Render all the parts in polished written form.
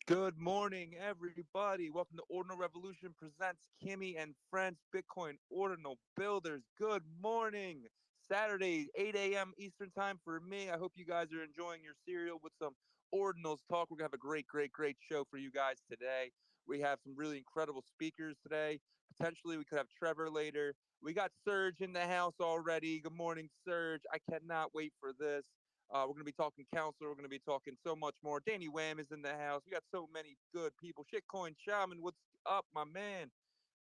Good morning, everybody. Welcome to Ordinal Revolution Presents Kimi and Friends Bitcoin Ordinal Builders. Good morning. Saturday, 8 a.m. Eastern Time for me. I hope you guys are enjoying your cereal with some Ordinals talk. We're going to have a great show for you guys today. We have some really incredible speakers today. Potentially, we could have Trevor later. We got Serge in the house already. Good morning, Serge. I cannot wait for this. We're going to be talking counselor. We're going to be talking so much more. Danny Wham is in the house. We got so many good people. Shitcoin Shaman, what's up, my man?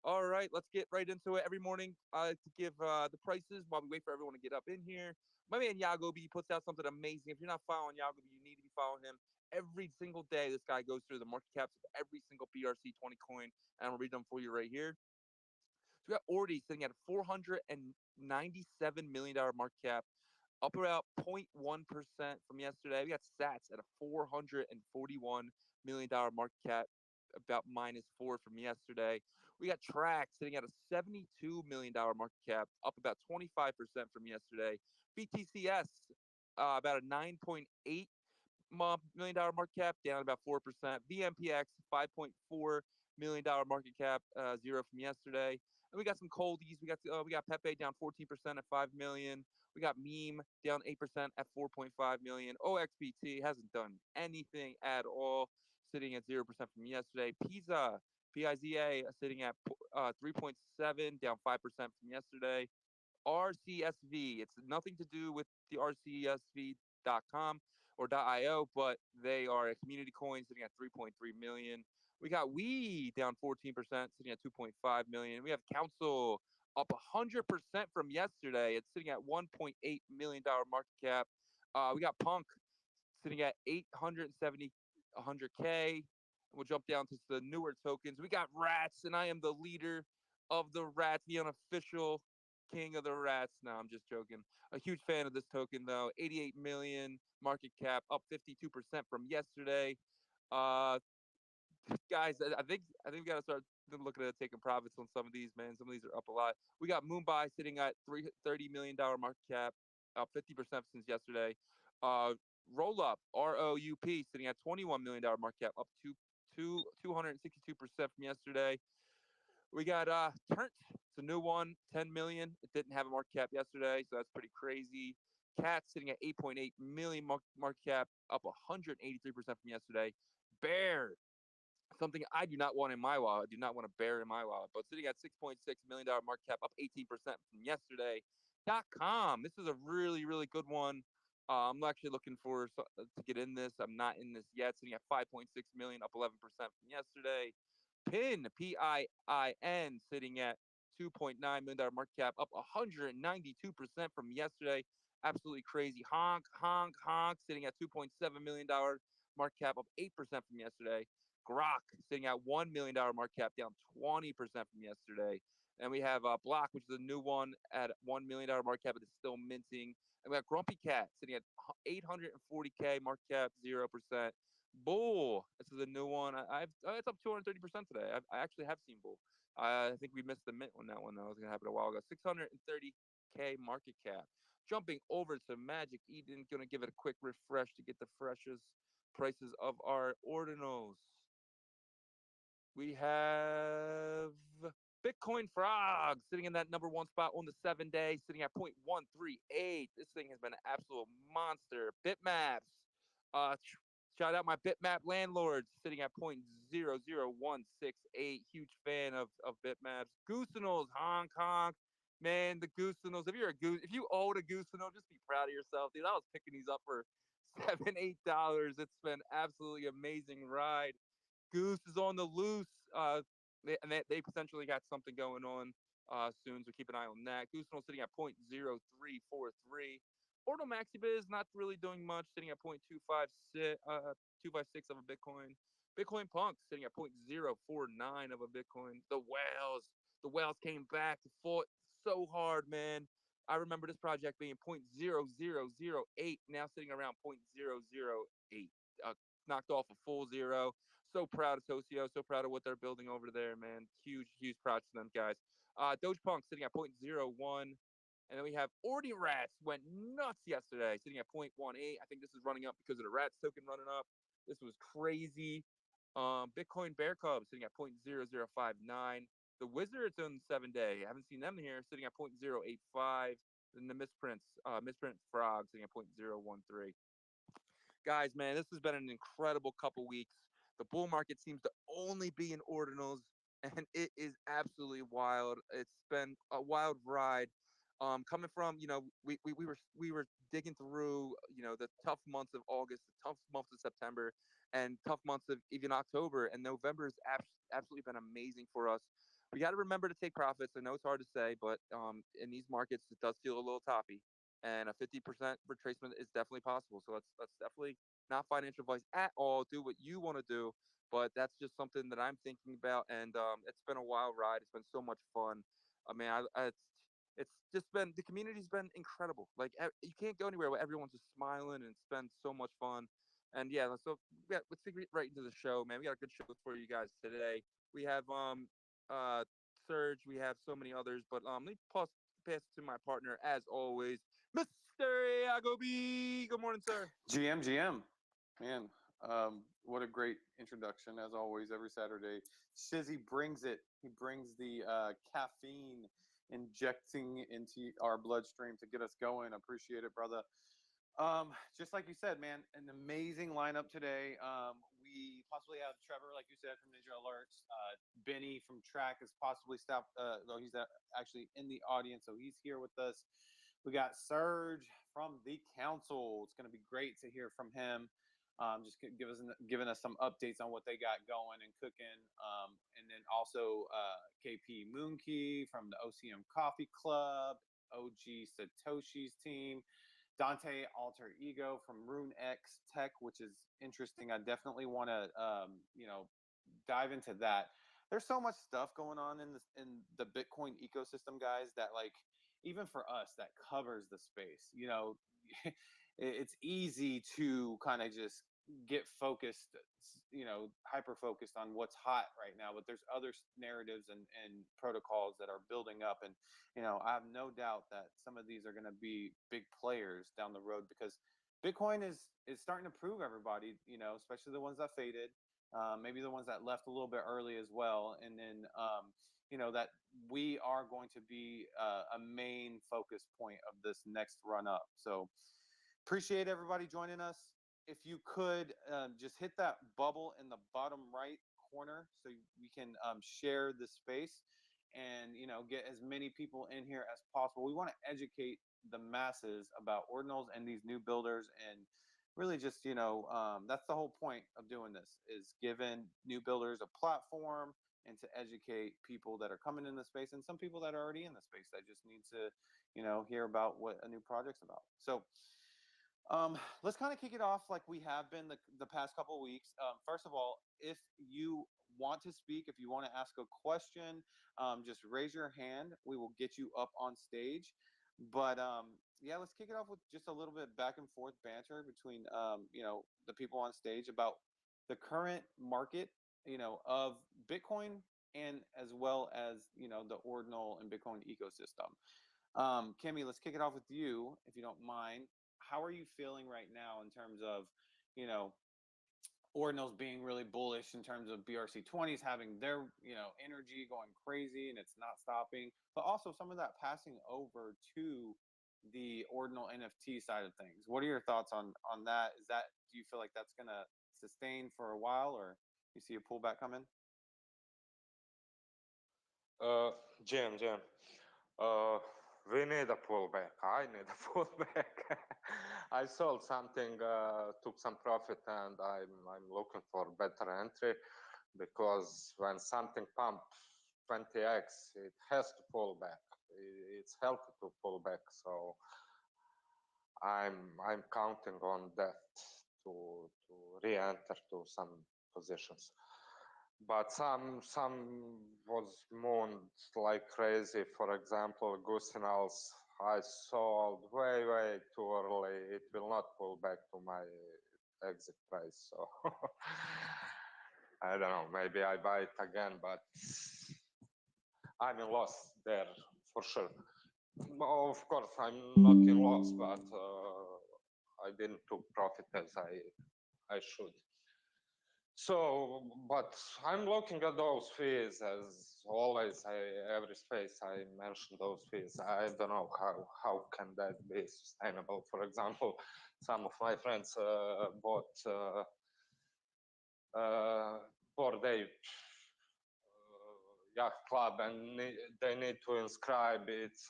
All right, let's get right into it. Every morning, to give the prices while we wait for everyone to get up in here. My man Yagobi puts out something amazing. If you're not following Yagobi, you need to be following him. Every single day, this guy goes through the market caps of every single BRC 20 coin, and I'm going to read them for you right here. So we got Ordi sitting at a $497 million market cap, up about 0.1% from yesterday. We got Sats at a $441 million market cap, about -4 from yesterday. We got Track sitting at a $72 million market cap, up about 25% from yesterday. BTCS, about a $9.8 million market cap, down about 4%. VMPX, $5.4 million market cap, zero from yesterday. And we got some coldies. We got Pepe down 14% at 5 million. We got Meme down 8% at 4.5 million. OXBT hasn't done anything at all, sitting at 0% from yesterday. PIZA sitting at 3.7, down 5% from yesterday. RCSV, it's nothing to do with the RCSV.com or .io, but they are a community coin sitting at 3.3 million. We got We down 14%, sitting at 2.5 million. We have Council up 100% from yesterday. It's sitting at $1.8 million market cap. We got Punk sitting at 870, 100K. We'll jump down to the newer tokens. We got Rats, and I am the leader of the Rats, the unofficial king of the Rats. No, I'm just joking. A huge fan of this token, though. 88 million market cap, up 52% from yesterday. Uh, Guys, I think we gotta start looking at taking profits on some of these, man. Some of these are up a lot. We got Mumbai sitting at $30 million market cap, up 50% since yesterday. Roll up ROUP sitting at $21 million market cap, up 262% from yesterday. We got Turnt. It's a new one, 10 million. It didn't have a market cap yesterday, so that's pretty crazy. Cat sitting at 8.8 million market cap, up 183% from yesterday. Bear, something I do not want in my wallet. I do not want a bear in my wallet, but sitting at $6.6 million market cap, up 18% from yesterday. .com. This is a really good one. I'm actually looking to get in this. I'm not in this yet. Sitting at 5.6 million, up 11% from yesterday. PIN, sitting at $2.9 million market cap, up 192% from yesterday. Absolutely crazy. Honk, sitting at $2.7 million market cap, up 8% from yesterday. Grok sitting at $1 million market cap, down 20% from yesterday. And we have Block, which is a new one at $1 million market cap, but it's still minting. And we got Grumpy Cat sitting at 840K market cap, 0%. Bull, this is a new one. It's up 230% today. I actually have seen Bull. I think we missed the mint on that one, though. It was going to happen a while ago. 630K market cap. Jumping over to Magic Eden, going to give it a quick refresh to get the freshest prices of our ordinals. We have Bitcoin Frog sitting in that number one spot on the 7 day, sitting at 0.138. This thing has been an absolute monster. Bitmaps, shout out my Bitmap landlords, sitting at 0.00168. Huge fan of Bitmaps. Goosenals, Hong Kong. Man, the Goosenals. If you own a Goosenal, just be proud of yourself, dude. I was picking these up for $7, $8. It's been absolutely amazing ride. Goose is on the loose. They potentially got something going on soon, so keep an eye on that. Goosenal sitting at 0.0343. Ordinal Maxibiz not really doing much, sitting at 256 of a Bitcoin. Bitcoin Punk sitting at 0.049 of a Bitcoin. The whales came back, fought so hard, man. I remember this project being 0.0008, now sitting around 0.008. Knocked off a full zero. So proud of Socio. So proud of what they're building over there, man. Huge, huge props to them guys. Doge Punk sitting at 0.01. And then we have Ordi Rats went nuts yesterday, sitting at 0.18. I think this is running up because of the Rats token running up. This was crazy. Bitcoin Bear Cub sitting at 0.0059. The Wizards on the 7 day. I haven't seen them here, sitting at 0.085. And the Misprint Frog sitting at 0.013. Guys, man, this has been an incredible couple weeks. The bull market seems to only be in ordinals, and it is absolutely wild. It's been a wild ride. Coming from, we were digging through, the tough months of August, the tough months of September, and tough months of even October, and November has absolutely been amazing for us. We got to remember to take profits. I know it's hard to say, but in these markets, it does feel a little toppy, and a 50% retracement is definitely possible. So that's definitely not financial advice at all. Do what you want to do, but that's just something that I'm thinking about. And it's been a wild ride. It's been so much fun. I mean, it's just been, the community's been incredible. Like, you can't go anywhere where everyone's just smiling, and it's been so much fun. And yeah, so yeah, let's get right into the show, man. We got a good show for you guys today. We have uh Serge, we have so many others, but let me pass it to my partner as always, Mr. Iago B. Good morning, sir. GM, man, what a great introduction as always. Every Saturday, Shizzy brings it. He brings the caffeine injecting into our bloodstream to get us going. Appreciate it, brother. Just like you said, man, an amazing lineup today. We possibly have Trevor, like you said, from Ninja Alerts. Benny from Track is possibly stopped, though he's actually in the audience, so he's here with us. We got Serge from the council. It's going to be great to hear from him. Just giving us some updates on what they got going and cooking. And then also KP Moonkey from the OCM Coffee Club, OG Satoshi's team. Dante Alter Ego from Rune X Tech, which is interesting. I definitely want to, dive into that. There's so much stuff going on in the Bitcoin ecosystem, guys, that like even for us that covers the space. It's easy to kind of just get focused, hyper focused on what's hot right now, but there's other narratives and protocols that are building up. And I have no doubt that some of these are going to be big players down the road, because Bitcoin is starting to prove everybody, especially the ones that faded, maybe the ones that left a little bit early as well. And then that we are going to be a main focus point of this next run up. So appreciate everybody joining us. If you could just hit that bubble in the bottom right corner so we can share the space and get as many people in here as possible. We want to educate the masses about ordinals and these new builders, and really just that's the whole point of doing this, is giving new builders a platform and to educate people that are coming in the space, and some people that are already in the space that just need to hear about what a new project's about. So let's kind of kick it off like we have been the past couple of weeks. First of all, if you want to speak, if you want to ask a question, just raise your hand. We will get you up on stage. But yeah, let's kick it off with just a little bit back and forth banter between the people on stage about the current market, of Bitcoin, and as well as the ordinal and Bitcoin ecosystem. Kimmy, let's kick it off with you, if you don't mind. How are you feeling right now in terms of, Ordinals being really bullish in terms of BRC20s having their energy going crazy and it's not stopping, but also some of that passing over to the Ordinal NFT side of things. What are your thoughts on that? Do you feel like that's gonna sustain for a while, or you see a pullback coming? Uh, Jim, uh, we need a pullback. I need a pullback. I sold something, took some profit, and I'm looking for better entry because when something pumps 20x, it has to pull back. It's healthy to pull back, so I'm counting on that to re-enter to some positions. But some was mooned like crazy. For example, Gusinals, I sold way too early. It will not pull back to my exit price. So I don't know. Maybe I buy it again, but I'm in loss there for sure. Of course, I'm not in loss, but I didn't took profit as I should. So, but I'm looking at those fees as always. Every space I mention those fees. I don't know how can that be sustainable. For example, some of my friends bought 4-day yacht club and they need to inscribe. It's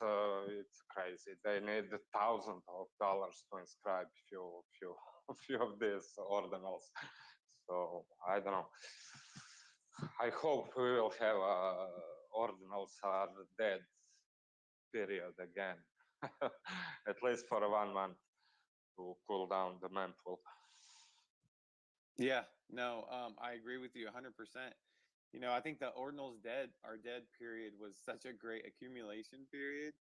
crazy. They need thousands of dollars to inscribe few of these ordinals. So I don't know. I hope we will have ordinals are dead period again, at least for 1 month to cool down the mempool. Yeah, no, I agree with you 100%. I think the Ordinals our dead period was such a great accumulation period.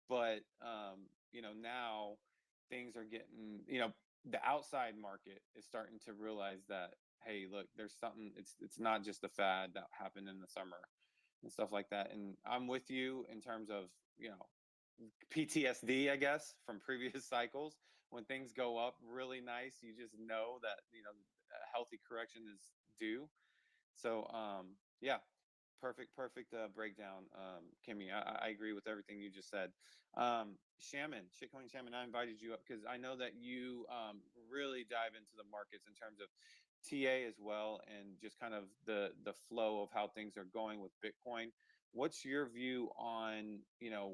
But now things are getting, the outside market is starting to realize that, hey, look, there's something, it's not just a fad that happened in the summer and stuff like that. And I'm with you in terms of, PTSD, I guess, from previous cycles. When things go up really nice, you just know that, a healthy correction is due. So yeah, perfect breakdown, Kimmy. I agree with everything you just said. Shitcoin Shaman, I invited you up because I know that you really dive into the markets in terms of TA as well, and just kind of the flow of how things are going with Bitcoin. What's your view on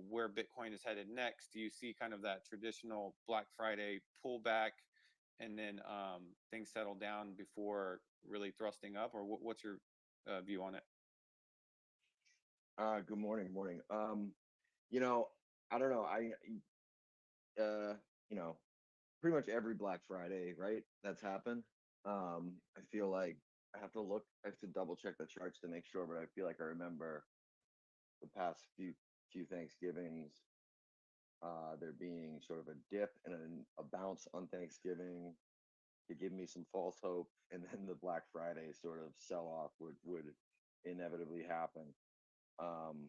where Bitcoin is headed next? Do you see kind of that traditional Black Friday pullback, and then things settle down before really thrusting up, or what's your view on it? Good morning, morning. I don't know. Uh, you know, pretty much every Black Friday, right? That's happened. I feel like I have to double check the charts to make sure, but I feel like I remember the past few Thanksgivings, there being sort of a dip and a bounce on Thanksgiving to give me some false hope, and then the Black Friday sort of sell off would inevitably happen. Um,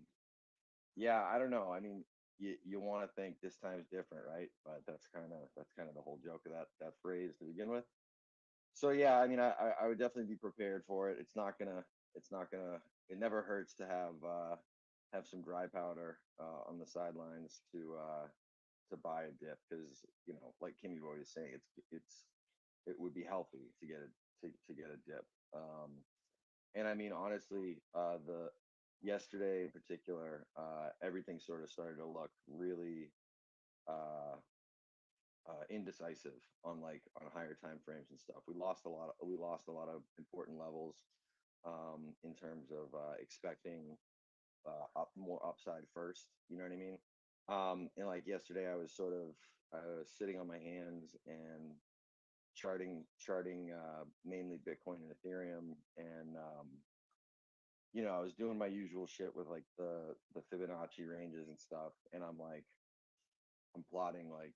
yeah, I don't know. I mean, you want to think this time's different, right? But that's kind of the whole joke of that phrase to begin with. So yeah, I mean, I would definitely be prepared for it. It's not gonna it never hurts to have some dry powder on the sidelines to buy a dip, because like Kimmy Boy was saying, it would be healthy to get to get a dip. And I mean, honestly, the yesterday in particular, everything sort of started to look really uh, indecisive on higher time frames and stuff. We lost a lot of important levels in terms of expecting more upside first. You know what I mean? And like yesterday, I was sitting on my hands and charting mainly Bitcoin and Ethereum, and I was doing my usual shit with like the Fibonacci ranges and stuff, and I'm plotting like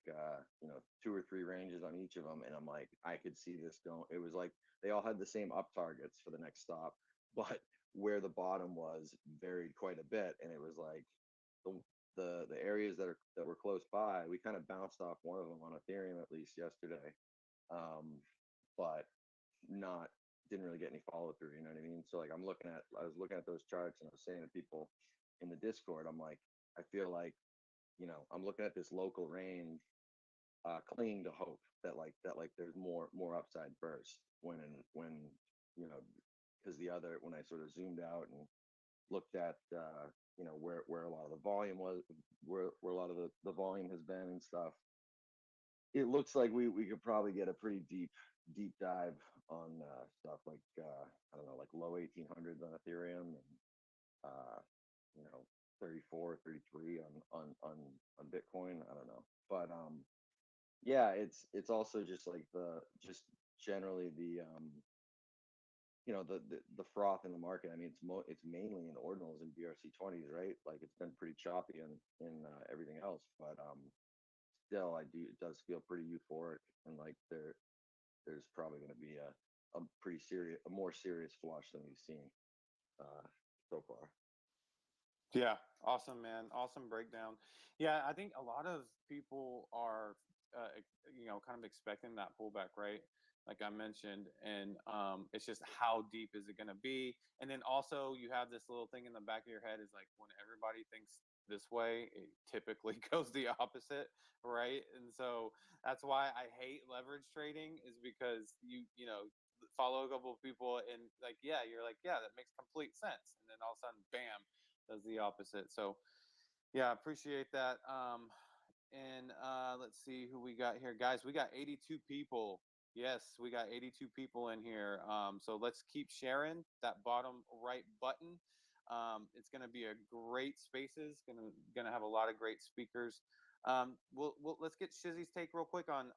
2 or 3 ranges on each of them, and I'm like, I could see this going. It was like they all had the same up targets for the next stop, but where the bottom was varied quite a bit, and it was like the the areas that were close by, we kind of bounced off one of them on Ethereum at least yesterday. But not didn't really get any follow through. You know what I mean? So like I was looking at those charts and I was saying to people in the Discord, I'm like, I feel like, I'm looking at this local range, clinging to hope that there's more upside first when you know because when I sort of zoomed out and looked at where a lot of the volume was, where a lot of the volume has been and stuff, it looks like we could probably get a pretty deep dive on stuff like I don't know, like low 1800s on Ethereum, and uh, 34, 33 on Bitcoin. I don't know, but yeah, it's also just like just generally the froth in the market. I mean, it's mainly in ordinals and BRC20s, right? Like it's been pretty choppy in everything else, but still, it does feel pretty euphoric, and like there's probably going to be a more serious flush than we've seen so far. Yeah, awesome, man. Awesome breakdown. Yeah, I think a lot of people are, kind of expecting that pullback, right? Like I mentioned, and it's just how deep is it going to be? And then also you have this little thing in the back of your head is like when everybody thinks this way, it typically goes the opposite, right? And so that's why I hate leverage trading, is because you follow a couple of people and like, yeah, you're like, yeah, that makes complete sense, and then all of a sudden, bam, does the opposite. So yeah, appreciate that. And let's see who we got here, guys. We got 82 people. Yes, we got 82 people in here. So let's keep sharing that bottom right button. It's going to be a great spaces. Gonna have a lot of great speakers. Let's get Shizzy's take real quick on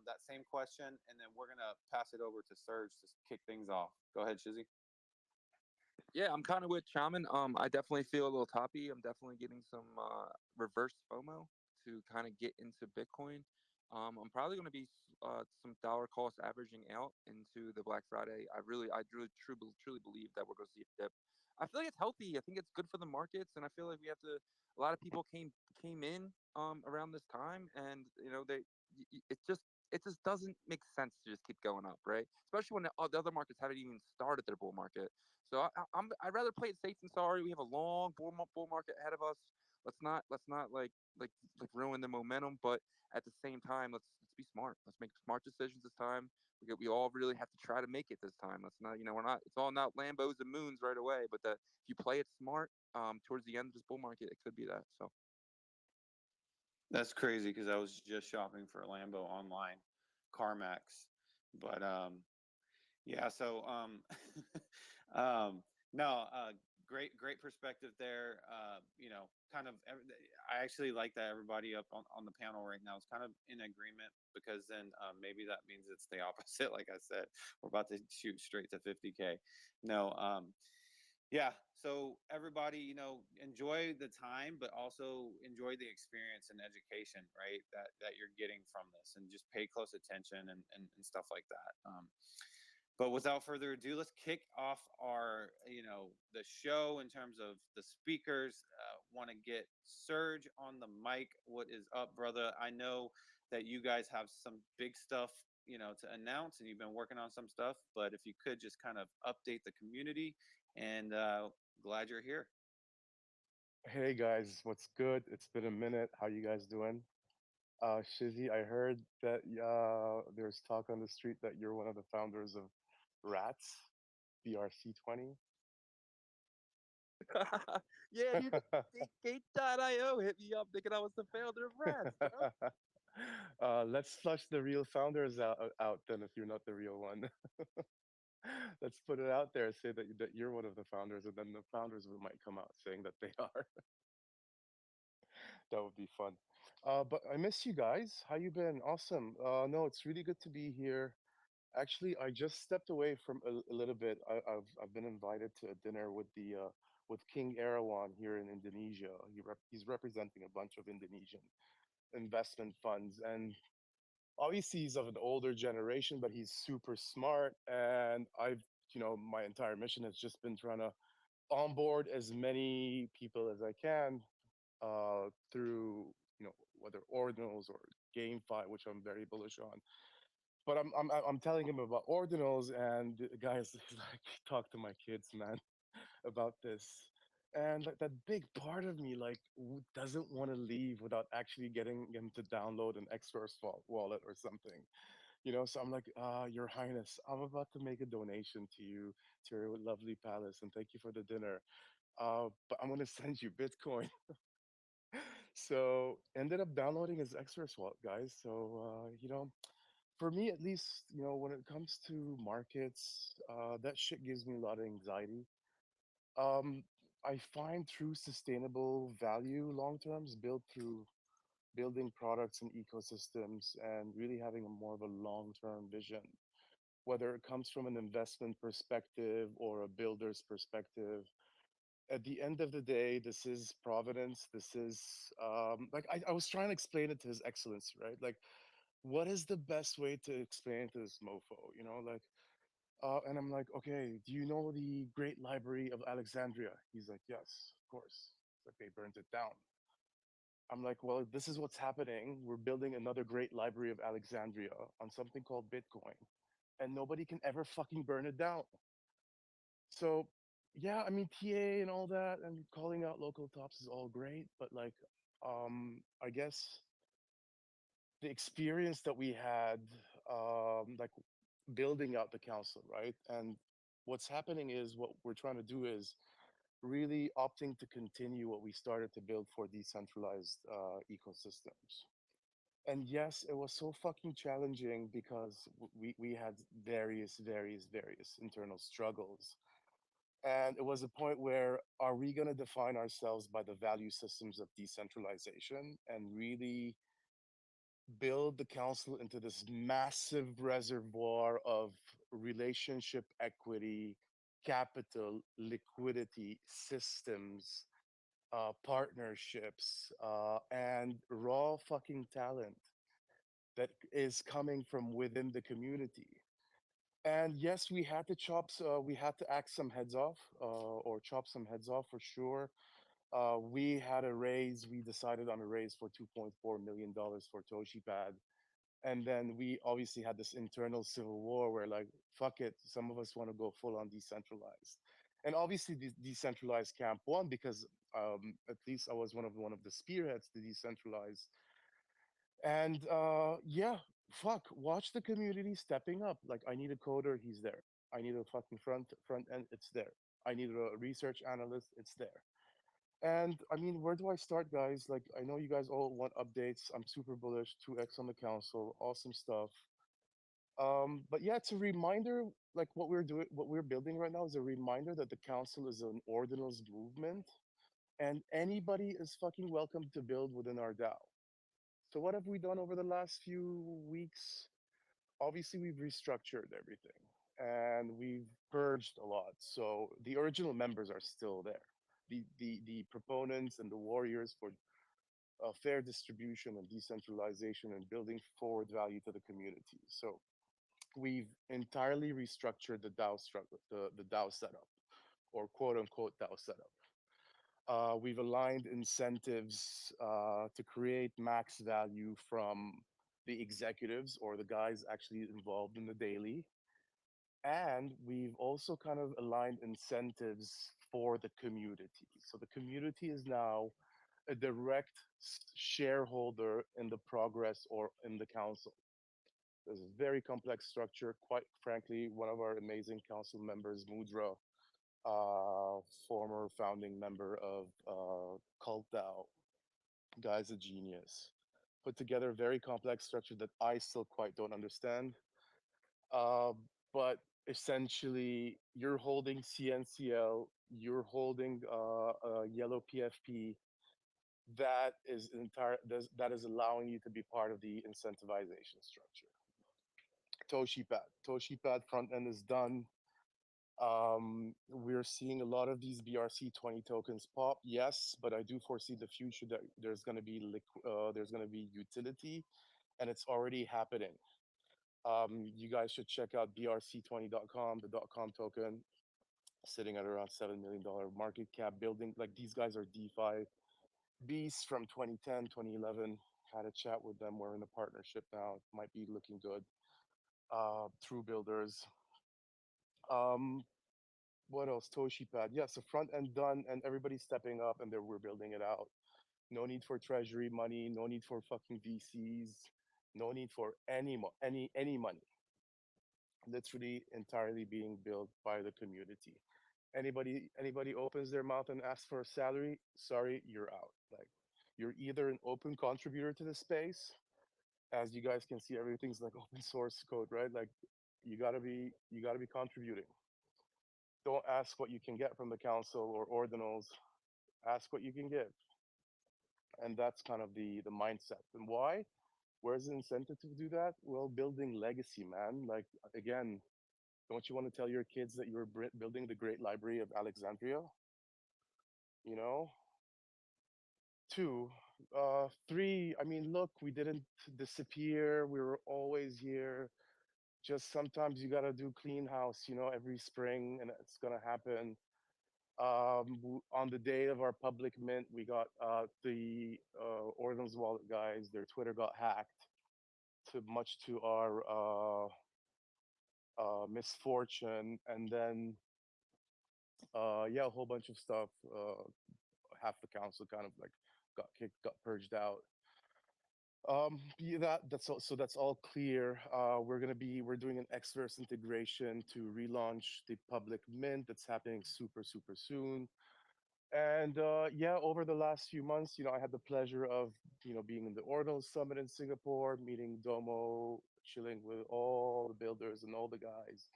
that same question, and then we're gonna pass it over to Serge to kick things off. Go ahead, Shizzy. Yeah, I'm kind of with Shaman. I definitely feel a little toppy. I'm definitely getting some reverse FOMO to kind of get into Bitcoin. I'm probably going to be some dollar cost averaging out into the Black Friday. Truly believe that we're going to see a dip. I feel like it's healthy. I think it's good for the markets, and I feel like we have to. A lot of people came in around this time, and it just doesn't make sense to just keep going up, right? Especially when the other markets haven't even started their bull market. So I'd rather play it safe than sorry. We have a long bull market ahead of us. Let's not like ruin the momentum, but at the same time, let's be smart. Let's make smart decisions this time. We all really have to try to make it this time. Let's not, we're not. It's all not Lambos and moons right away. But if you play it smart, towards the end of this bull market, it could be that. So That's crazy because I was just shopping for a Lambo online, CarMax, but yeah. So no, great perspective there. Kind of. I actually like that everybody up on the panel right now is kind of in agreement, because then maybe that means it's the opposite. Like I said, we're about to shoot straight to 50K. No, yeah, so everybody, enjoy the time, but also enjoy the experience and education, right, that you're getting from this, and just pay close attention and stuff like that. But without further ado, let's kick off our the show in terms of the speakers. Want to get Serge on the mic. What is up, brother? I know that you guys have some big stuff to announce, and you've been working on some stuff, but if you could just kind of update the community, and glad you're here. Hey guys, what's good? It's been a minute. How you guys doing? Shizzy, I heard that there's talk on the street that you're one of the founders of Rats, BRC20. yeah, dude. Gate.io hit me up thinking I was the founder of Rats, bro. Let's flush the real founders out then if you're not the real one. Let's put it out there, say that you're one of the founders, and then the founders might come out saying that they are. That would be fun. But I miss you guys. How you been? Awesome. No, it's really good to be here. Actually, I just stepped away from a little bit. I've been invited to a dinner with the with King Erawan here in Indonesia. He's representing a bunch of Indonesian investment funds, and obviously he's of an older generation, but he's super smart. And my entire mission has just been trying to onboard as many people as I can through whether ordinals or GameFi, which I'm very bullish on. But I'm telling him about ordinals, and the guys like talk to my kids, man, about this. And that big part of me like doesn't want to leave without actually getting him to download an extra wallet or something, you know. So I'm like, Your Highness, I'm about to make a donation to you, to your lovely palace, and thank you for the dinner. But I'm gonna send you Bitcoin. So ended up downloading his extra wallet, guys. So for me at least, when it comes to markets, that shit gives me a lot of anxiety. um, I find true sustainable value long term is built through building products and ecosystems and really having a more of a long term vision, whether it comes from an investment perspective or a builder's perspective. At the end of the day, this is providence. This is like I was trying to explain it to His Excellency, right? Like, what is the best way to explain it to this mofo? And I'm like, okay, do you know the Great Library of Alexandria? He's like, yes, of course. It's like they burned it down. I'm like, well, this is what's happening. We're building another Great Library of Alexandria on something called Bitcoin, and nobody can ever fucking burn it down. So, yeah, I mean, TA and all that, and calling out local tops is all great, but like, I guess the experience that we had, like building out the council, right? And what's happening is what we're trying to do is really opting to continue what we started to build for decentralized ecosystems. And yes, it was so fucking challenging because we had various internal struggles. And it was a point where, are we going to define ourselves by the value systems of decentralization and really build the council into this massive reservoir of relationship equity, capital, liquidity, systems, partnerships, and raw fucking talent that is coming from within the community. And yes, we had to axe some heads off, or chop some heads off for sure. We decided on a raise for $2.4 million for ToshiPad. And then we obviously had this internal civil war where, like, fuck it, some of us want to go full on decentralized. And obviously, the decentralized camp won because at least I was one of the spearheads to decentralize. And yeah, fuck, watch the community stepping up. Like, I need a coder, he's there. I need a fucking front end, it's there. I need a research analyst, it's there. And I mean, where do I start, guys? Like, I know you guys all want updates. I'm super bullish. 2x on the council, awesome stuff. But yeah, it's a reminder. Like, what we're building right now is a reminder that the council is an ordinals movement, and anybody is fucking welcome to build within our DAO. So what have we done over the last few weeks? Obviously, we've restructured everything and we've purged a lot. So the original members are still there. The proponents and the warriors for fair distribution and decentralization and building forward value to the community. So we've entirely restructured the DAO struggle, the DAO setup, or quote unquote DAO setup. We've aligned incentives to create max value from the executives or the guys actually involved in the daily. And we've also kind of aligned incentives for the community. So the community is now a direct shareholder in the progress or in the council. There's a very complex structure. Quite frankly, one of our amazing council members, Mudra, former founding member of Cult DAO, guy's a genius. Put together a very complex structure that I still quite don't understand. Uh, but essentially, you're holding CNCL, you're holding yellow PFP. That is allowing you to be part of the incentivization structure. ToshiPad front end is done. We're seeing a lot of these BRC20 tokens pop, yes, but I do foresee the future that there's going to be utility, and it's already happening. You guys should check out brc20.com, the .com token, sitting at around $7 million market cap. Building, like, these guys are DeFi beasts from 2010, 2011. Had a chat with them. We're in a partnership now. It might be looking good. True builders. Um, what else? Toshipad. Yeah, so front end done, and everybody's stepping up, and we're building it out. No need for treasury money. No need for fucking VCs. No need for any money. Literally entirely being built by the community. Anybody opens their mouth and asks for a salary, sorry, you're out. Like, you're either an open contributor to the space, as you guys can see, everything's like open source code, right? Like, you gotta be contributing. Don't ask what you can get from the council or ordinals. Ask what you can give, and that's kind of the mindset. And why? Where's the incentive to do that? Well, building legacy, man. Like, again, don't you want to tell your kids that you're building the great library of Alexandria? You know. Two, three. I mean, look, we didn't disappear. We were always here. Just sometimes you gotta do clean house, every spring, and it's gonna happen. On the day of our public mint, we got the Ordinals Wallet guys. Their Twitter got hacked, to much to our misfortune, and then yeah, a whole bunch of stuff. Half the council kind of like got kicked, got purged out. Yeah, that's all clear. We're doing an Xverse integration to relaunch the public mint. That's happening super super soon. And yeah, over the last few months, I had the pleasure of being in the Ordinal Summit in Singapore, meeting Domo, chilling with all the builders and all the guys.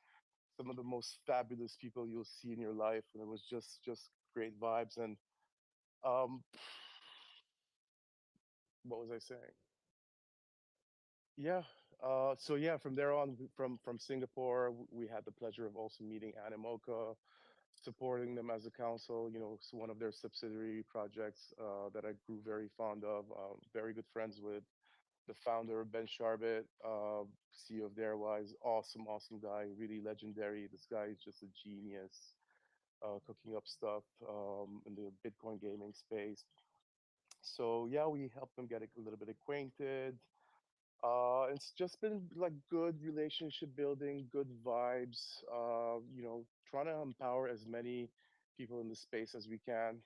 Some of the most fabulous people you'll see in your life, and it was just great vibes. And um, what was I saying? Yeah. So yeah, from there on, from Singapore, we had the pleasure of also meeting Animoca, supporting them as a council. It's one of their subsidiary projects that I grew very fond of. Very good friends with the founder, Ben Sharbit, CEO of Darewise. Awesome, awesome guy, really legendary. This guy is just a genius, cooking up stuff in the Bitcoin gaming space. So yeah, we helped them get a little bit acquainted. It's just been like good relationship building, good vibes. Trying to empower as many people in the space as we can.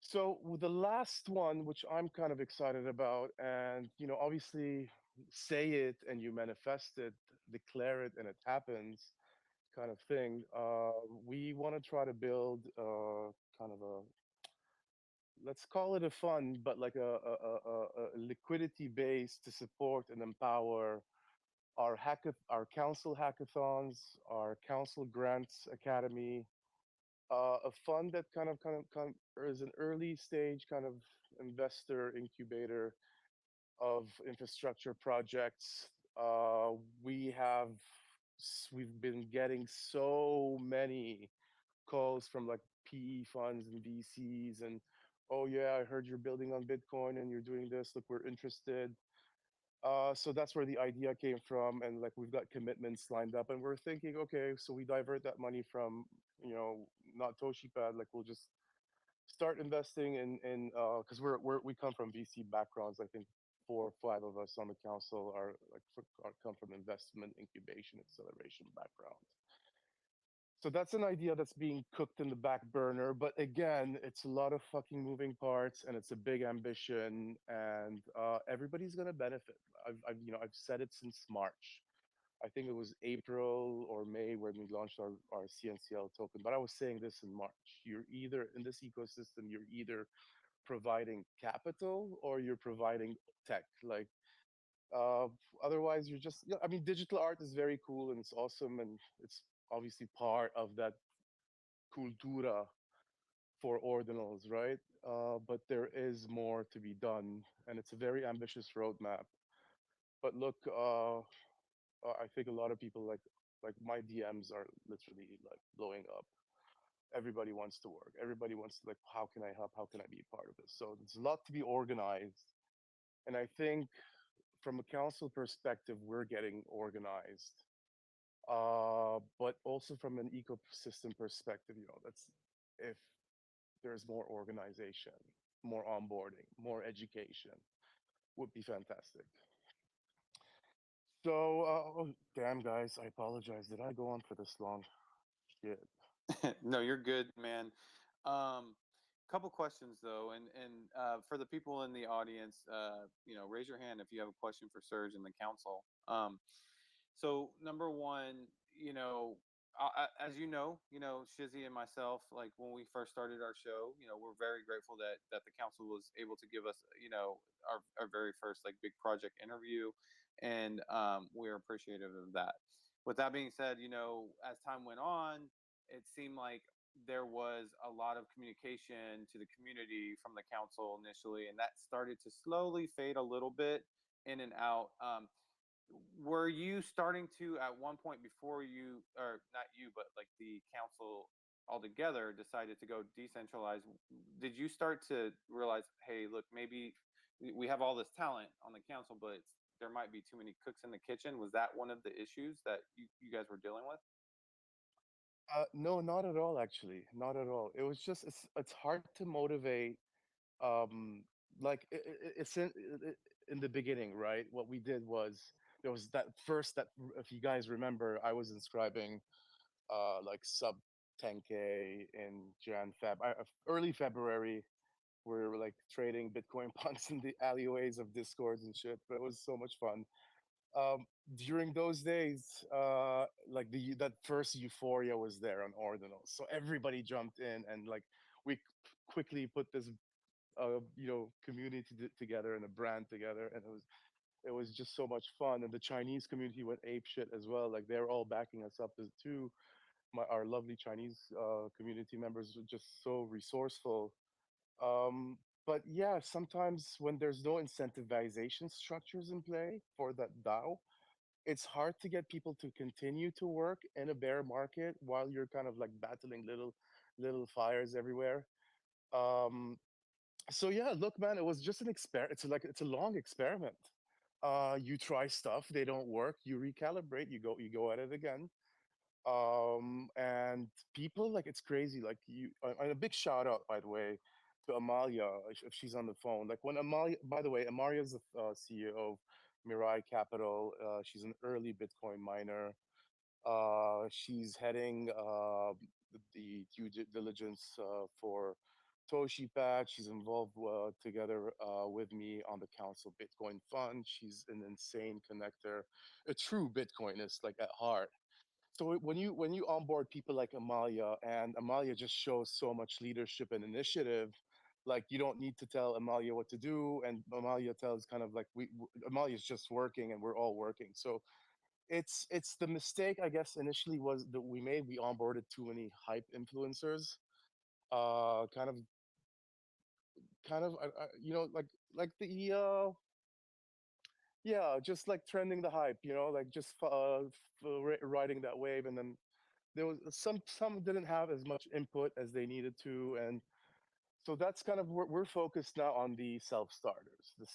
So with the last one, which I'm kind of excited about, and obviously, say it and you manifest it, declare it and it happens, kind of thing. We want to try to build kind of a, let's call it a fund, but like a liquidity base to support and empower our council hackathons, our council grants academy, a fund that kind of is an early stage kind of investor incubator of infrastructure projects. Uh, we have we've been getting so many calls from like PE funds and VCs, and oh yeah, I heard you're building on Bitcoin and you're doing this. Look, we're interested. So that's where the idea came from, and like we've got commitments lined up, and we're thinking, okay, so we divert that money from, not Toshipad, like we'll just start investing in because we come from VC backgrounds. I think 4 or 5 of us on the council come from investment incubation acceleration background. So that's an idea that's being cooked in the back burner. But again, it's a lot of fucking moving parts, and it's a big ambition, and everybody's gonna benefit. I've said it since March. I think it was April or May when we launched our CNCL token. But I was saying this in March. You're either in this ecosystem, you're either providing capital or you're providing tech. Like uh, otherwise, you're just. Yeah, I mean, digital art is very cool and it's awesome, and it's obviously part of that cultura for ordinals, right? But there is more to be done, and it's a very ambitious roadmap. But look, I think a lot of people like my DMs are literally like blowing up. Everybody wants to work. Everybody wants to like, how can I help? How can I be a part of this? So there's a lot to be organized, and I think from a council perspective, we're getting organized. But also from an ecosystem perspective, that's if there's more organization, more onboarding, more education would be fantastic. So, oh, damn, guys, I apologize. Did I go on for this long? Shit. No, you're good, man. Couple questions though, and for the people in the audience, raise your hand if you have a question for Serge and the council. So number one, as Shizzy and myself, like when we first started our show, we're very grateful that the council was able to give us, our very first like big project interview, and we're appreciative of that. With that being said, as time went on, it seemed like there was a lot of communication to the community from the council initially, and that started to slowly fade a little bit in and out. Were you starting to at one point before you, or not you, but like the council altogether decided to go decentralized? Did you start to realize, hey, look, maybe we have all this talent on the council, but there might be too many cooks in the kitchen? Was that one of the issues that you guys were dealing with? No, not at all, actually. Not at all. It was just it's hard to motivate. Um, like it's in the beginning, right? What we did was there was that first that if you guys remember, I was inscribing like sub 10K in early February. We were like trading Bitcoin punts in the alleyways of Discords and shit. But it was so much fun. um During those days, like the that first euphoria was there on Ordinal, so everybody jumped in, and like we quickly put this community together and a brand together, and it was just so much fun. And the Chinese community went ape shit as well, like they're all backing us up as too. Our lovely Chinese community members were just so resourceful. But yeah, sometimes when there's no incentivization structures in play for that DAO, it's hard to get people to continue to work in a bear market while you're kind of like battling little fires everywhere. Um, so yeah, look, man, it was just an experiment. It's a long experiment. You try stuff, they don't work, you recalibrate, you go at it again. And people, like, it's crazy. Like, and a big shout out, by the way, to Amalia, if she's on the phone. Like, when Amalia, by the way, Amalia's the CEO of Mirai Capital. She's an early Bitcoin miner. She's heading the due diligence for Toshi Pad. She's involved together with me on the Council Bitcoin Fund. She's an insane connector, a true Bitcoinist, like at heart. So when you onboard people like Amalia, and Amalia just shows so much leadership and initiative, like you don't need to tell Amalia what to do, and Amalia tells kind of like Amalia's just working, and we're all working. So it's the mistake, I guess, initially was that we made. We onboarded too many hype influencers, kind of like the yeah, just like trending the hype, like just riding that wave. And then there was some didn't have as much input as they needed to. And so that's kind of where we're focused now on the self starters, the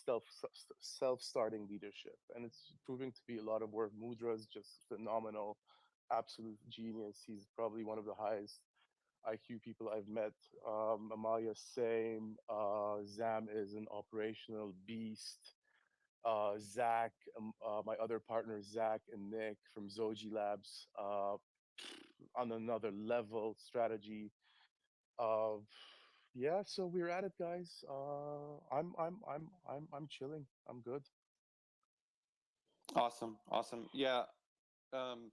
self starting leadership, and it's proving to be a lot of work. Mudra's just phenomenal, absolute genius. He's probably one of the highest IQ people I've met. Amalia, same. Zam is an operational beast. Zach, my other partners, Zach and Nick from Zoji Labs, on another level strategy. Uh, yeah, so we're at it, guys. I'm chilling. I'm good. Awesome, awesome. Yeah. Um,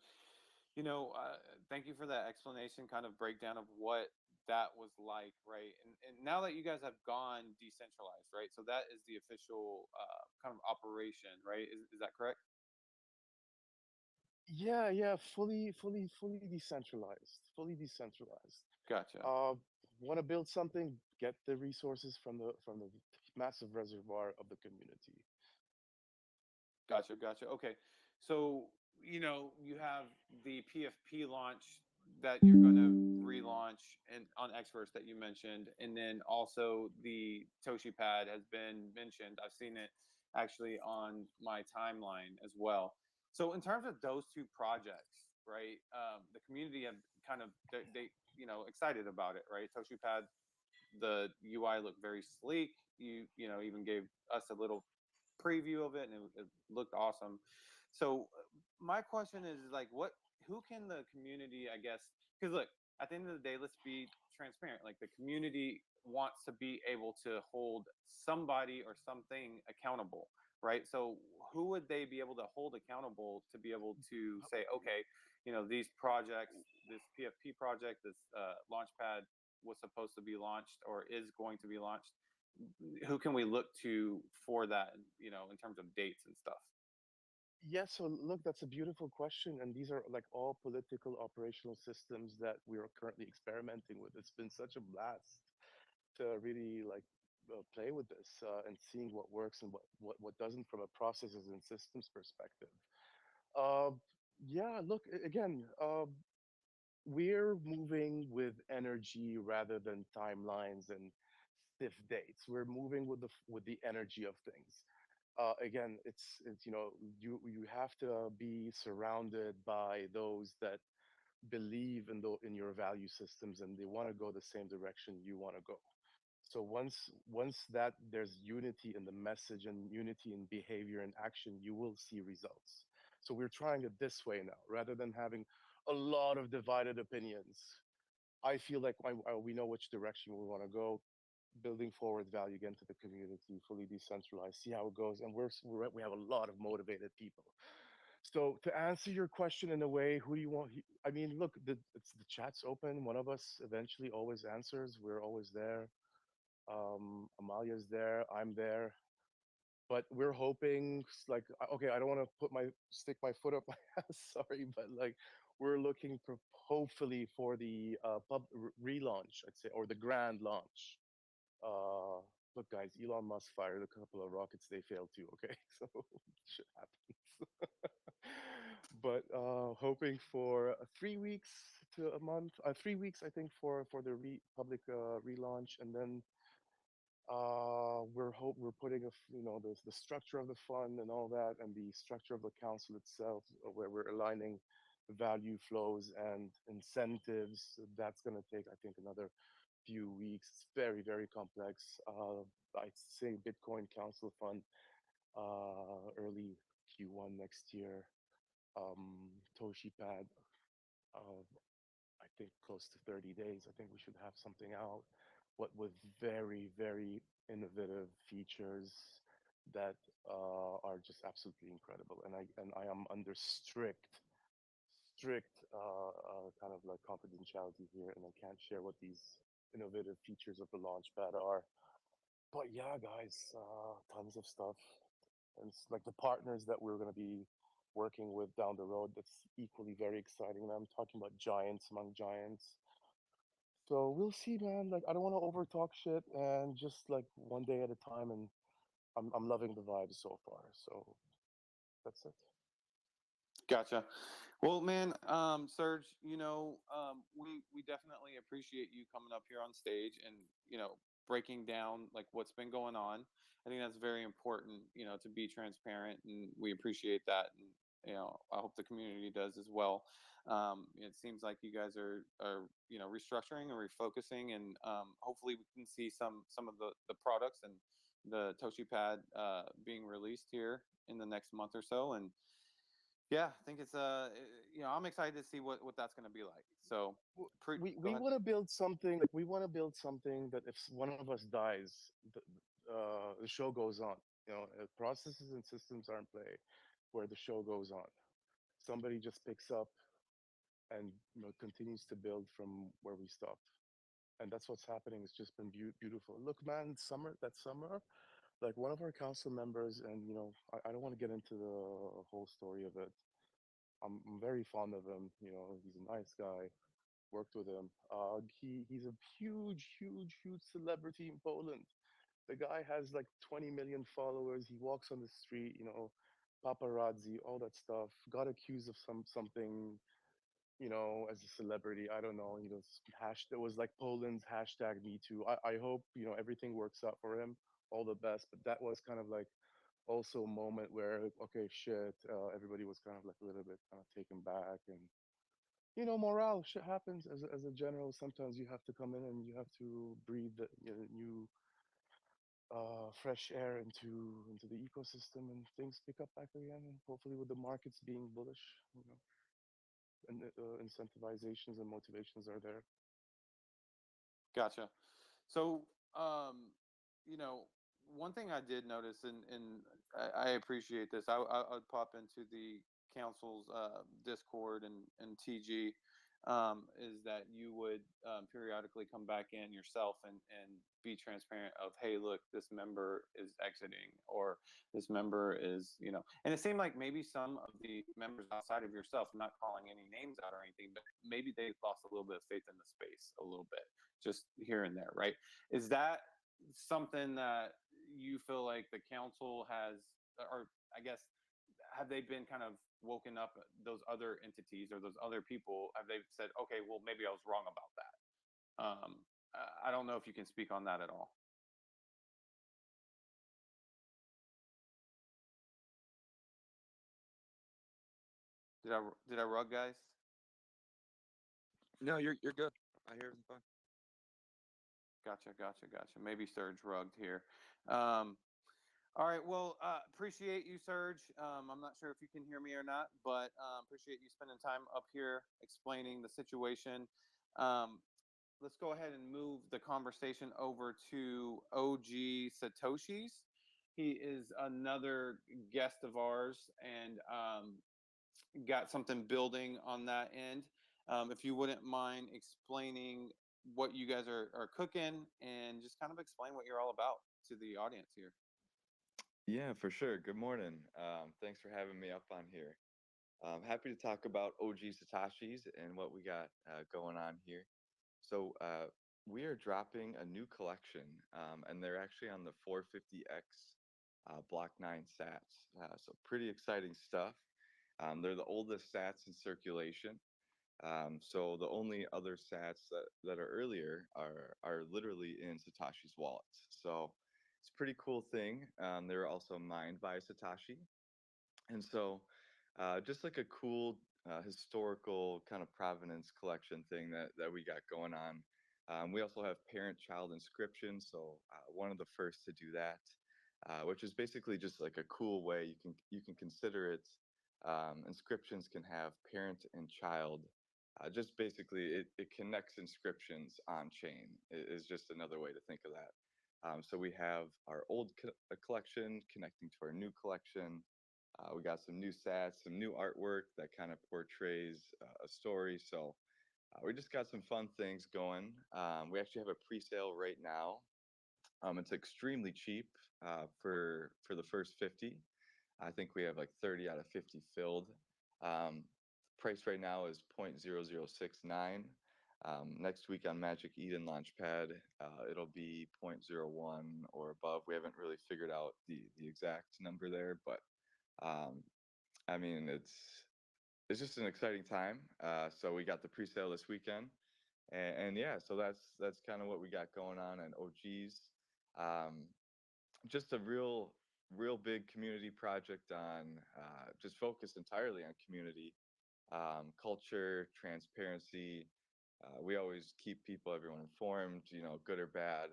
Thank you for that explanation, kind of breakdown of what that was like, right? And now that you guys have gone decentralized, right? So that is the official kind of operation, right? Is that correct? Yeah, yeah, fully decentralized. Fully decentralized. Gotcha. Uh, Want to build something? Get the resources from the massive reservoir of the community. Gotcha, gotcha. Okay. So, you have the PFP launch that you're going to relaunch and on Xverse that you mentioned, and then also the Toshi Pad has been mentioned. I've seen it actually on my timeline as well. So, in terms of those two projects, right? The community have kind of excited about it, right? Toshi Pad, the UI looked very sleek. You even gave us a little preview of it, and it looked awesome. So my question is like, what? Who can the community? I guess because look, at the end of the day, let's be transparent. Like the community wants to be able to hold somebody or something accountable, right? So who would they be able to hold accountable to be able to say, okay, these projects, this PFP project, this launchpad was supposed to be launched or is going to be launched. Who can we look to for that? In terms of dates and stuff. Yeah, so look, that's a beautiful question, and these are like all political operational systems that we are currently experimenting with. It's been such a blast to really like play with this and seeing what works and what doesn't from a processes and systems perspective. Uh, yeah, look, again, we're moving with energy rather than timelines and stiff dates. We're moving with the energy of things. Again, it's you have to be surrounded by those that believe in your value systems and they want to go the same direction you want to go. So once that there's unity in the message and unity in behavior and action, you will see results. So we're trying it this way now, rather than having a lot of divided opinions. I feel like we know which direction we want to go, building forward value again to the community, fully decentralized, see how it goes. And we have a lot of motivated people. So to answer your question in a way, who do you want? I mean, look, the chat's open. One of us eventually always answers. We're always there. Amalia's there. I'm there. But we're hoping, like, okay, I don't want to stick my foot up my ass. Sorry, but like, we're looking for hopefully for the relaunch, I'd say, or the grand launch. uh, Look, guys, Elon Musk fired a couple of rockets. They failed too. Okay, so shit happens. But hoping for 3 weeks to a month. 3 weeks, I think, for the public relaunch, and then we're putting the structure of the fund and all that, and the structure of the council itself, where we're aligning value flows and incentives. That's going to take, I think, another few weeks. It's very, very complex. I'd say Bitcoin Council Fund, early Q1 next year. Toshi Pad, uh, I think close to 30 days. I think we should have something out, what with very, very innovative features that are just absolutely incredible. And I am under strict kind of like confidentiality here, and I can't share what these innovative features of the launchpad are. But yeah, guys, tons of stuff, and it's like the partners that we're going to be working with down the road. That's equally very exciting. And I'm talking about giants among giants. So we'll see, man. Like I don't want to overtalk shit, and just like one day at a time. And I'm loving the vibes so far. So that's it. Gotcha. Well, man, Serge, we definitely appreciate you coming up here on stage and breaking down like what's been going on. I think that's very important, to be transparent, and we appreciate that. And I hope the community does as well. It seems like you guys are restructuring and refocusing, and hopefully we can see some of the products and the Toshi Pad being released here in the next month or so. And yeah, I think it's I'm excited to see what that's going to be like. So, We go we ahead. want to build something like we want to build something that if one of us dies, the show goes on. Processes and systems are in play where the show goes on. Somebody just picks up and continues to build from where we stopped. And that's what's happening. It's just been beautiful. Look, man, that summer, like one of our council members, and I don't want to get into the whole story of it. I'm very fond of him. He's a nice guy. Worked with him. He's a huge, huge, huge celebrity in Poland. The guy has like 20 million followers. He walks on the street, paparazzi, all that stuff. Got accused of something, as a celebrity. I don't know. There was like Poland's hashtag Me Too. I hope everything works out for him. All the best. But that was kind of like also a moment where okay, shit. Everybody was kind of like a little bit kind of taken back, and morale shit happens as a general. Sometimes you have to come in and you have to breathe the new fresh air into the ecosystem, and things pick up back again. And hopefully, with the markets being bullish, you know, and incentivizations and motivations are there. Gotcha. So, you know, one thing I did notice, and I appreciate this. I'd pop into the council's Discord and TG, is that you would periodically come back in yourself and be transparent of, hey, look, this member is exiting, or this member is, you know, and it seemed like maybe some of the members outside of yourself, not calling any names out or anything, but maybe they lost a little bit of faith in the space a little bit, just here and there, right? Is that something that you feel like the council has, or I guess, have they been kind of woken up, those other entities or those other people? Have they said, okay, well, maybe I was wrong about that? I don't know if you can speak on that at all. Did I rug, guys? No, you're good. I hear everything fine. Gotcha. Maybe Serge rugged here. All right. Well, appreciate you, Serge. I'm not sure if you can hear me or not, but appreciate you spending time up here explaining the situation. Let's go ahead and move the conversation over to OG Satoshi's. He is another guest of ours, and got something building on that end. If you wouldn't mind explaining what you guys are cooking, and just kind of explain what you're all about to the audience here. Yeah, for sure. Good morning. Thanks for having me up on here. Happy to talk about OG Satoshi's and what we got going on here. So we are dropping a new collection, and they're actually on the 450X Block 9 sats. So pretty exciting stuff. They're the oldest sats in circulation. So the only other sats that are earlier are literally in Satoshi's wallets. So it's a pretty cool thing. They're also mined by Satoshi. And so just like a cool historical kind of provenance collection thing that we got going on. We also have parent-child inscription. So one of the first to do that, which is basically just like a cool way you can consider it. Inscriptions can have parent and child. Just basically, it connects inscriptions on chain. Is just another way to think of that. So we have our old collection connecting to our new collection. We got some new sats, some new artwork that kind of portrays a story. So we just got some fun things going. We actually have a pre-sale right now. It's extremely cheap for the first 50. I think we have like 30 out of 50 filled. Price right now is 0.0069. Next week on Magic Eden Launchpad, it'll be 0.01 or above. We haven't really figured out the exact number there, but I mean it's just an exciting time. So we got the pre-sale this weekend, and yeah, so that's kind of what we got going on at OG's. Just a real big community project on just focused entirely on community, culture, transparency. We always keep everyone informed, you know, good or bad.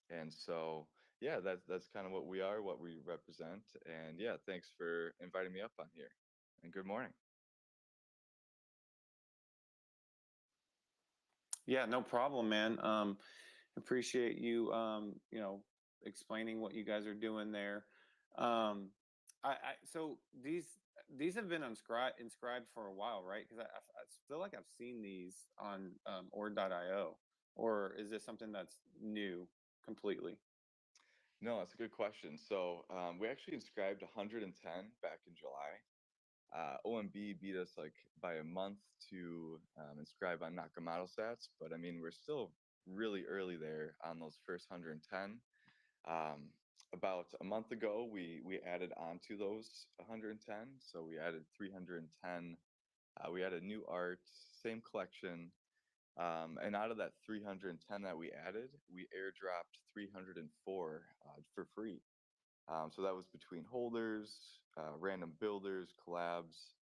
And so, yeah, that's kind of what we are, what we represent. And yeah, thanks for inviting me up on here. And good morning. Yeah, no problem, man. Appreciate you, you know, explaining what you guys are doing there. So these have been inscribed for a while, right? Because I feel like I've seen these on Ord.io, or is this something that's new completely? No, that's a good question. So we actually inscribed 110 back in July. OMB beat us like by a month to inscribe on Nakamoto sats, but I mean, we're still really early there on those first 110. About a month ago, we added on to those 110. So we added 310. We added new art, same collection. And out of that 310 that we added, we airdropped 304 for free. So that was between holders, random builders, collabs,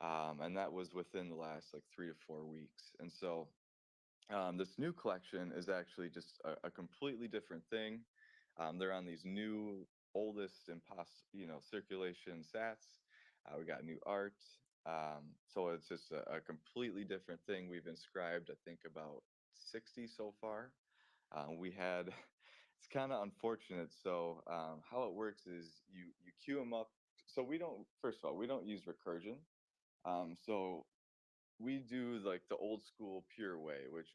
and that was within the last like 3 to 4 weeks. And so this new collection is actually just a completely different thing. They're on these new, oldest circulation sats. We got new art. So it's just a completely different thing. We've inscribed, I think, about 60 so far. We had, it's kind of unfortunate. So how it works is you queue them up. So we don't, first of all, we don't use recursion. So we do like the old school pure way, which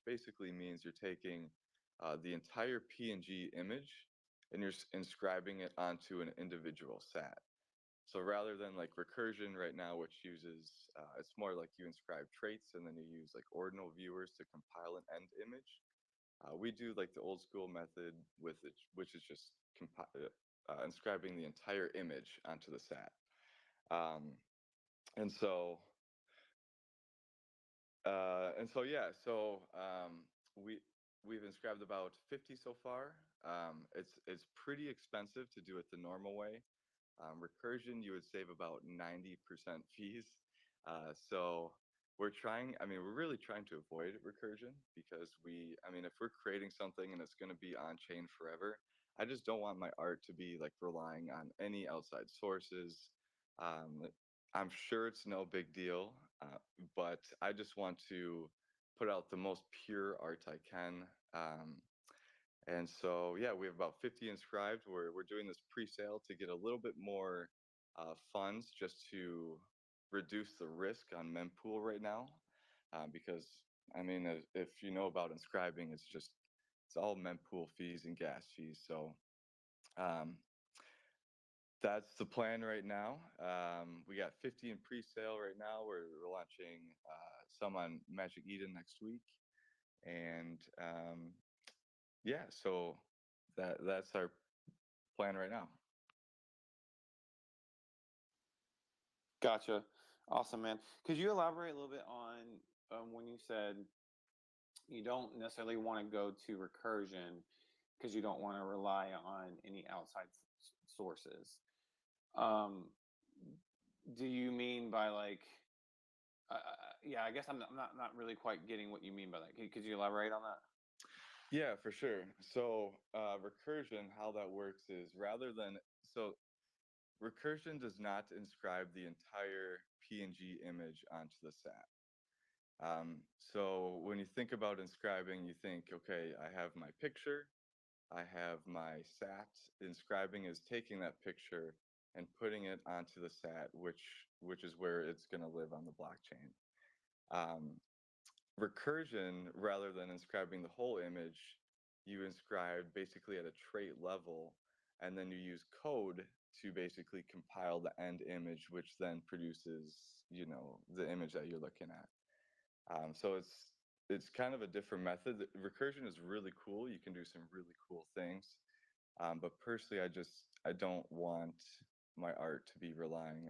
basically means you're taking the entire PNG image and you're inscribing it onto an individual sat. So rather than like recursion right now, which uses it's more like you inscribe traits and then you use like ordinal viewers to compile an end image. We do like the old school method with it, which is just inscribing the entire image onto the sat. Um, and so yeah, we we've inscribed about 50 so far. It's pretty expensive to do it the normal way. Recursion, you would save about 90% fees. So we're trying, I mean, we're really trying to avoid recursion because I mean, if we're creating something and it's going to be on chain forever, I just don't want my art to be like relying on any outside sources. Um, I'm sure it's no big deal, but I just want to put out the most pure art I can. And so, yeah, we have about 50 inscribed. We're doing this pre-sale to get a little bit more funds just to reduce the risk on mempool right now. Because, I mean, if you know about inscribing, it's all mempool fees and gas fees. So um, that's the plan right now. We got 50 in pre-sale right now. We're launching some on Magic Eden next week. And yeah, so that's our plan right now. Gotcha. Awesome, man. Could you elaborate a little bit on when you said you don't necessarily want to go to recursion because you don't want to rely on any outside sources? Um, do you mean by like, yeah, I guess I'm not really quite getting what you mean by that. Could you elaborate on that? Yeah, for sure. So recursion, how that works is so recursion does not inscribe the entire PNG image onto the sat. So when you think about inscribing, you think, okay, I have my picture, I have my sat. Inscribing is taking that picture and putting it onto the sat, which is where it's going to live on the blockchain. Um, Recursion, rather than inscribing the whole image, you inscribe basically at a trait level, and then you use code to basically compile the end image, which then produces, the image that you're looking at. So it's kind of a different method. Recursion is really cool. You can do some really cool things. But personally, I don't want my art to be relying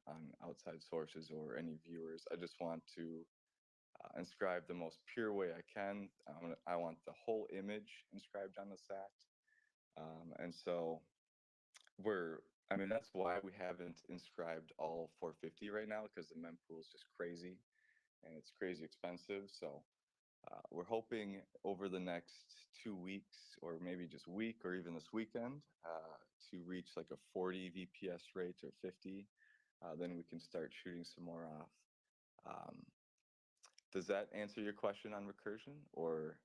on outside sources or any viewers. I just want to inscribe the most pure way I can. I want the whole image inscribed on the sat. And so that's why we haven't inscribed all 450 right now, because the mempool is just crazy and it's crazy expensive. So we're hoping over the next 2 weeks, or maybe just week, or even this weekend, to reach like a 40 VPS rate or 50. Then we can start shooting some more off. Does that answer your question on recursion, or?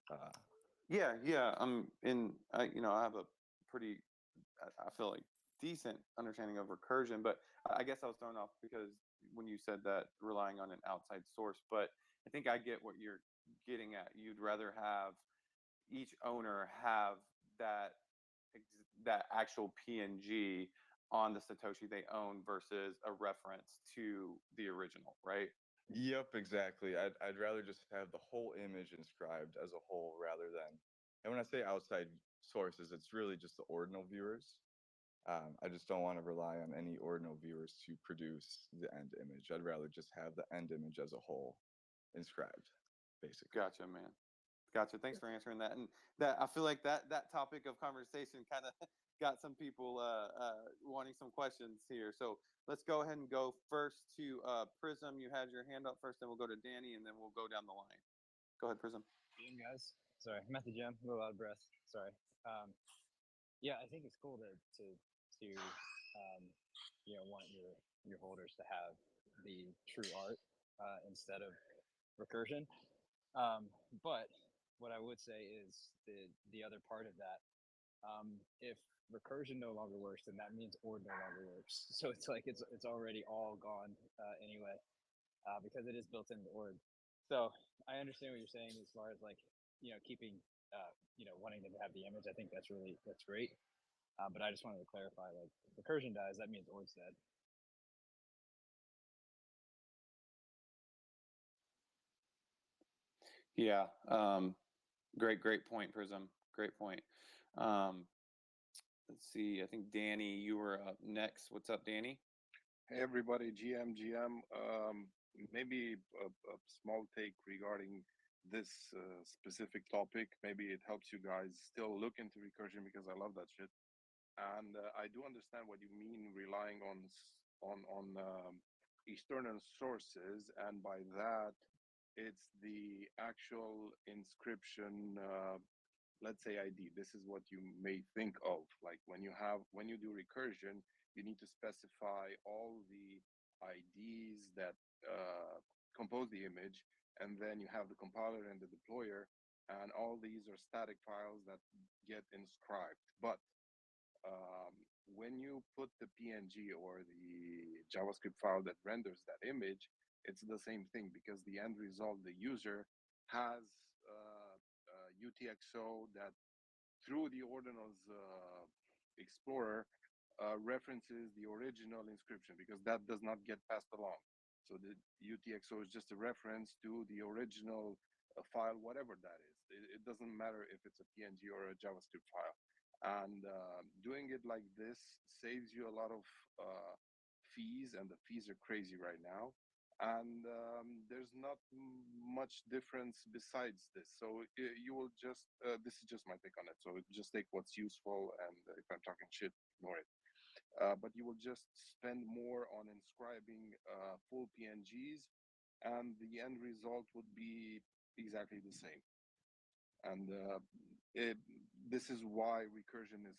Yeah. I have a pretty, I feel like, decent understanding of recursion, but I guess I was thrown off because when you said that relying on an outside source, but I think I get what you're getting at. You'd rather have each owner have that that actual PNG on the Satoshi they own versus a reference to the original, right? Yep, exactly. I'd rather just have the whole image inscribed as a whole rather than, and when I say outside sources, it's really just the ordinal viewers. I just don't want to rely on any ordinal viewers to produce the end image. I'd rather just have the end image as a whole inscribed, basically. Gotcha, man. Gotcha. Thanks for answering that. And that, I feel like that topic of conversation kind of got some people wanting some questions here. So let's go ahead and go first to Prism. You had your hand up first, then we'll go to Danny, and then we'll go down the line. Go ahead, Prism. Hey guys. Sorry, I'm at the gym, a little out of breath. Sorry. Um, yeah, I think it's cool to want your holders to have the true art instead of recursion. But what I would say is the other part of that. If recursion no longer works, then that means ord no longer works. So it's like it's already all gone anyway, because it is built into ord. So I understand what you're saying as far as like keeping wanting them to have the image. I think that's great. But I just wanted to clarify, like, if recursion dies, that means ord's dead. Yeah. Great point, Prism. Great point. Um, let's see. I think Danny, you were up next. What's up, Danny? Hey everybody, GM. Maybe a small take regarding this specific topic. Maybe it helps you guys still look into recursion because I love that shit. And I do understand what you mean relying on external sources, and by that, it's the actual inscription. Let's say ID. This is what you may think of. Like when you do recursion, you need to specify all the IDs that compose the image, and then you have the compiler and the deployer, and all these are static files that get inscribed. But when you put the PNG or the JavaScript file that renders that image, it's the same thing because the end result, the user has UTXO that through the Ordinal's Explorer references the original inscription because that does not get passed along. So the UTXO is just a reference to the original file, whatever that is. It doesn't matter if it's a PNG or a JavaScript file. And doing it like this saves you a lot of fees, and the fees are crazy right now. And there's not much difference besides this. So you will just, this is just my take on it. So just take what's useful, and if I'm talking shit, ignore it. But you will just spend more on inscribing full PNGs, and the end result would be exactly the same. And this is why recursion is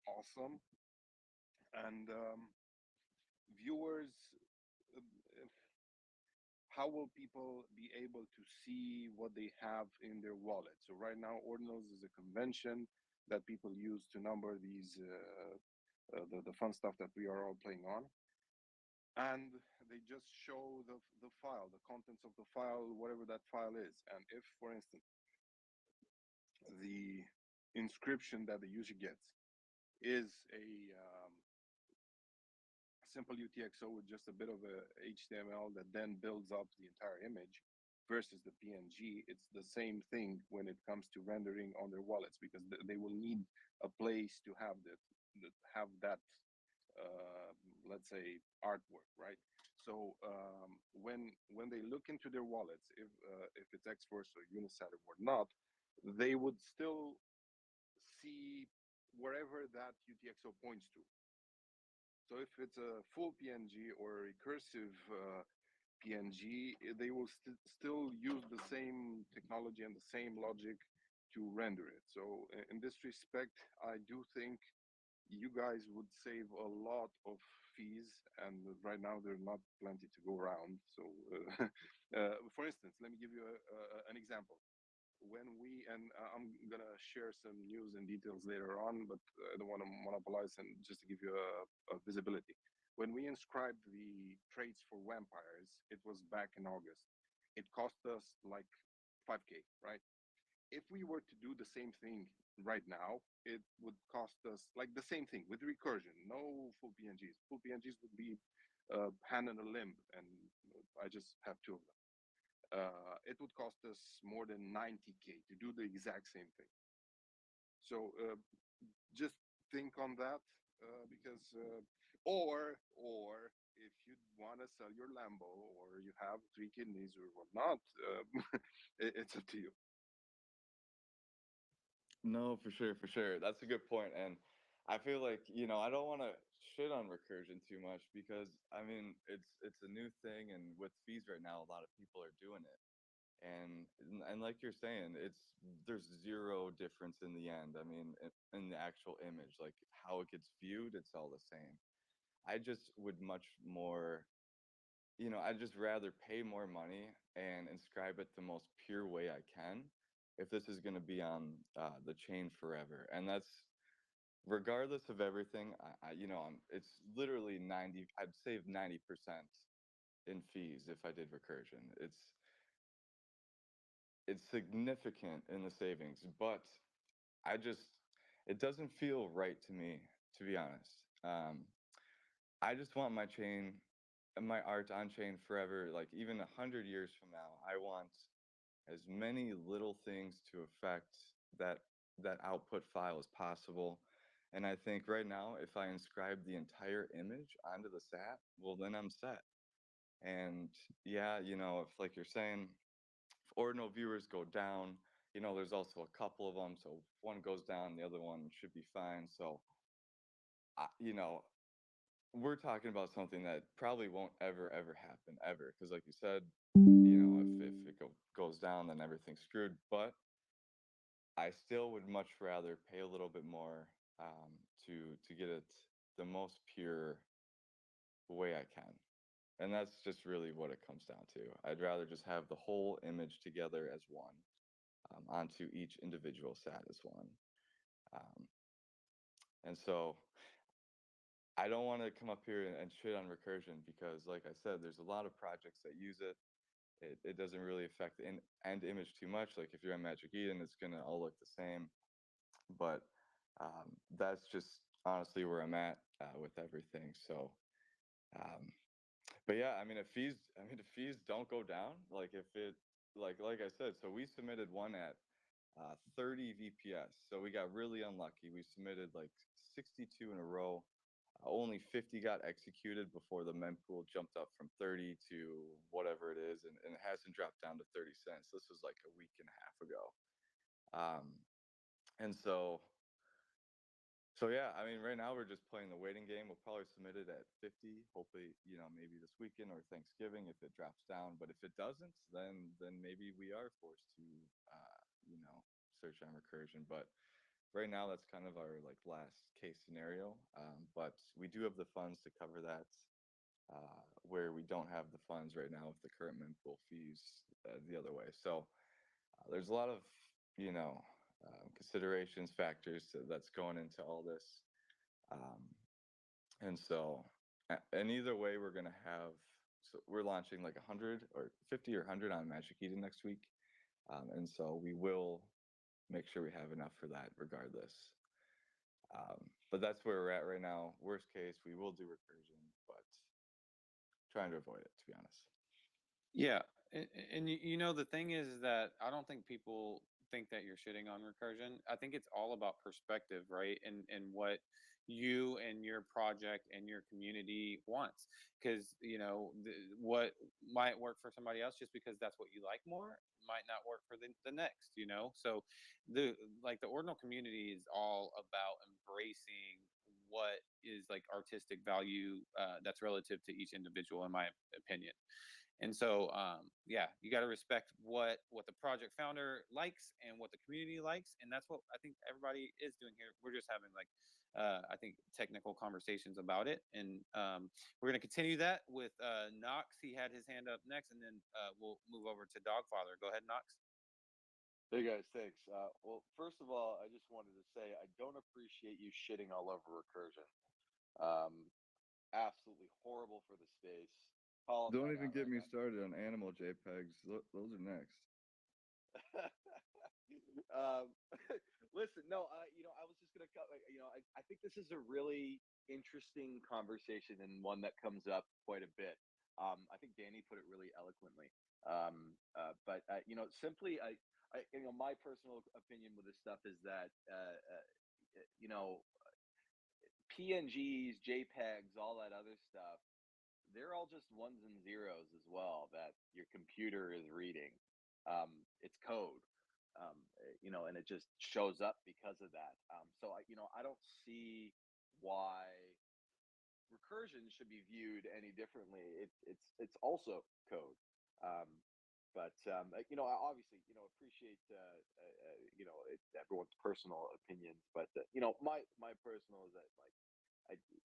awesome. And viewers, uh, how will people be able to see what they have in their wallet? So right now, Ordinals is a convention that people use to number these the fun stuff that we are all playing on, and they just show the file, the contents of the file, whatever that file is. And if, for instance, the inscription that the user gets is a simple UTXO with just a bit of a HTML that then builds up the entire image versus the PNG, it's the same thing when it comes to rendering on their wallets because they will need a place to have that let's say artwork, right? So when they look into their wallets, if it's Xforce or Unisat or not, they would still see wherever that UTXO points to. So if it's a full PNG or a recursive PNG, they will still use the same technology and the same logic to render it. So in this respect, I do think you guys would save a lot of fees, and right now there are not plenty to go around. So for instance, let me give you an example. When we, and I'm gonna share some news and details later on, but I don't want to monopolize, and just to give you a visibility. When we inscribed the traits for vampires, it was back in August. It cost us like 5K, right? If we were to do the same thing right now, it would cost us like the same thing with recursion, no full PNGs. Full PNGs would be hand and a limb, and I just have two of them. It would cost us more than 90K to do the exact same thing. So just think on that, because or if you want to sell your Lambo, or you have 3 kidneys or whatnot, it's up to you. No, for sure. That's a good point. And I feel like, I don't want to shit on recursion too much because I mean, it's a new thing, and with fees right now, a lot of people are doing it. And like you're saying, there's zero difference in the end. I mean, in the actual image, like how it gets viewed, it's all the same. I just would much more, I'd just rather pay more money and inscribe it the most pure way I can if this is going to be on the chain forever. And that's regardless of everything. It's literally 90, I'd save 90% in fees if I did recursion. It's significant in the savings, but I just, it doesn't feel right to me, to be honest. I just want my chain, my art on chain forever. Like even 100 years from now, I want as many little things to affect that output file as possible. And I think right now, if I inscribe the entire image onto the SAT, well, then I'm set. And yeah, if like you're saying, if ordinal viewers go down, there's also a couple of them. So if one goes down, the other one should be fine. So, I, you know, we're talking about something that probably won't ever happen ever. Because like you said, if it goes down, then everything's screwed. But I still would much rather pay a little bit more to get it the most pure way I can. And that's just really what it comes down to. I'd rather just have the whole image together as one, onto each individual SAT as one. Um, and so I don't want to come up here and shit on recursion because, like I said, there's a lot of projects that use it. It doesn't really affect the end image too much. Like if you're on Magic Eden, it's gonna all look the same. But that's just honestly where I'm at with everything. So, um, but yeah, if fees don't go down, like if it, like I said, so we submitted one at 30 VPS. So we got really unlucky. We submitted like 62 in a row. Only 50 got executed before the mempool jumped up from 30 to whatever it is, and it hasn't dropped down to 30 cents. This was like a week and a half ago. Um, and so yeah, I mean, right now we're just playing the waiting game. We'll probably submit it at 50. Hopefully, maybe this weekend or Thanksgiving if it drops down. But if it doesn't, then maybe we are forced to, search on recursion. But right now, that's kind of our like last case scenario. But we do have the funds to cover that. Where we don't have the funds right now with the current mempool fees the other way. So there's a lot of you know considerations, factors that's going into all this, um, and so and either way, we're gonna have. So we're launching like 100 or 50 or 100 on Magic Eden next week, and so we will make sure we have enough for that regardless. But that's where we're at right now. Worst case, we will do recursion, but trying to avoid it, to be honest. Yeah, and the thing is that I don't think people think that you're shitting on recursion. I think it's all about perspective, right? And what you and your project and your community wants, because what might work for somebody else just because that's what you like more might not work for the next. So the ordinal community is all about embracing what is like artistic value that's relative to each individual, in my opinion. And so, yeah, you got to respect what the project founder likes and what the community likes, and that's what I think everybody is doing here. We're just having like, I think, technical conversations about it, and we're going to continue that with Knox. He had his hand up next, and then we'll move over to Dogfather. Go ahead, Knox. Hey guys, thanks. Well, first of all, I just wanted to say I don't appreciate you shitting all over recursion. Absolutely horrible for the space. Calling Don't that even out get right me now. started on animal JPEGs. Those are next. um, Listen, no, I was just gonna, I think this is a really interesting conversation and one that comes up quite a bit. I think Danny put it really eloquently. But simply, my personal opinion with this stuff is that, you know, PNGs, JPEGs, all that other stuff, they're all just ones and zeros as well that your computer is reading. It's code, and it just shows up because of that. So I don't see why recursion should be viewed any differently. It's also code. Um, But I obviously, appreciate everyone's personal opinions. But my personal is that like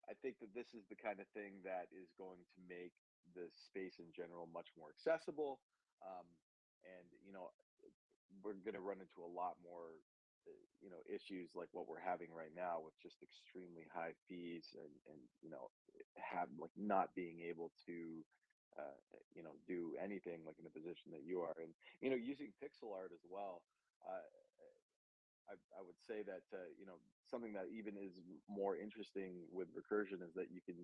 I think that this is the kind of thing that is going to make the space in general much more accessible. Um, and we're going to run into a lot more issues like what we're having right now with just extremely high fees and have like not being able to do anything like in the position that you are, and using pixel art as well. uh, I would say that something that even is more interesting with recursion is that you can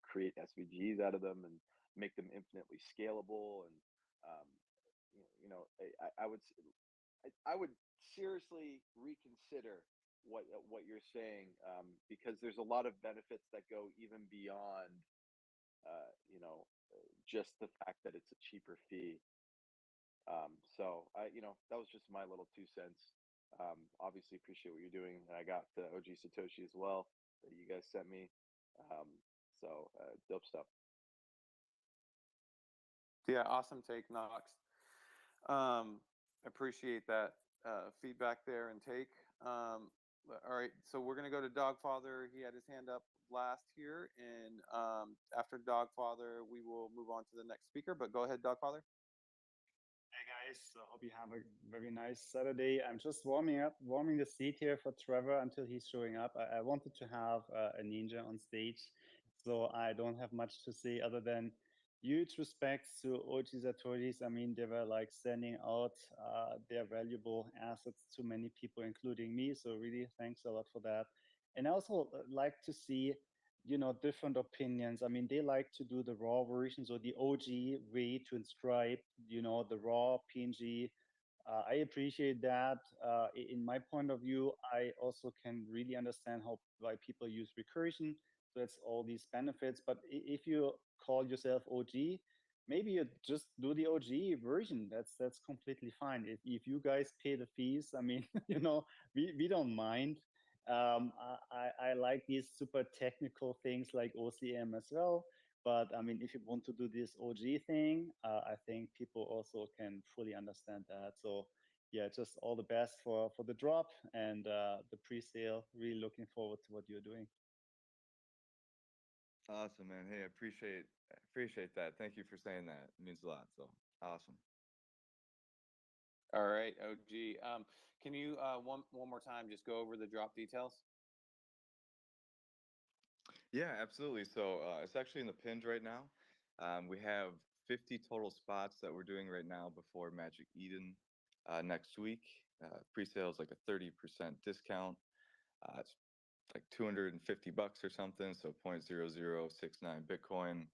create SVGs out of them and make them infinitely scalable. And um, I would seriously reconsider what you're saying, because there's a lot of benefits that go even beyond just the fact that it's a cheaper fee. So that was just my little 2 cents. Obviously appreciate what you're doing. I got the OG Satoshi as well that you guys sent me. Um, dope stuff. Yeah, awesome take, Knox. Appreciate that feedback there and take. All right, so we're gonna go to Dogfather. He had his hand up last here, and after Dogfather, we will move on to the next speaker. But go ahead, Dogfather. Hey guys, I hope you have a very nice Saturday. I'm just warming the seat here for Trevor until he's showing up. I wanted to have a ninja on stage, so I don't have much to say other than huge respects to OG Satoshis. I mean, they were like sending out their valuable assets to many people, including me. So really, thanks a lot for that. And I also like to see different opinions. I mean, they like to do the raw version, so the OG way to inscribe the raw PNG. I appreciate that. In my point of view, I also can really understand why people use recursion. So it's all these benefits. But if you call yourself OG, maybe you just do the OG version. That's completely fine. If you guys pay the fees, I mean, we don't mind. I like these super technical things like OCM as well. But I mean, if you want to do this OG thing, I think people also can fully understand that. So yeah, just all the best for the drop and the pre-sale. Really looking forward to what you're doing. Awesome, man. Hey, appreciate that. Thank you for saying that. It means a lot. So awesome. All right, OG. Can you one more time just go over the drop details? Yeah, absolutely. So it's actually in the pins right now. We have 50 total spots that we're doing right now before Magic Eden next week. Pre-sale is like a 30% discount. It's like $250 or something, so 0.0069 Bitcoin.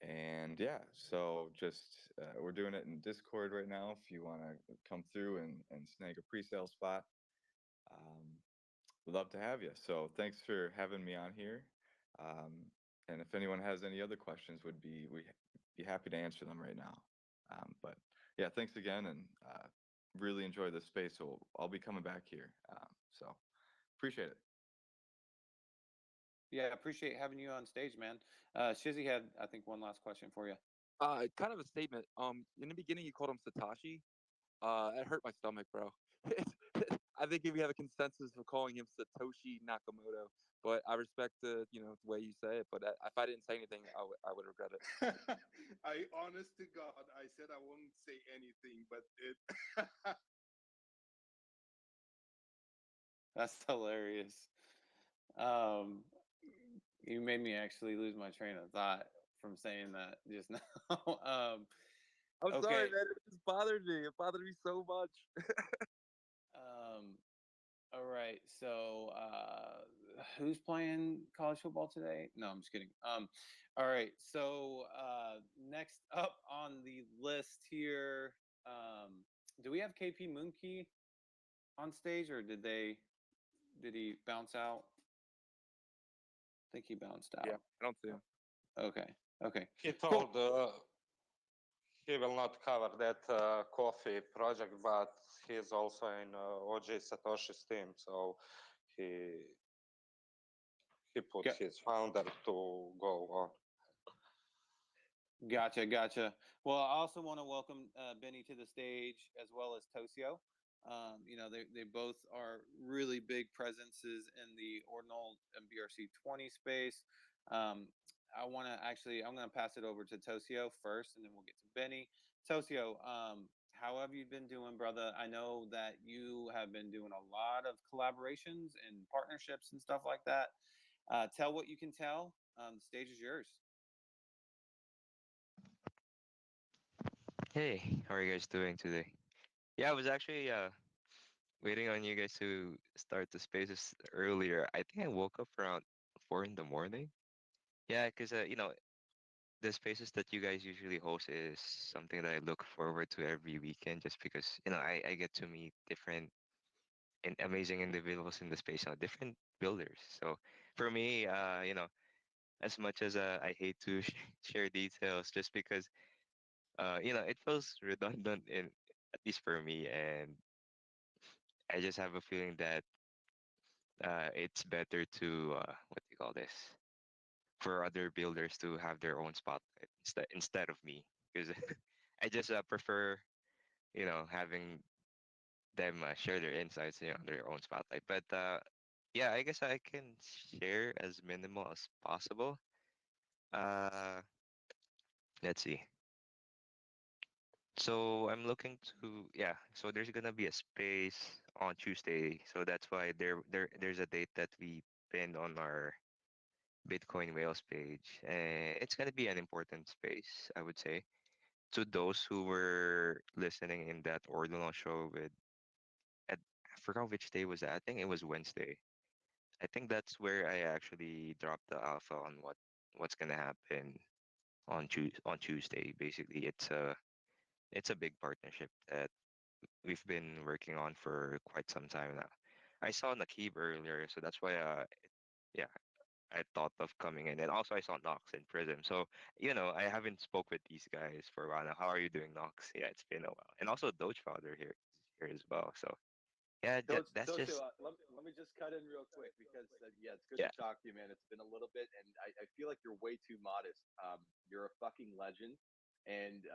And yeah, so just we're doing it in Discord right now. If you want to come through and snag a pre-sale spot, we'd love to have you. So thanks for having me on here. And if anyone has any other questions, we'd be happy to answer them right now. But yeah, thanks again, and really enjoy this space. So I'll be coming back here. So appreciate it. Yeah, appreciate having you on stage, man. Shizzy had, I think, one last question for you. Kind of a statement. In the beginning, you called him Satoshi. It hurt my stomach, bro. I think if we have a consensus of calling him Satoshi Nakamoto, but I respect the way you say it. But if I didn't say anything, I would regret it. I honest to God, I said I wouldn't say anything, but it. That's hilarious. You made me actually lose my train of thought from saying that just now. I'm Okay. sorry, man. It just bothered me. It bothered me so much. All right. So, who's playing college football today? No, I'm just kidding. All right. So, next up on the list here, do we have KP Moonkey on stage, or did he bounce out? I think he bounced out. Yeah, I don't see him. Okay. He told he will not cover that coffee project, but he's also in OG Satoshi's team, so he put his founder to go on. Gotcha, gotcha. Well, I also want to welcome Benny to the stage as well as Tosio. They both are really big presences in the Ordinal MBRC 20 space. I'm going to pass it over to Tosio first, and then we'll get to Benny. Tosio, how have you been doing, brother? I know that you have been doing a lot of collaborations and partnerships and stuff like that. Tell what you can tell. The stage is yours. Hey, how are you guys doing today? Yeah, I was actually waiting on you guys to start the spaces earlier. I think I woke up around 4 in the morning. Yeah, because the spaces that you guys usually host is something that I look forward to every weekend, just because I get to meet different and amazing individuals in the space, different builders. So for me, as much as I hate to share details, just because it feels redundant in at least for me, and I just have a feeling that it's better to what do you call this, for other builders to have their own spotlight instead of me, because I just prefer having them share their insights, their own spotlight. But yeah, I guess I can share as minimal as possible. Uh, let's see. So I'm looking to, yeah. So there's gonna be a space on Tuesday. So that's why there's a date that we pinned on our Bitcoin Whales page, and it's gonna be an important space, I would say, to those who were listening in that Ordinal show with. I forgot which day was that. I think it was Wednesday. I think that's where I actually dropped the alpha on what's gonna happen on Tuesday. Basically, it's a big partnership that we've been working on for quite some time now. I saw Nakib earlier, so that's why yeah, I thought of coming in. And also I saw Nox in Prism. So, I haven't spoke with these guys for a while now. How are you doing, Nox? Yeah, it's been a while. And also Doge Father here as well. So yeah, that's Tocho, just let me just cut in real quick because yeah, it's good yeah. to talk to you, man. It's been a little bit, and I feel like you're way too modest. You're a fucking legend, and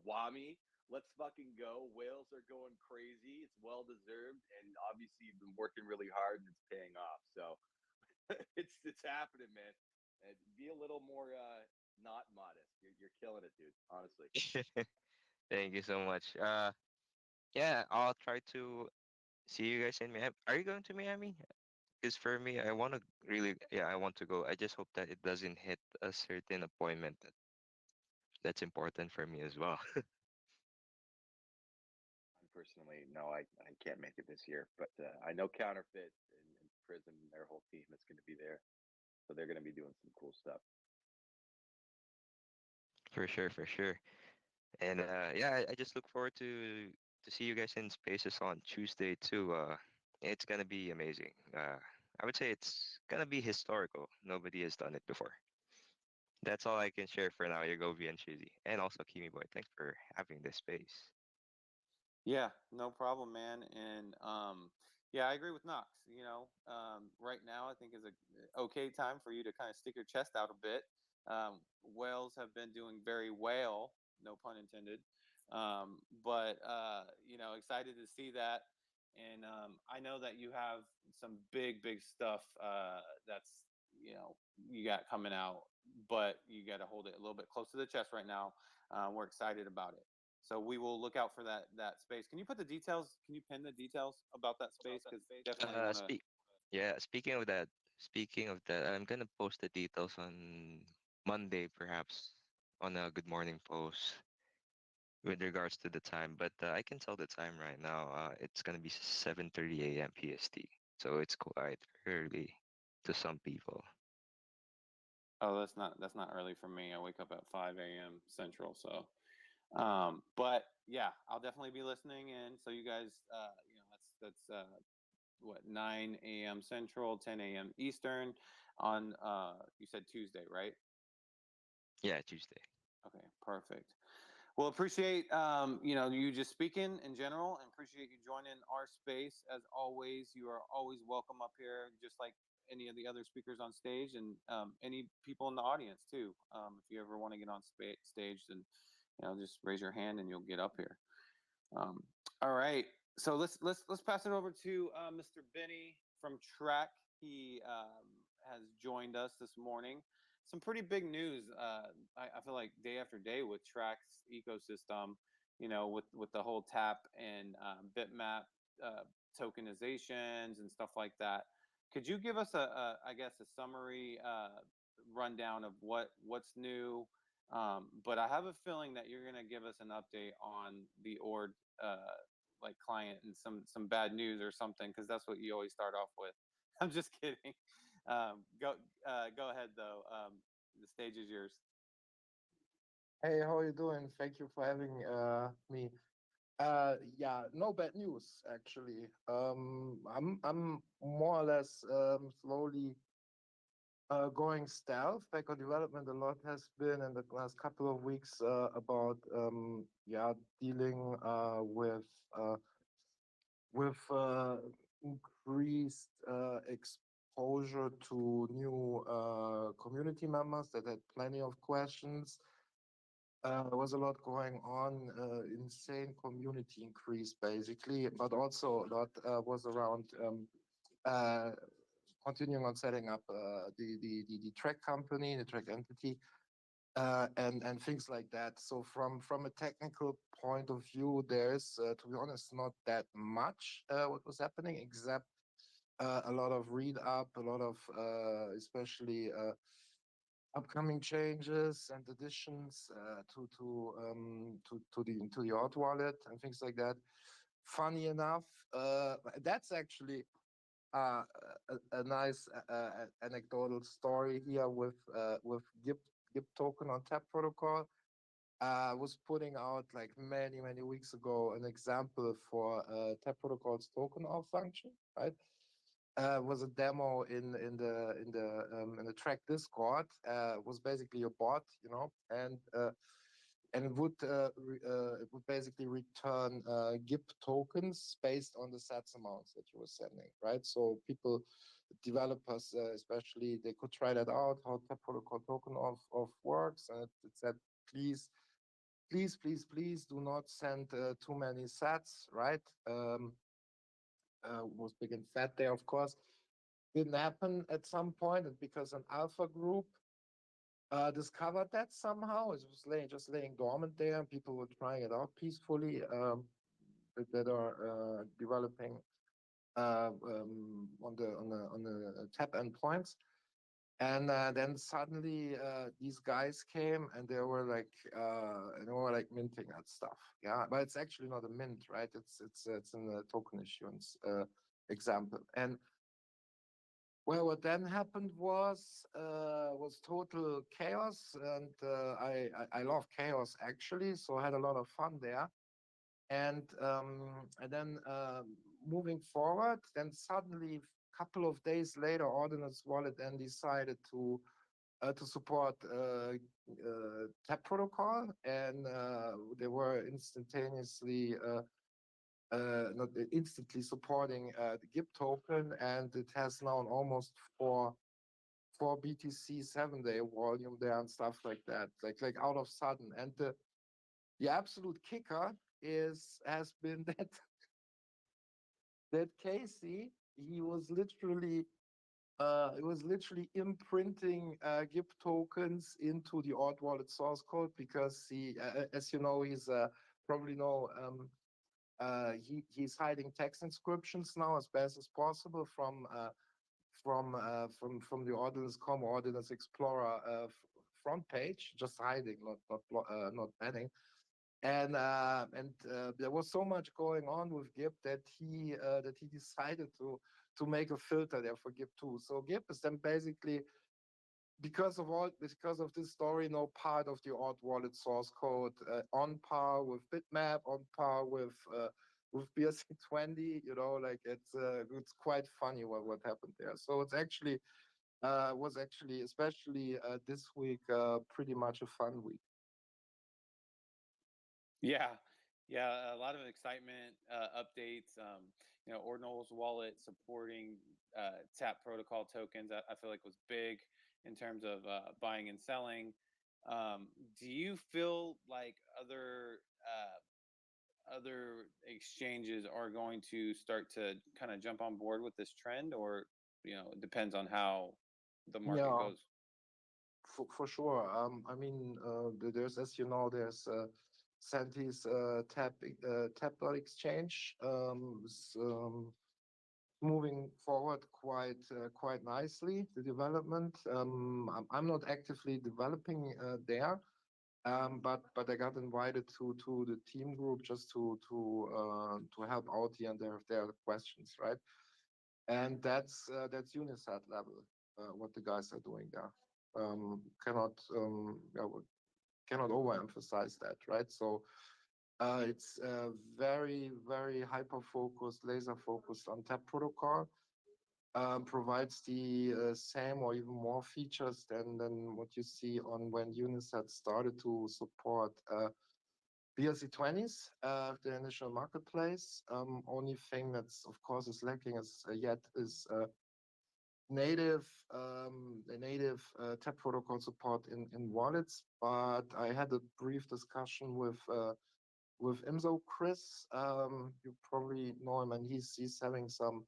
Wami, let's fucking go. Whales are going crazy. It's well deserved, and obviously you've been working really hard, and it's paying off. So it's happening, man. And be a little more not modest. You're killing it, dude. Honestly. Thank you so much. Yeah, I'll try to see you guys in Miami. Are you going to Miami? Because for me, I want to really, yeah, I want to go. I just hope that it doesn't hit a certain appointment that's important for me as well. Personally, no, I can't make it this year, but I know Counterfeit and Prism and their whole team is going to be there, so they're going to be doing some cool stuff. For sure, for sure. And yeah, I just look forward to see you guys in spaces on Tuesday too. It's gonna be amazing. I would say it's gonna be historical. Nobody has done it before. That's all I can share for now, Yagovi and Shizzy. And also Kimi Boy, thanks for having this space. Yeah, no problem, man. And yeah, I agree with Knox. Right now I think is a okay time for you to kind of stick your chest out a bit. Whales have been doing very well, no pun intended. But excited to see that. And I know that you have some big stuff that's you got coming out, but you got to hold it a little bit close to the chest right now. We're excited about it. So we will look out for that space. Can you put the details? Can you pin the details about that space? Because definitely want to. Speak. Yeah, speaking of that, I'm gonna post the details on Monday, perhaps, on a Good Morning post with regards to the time. But I can tell the time right now. It's gonna be 7:30 a.m. PST, so it's quite early to some people. Oh, that's not early for me. I wake up at 5 a.m. Central. So, but yeah, I'll definitely be listening in. So you guys, that's what 9 a.m. Central, 10 a.m. Eastern on you said Tuesday, right? Yeah, Tuesday. Okay, perfect. Well, appreciate you just speaking in general, and appreciate you joining our space as always. You are always welcome up here, just like any of the other speakers on stage, and any people in the audience too. If you ever want to get on stage, then just raise your hand and you'll get up here. All right, so let's pass it over to Mr. Benny from Track. He has joined us this morning. Some pretty big news. I feel like day after day with Track's ecosystem. With the whole tap and bitmap tokenizations and stuff like that. Could you give us I guess a summary rundown of what's new? But I have a feeling that you're gonna give us an update on the Ord like client and some bad news or something, because that's what you always start off with. I'm just kidding. Go ahead though. The stage is yours. Hey, how are you doing? Thank you for having me. Yeah, no bad news actually. I'm more or less slowly going stealth. Back on development, a lot has been in the last couple of weeks about dealing with increased exposure to new community members that had plenty of questions. There was a lot going on, insane community increase basically, but also a lot was around continuing on setting up the track company, the track entity, and things like that. So from a technical point of view, there's to be honest not that much what was happening, except a lot of read up, a lot of especially upcoming changes and additions to the Ord wallet and things like that. Funny enough, that's actually a nice anecdotal story here with GIP token on Tap protocol. Was putting out like many weeks ago an example for Tap protocol's token off function, right? Was a demo in the track Discord. Was basically a bot, and it would basically return GIP tokens based on the sats amounts that you were sending, right? So people, developers especially, they could try that out, how Tap protocol token off works, and it said, please do not send too many sats, right? Was big and fat there, of course. Didn't happen at some point, and because an alpha group discovered that somehow, it was just laying dormant there, and people were trying it out peacefully. That are developing on the tap endpoints. And then suddenly these guys came and they were like minting that stuff. Yeah, but it's actually not a mint, right? It's in the token issuance example. And well, what then happened was total chaos, and I love chaos actually, so I had a lot of fun there. And then moving forward, then suddenly couple of days later, Ordinal's wallet then decided to support Tap protocol, and they were instantaneously not instantly supporting the GIP token, and it has now an almost four BTC 7-day volume there and stuff like that, like out of sudden. And the absolute kicker has been that Casey, he was literally imprinting GIP tokens into the Ord wallet source code, because he, as you know, he's probably know, he's hiding text inscriptions now as best as possible from the Ordinals.com Ordinals Explorer front page, just hiding, not banning. And there was so much going on with GIP that he decided to make a filter there for GIP too. So GIP is then basically, because of this story, no part of the Ord wallet source code, on par with bitmap, on par with BRC20. Like it's quite funny what happened there. So it's actually was actually, especially this week, pretty much a fun week. Yeah, a lot of excitement, updates. Ordinal's wallet supporting tap protocol tokens. I feel like was big in terms of buying and selling. Do you feel like other exchanges are going to start to kind of jump on board with this trend, or it depends on how the market Yeah, goes? for sure. I mean, there's, as you know, there's Santi's tap dot exchange. Moving forward quite nicely, the development. I'm not actively developing there, but I got invited to the team group just to help out here and there if there are questions, right? And that's Unisat level, what the guys are doing there. Cannot cannot overemphasize that, right? So it's very hyper focused, laser focused on tap protocol. Provides the same or even more features than what you see on when Unisat started to support BRC20s, the initial marketplace. Only thing that's of course is lacking yet is native the native tap protocol support in wallets. But I had a brief discussion with IMSO Chris. You probably know him, and he's having some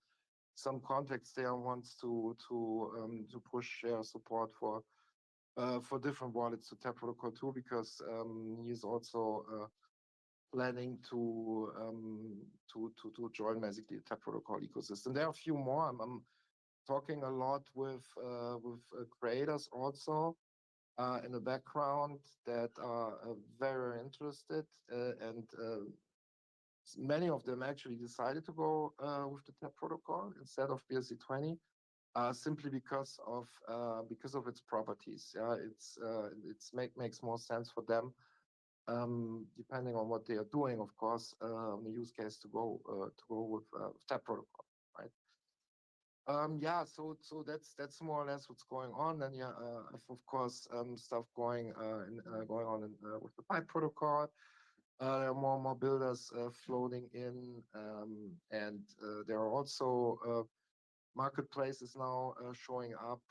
contacts there and wants to push support for different wallets to tap protocol too, because he's also planning to join basically the tap protocol ecosystem. There are a few more. I'm talking a lot with creators also in the background that are very interested, and many of them actually decided to go with the tap protocol instead of BRC20, simply because of its properties. Yeah, makes more sense for them, depending on what they are doing, of course, the use case to go with tap protocol, right? Yeah, so that's more or less what's going on. And yeah, of course, stuff going on with the pipe protocol. There are more and more builders floating in, and there are also marketplaces now showing up.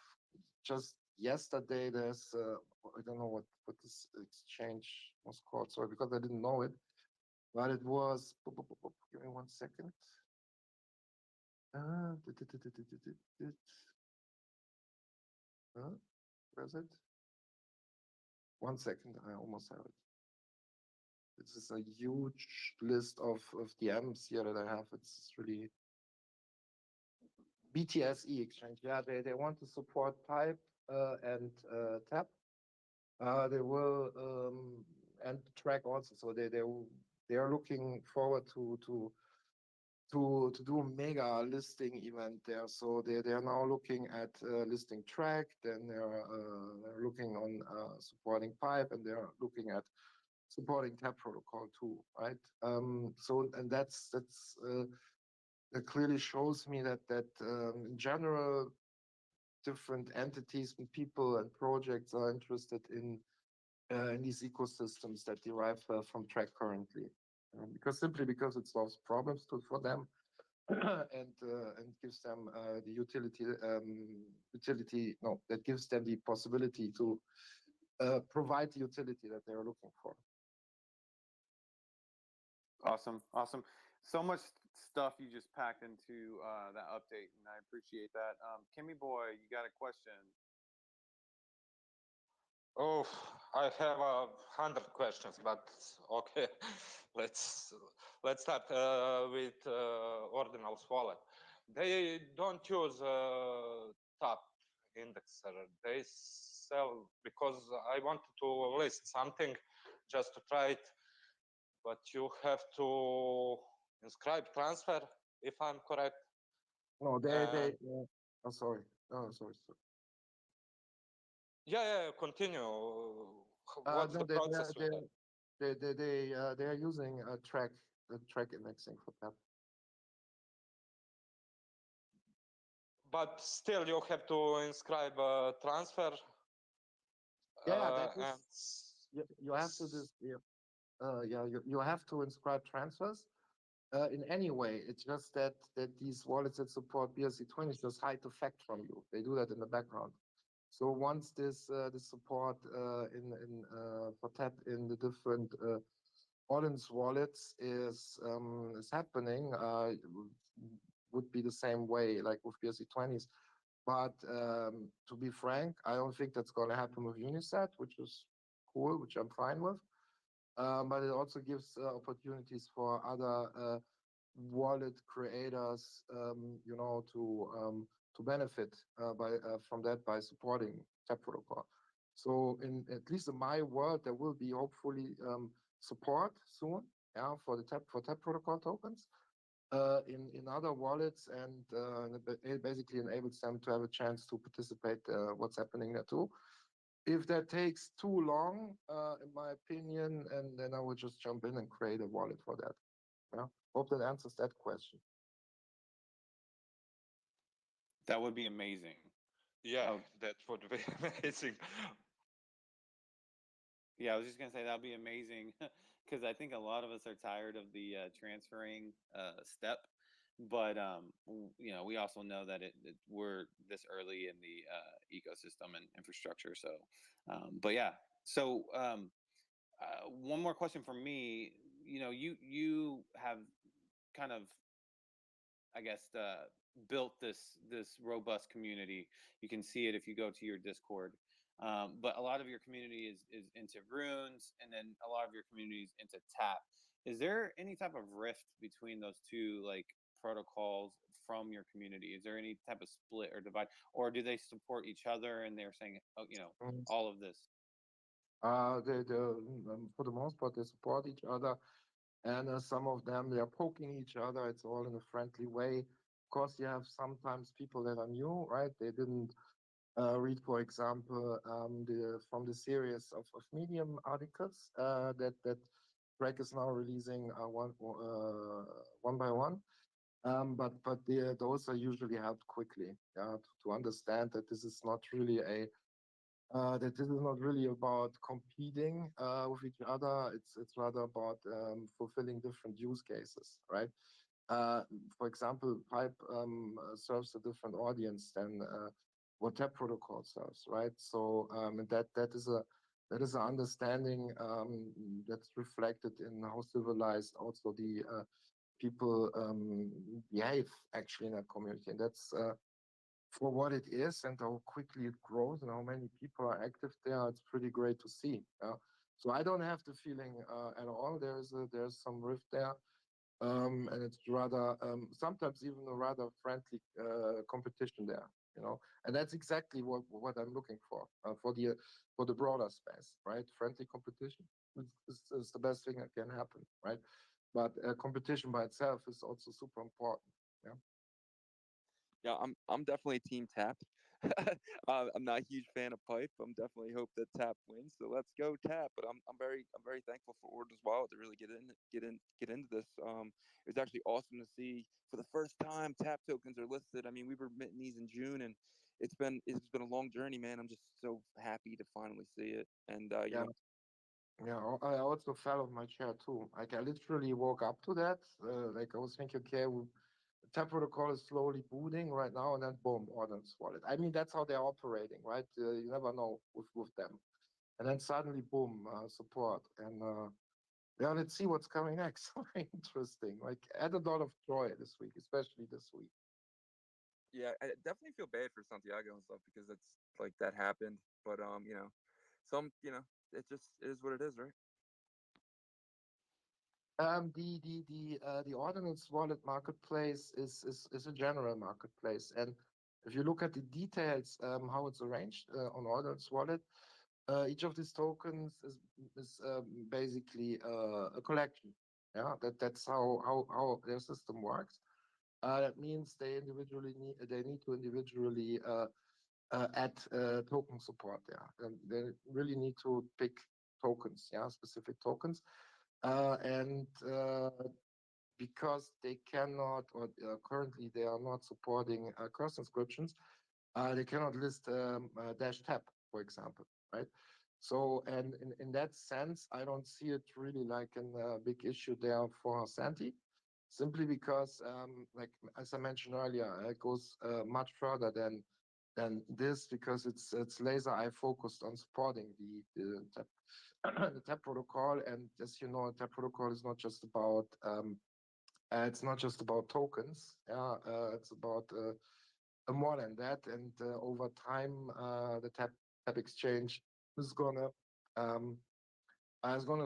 Just yesterday, there's I don't know what this exchange was called, sorry, because I didn't know it, but it was. Give me 1 second. Where is it? 1 second, I almost have it. This is a huge list of DMs here that I have. It's really BTSE exchange. Yeah, they want to support pipe and tap. They will and track also. So they are looking forward to do a mega listing event there. So they are now looking at listing track. Then they're looking on supporting pipe, and they're looking at supporting tap protocol too, right? So and that's that clearly shows me that in general, different entities and people and projects are interested in these ecosystems that derive from track currently, because it solves problems for them and gives them the utility. No, that gives them the possibility to provide the utility that they are looking for. Awesome. So much stuff you just packed into that update, and I appreciate that. Kimmy boy, you got a question? Oh, I have 100 questions, but okay, let's start with Ordinal's wallet. They don't use top indexer. They sell, because I wanted to list something just to try it, but you have to inscribe transfer, if I'm correct. No, they. Oh, sorry. Oh, sorry. Yeah, continue. What's No, the process with that? they are using track indexing for that. But still, you have to inscribe a transfer. Yeah, that is. You have to you have to inscribe transfers, in any way. It's just that these wallets that support BRC20 just hide the fact from you. They do that in the background. So once this support for tap in the different Ordinance wallets is happening, would be the same way like with BRC20s. But to be frank, I don't think that's going to happen with Unisat, which is cool, which I'm fine with. But it also gives opportunities for other wallet creators, to benefit from that by supporting TAP protocol. So in at least in my world, there will be hopefully support soon, yeah, for TAP protocol tokens. In other wallets, and it basically enables them to have a chance to participate what's happening there too. If that takes too long, in my opinion, and then I would just jump in and create a wallet for that. Yeah, hope that answers that question. That would be amazing. Yeah, Oh, that would be amazing. yeah, I was just gonna say that'd be amazing because I think a lot of us are tired of the transferring step, but we also know that we're this early in the ecosystem and infrastructure. So, but yeah, so one more question for me. You have kind of, I guess, built this robust community. You can see it if you go to your Discord. But a lot of your community is into runes, and then a lot of your community is into tap. Is there any type of rift between those two like protocols from your community? Is there any type of split or divide, or do they support each other and they're saying, oh, Mm. all of this? For the most part, they support each other, and some of them they are poking each other. It's all in a friendly way. Of course, you have sometimes people that are new, right? They didn't read, for example, from the series of Medium articles that Greg is now releasing one by one. But those are usually helped quickly, to understand that this is not really about competing with each other. It's rather about fulfilling different use cases, right? For example, Pipe serves a different audience than what TAP protocol serves, right? So that is an understanding that's reflected in how civilized also the people behave actually in that community, and that's for what it is and how quickly it grows and how many people are active there. It's pretty great to see. So I don't have the feeling at all. There's some rift there. And it's rather sometimes even a rather friendly competition there, and that's exactly what I'm looking for the broader space, right? Friendly competition is the best thing that can happen, right? But competition by itself is also super important. Yeah. Yeah, I'm definitely team Tap. I'm not a huge fan of Pipe. I'm definitely hope that Tap wins. So let's go Tap. But I'm very thankful for Ordinals Wallet to really get into this. It was actually awesome to see for the first time Tap tokens are listed. I mean, we were minting these in June, and it's been a long journey, man. I'm just so happy to finally see it. And Yeah. Yeah, I also fell off my chair too. Like I literally woke up to that. Like I was thinking, okay, the tap protocol is slowly booting right now, and then boom, Ordnance Wallet. I mean, that's how they're operating, right? You never know with them. And then suddenly, boom, support. And yeah, let's see what's coming next. Very interesting. Like, add a lot of joy this week, especially this week. yeah, I definitely feel bad for Santiago and stuff because it's like that happened. But it just is what it is, right? The Ordinance Wallet marketplace is a general marketplace, and if you look at the details, how it's arranged on Ordinance Wallet, each of these tokens is basically a collection. Yeah, that's how their system works. That means they need to individually add token support there. And they really need to pick tokens, yeah, specific tokens. And because they cannot, or currently they are not supporting cross inscriptions, they cannot list dash tab, for example, right? So, and in that sense, I don't see it really like a big issue there for Santi. simply because, like as I mentioned earlier, it goes much further than this because it's laser eye focused on supporting the TAP, the TAP protocol. And as you know, TAP protocol is not just about it's not just about tokens. Yeah, it's about more than that. And over time, the TAP exchange is gonna um,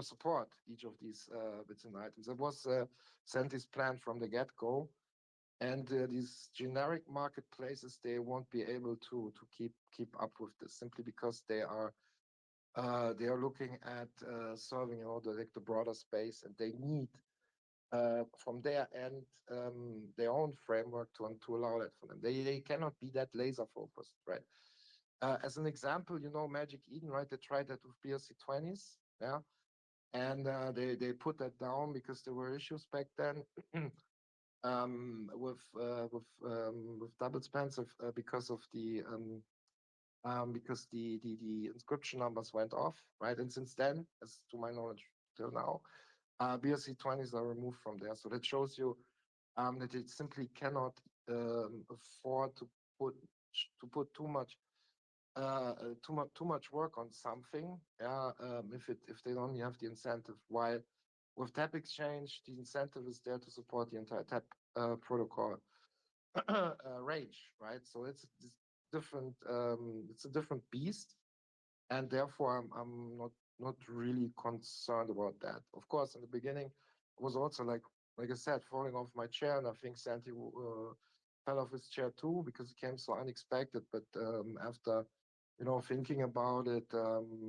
support each of these bits and items. It was Santi's plan from the get-go, and these generic marketplaces, they won't be able to keep up with this simply because they are looking at serving like the broader space, and they need from their end their own framework to allow that for them. They cannot be that laser focused, right? As an example, Magic Eden, right? They tried that with BRC20s, yeah, and they put that down because there were issues back then with double spans because of the inscription numbers went off, right? And since then, as to my knowledge, till now, BRC20s are removed from there. So that shows you that it simply cannot afford to put too much work on something, yeah, if they only have the incentive. While with TAP Exchange, the incentive is there to support the entire TAP protocol range, right? So it's different. It's a different beast, and therefore I'm not really concerned about that. Of course, in the beginning, it was also like I said, falling off my chair, and I think Santi fell off his chair too because it came so unexpected. But after thinking about it,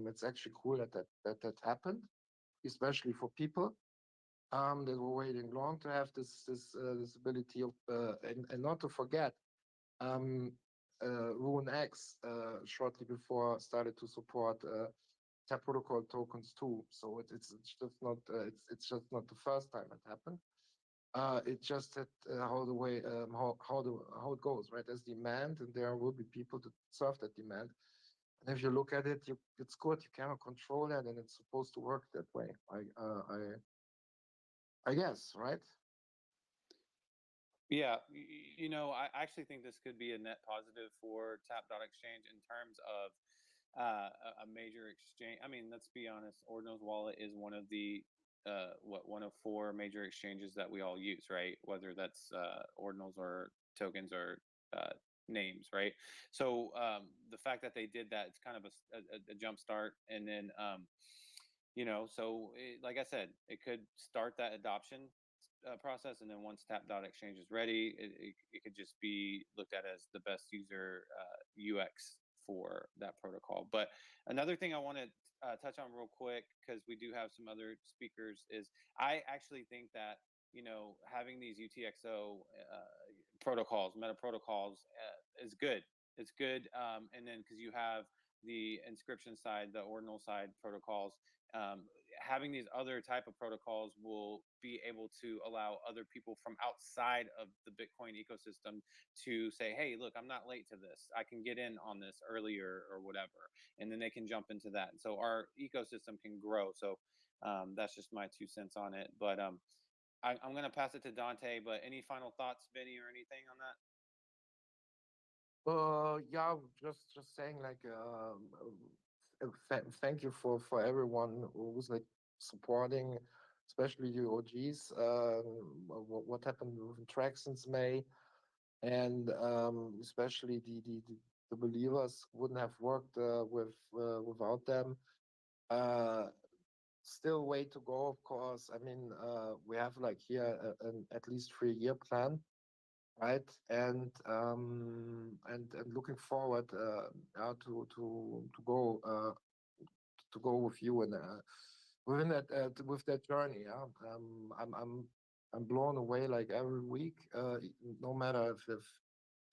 it's actually cool that happened, especially for people that were waiting long to have this ability of and not to forget, Rune X shortly before started to support TAP protocol tokens too. So it's just not it's just not the first time it happened. It's just that how the way how it goes, right? There's demand, and there will be people to serve that demand. And if you look at it, it's good. You cannot control that, and it's supposed to work that way. I guess, right? Yeah, I actually think this could be a net positive for Tap.exchange in terms of a major exchange. I mean, let's be honest, Ordinal's wallet is one of the one of four major exchanges that we all use, right? Whether that's Ordinals or tokens or names, right? So the fact that they did that, it's kind of a jump start, and then like I said, it could start that adoption process, and then once Tap.exchange is ready, it could just be looked at as the best user UX for that protocol. But another thing I want to touch on real quick, because we do have some other speakers, is I actually think that having these UTXO protocols, meta protocols, is good. It's good, and then because you have the inscription side, the ordinal side protocols, having these other type of protocols will be able to allow other people from outside of the Bitcoin ecosystem to say, hey, look, I'm not late to this. I can get in on this earlier or whatever. And then they can jump into that. And so our ecosystem can grow. So that's just my 2 cents on it. But I'm going to pass it to Dante. But any final thoughts, Vinny, or anything on that? Yeah, just saying like thank you for everyone who's like supporting, especially the OGs. What happened with track since May, and especially the believers wouldn't have worked without them. Still way to go, of course. I mean, we have like here an at least 3-year plan, right? And looking forward to go with you and within that with that journey. Yeah, I'm blown away like every week. No matter if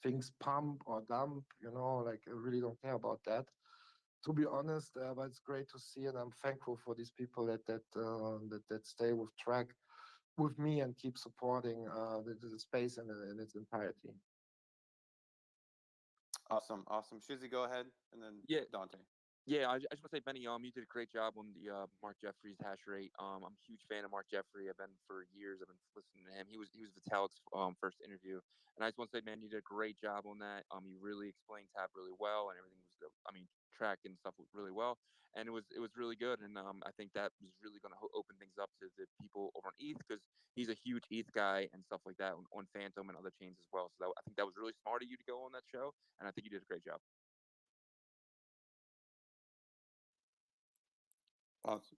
things pump or dump, like I really don't care about that. To be honest, but it's great to see, and I'm thankful for these people that stay with track with me and keep supporting the space in its entirety. Awesome. Shizzy, go ahead, and then Yeah. Dante. Yeah, I just want to say, Benny, you did a great job on the Mark Jeffries hash rate. I'm a huge fan of Mark Jeffrey. I've been for years. I've been listening to him. He was Vitalik's first interview, and I just want to say, man, you did a great job on that. You really explained Tap really well, and everything was, I mean, tracked and stuff really well, and it was really good. And I think that was really going to open things up to the people over on ETH because he's a huge ETH guy and stuff like that on Phantom and other chains as well. So I think that was really smart of you to go on that show, and I think you did a great job. Awesome.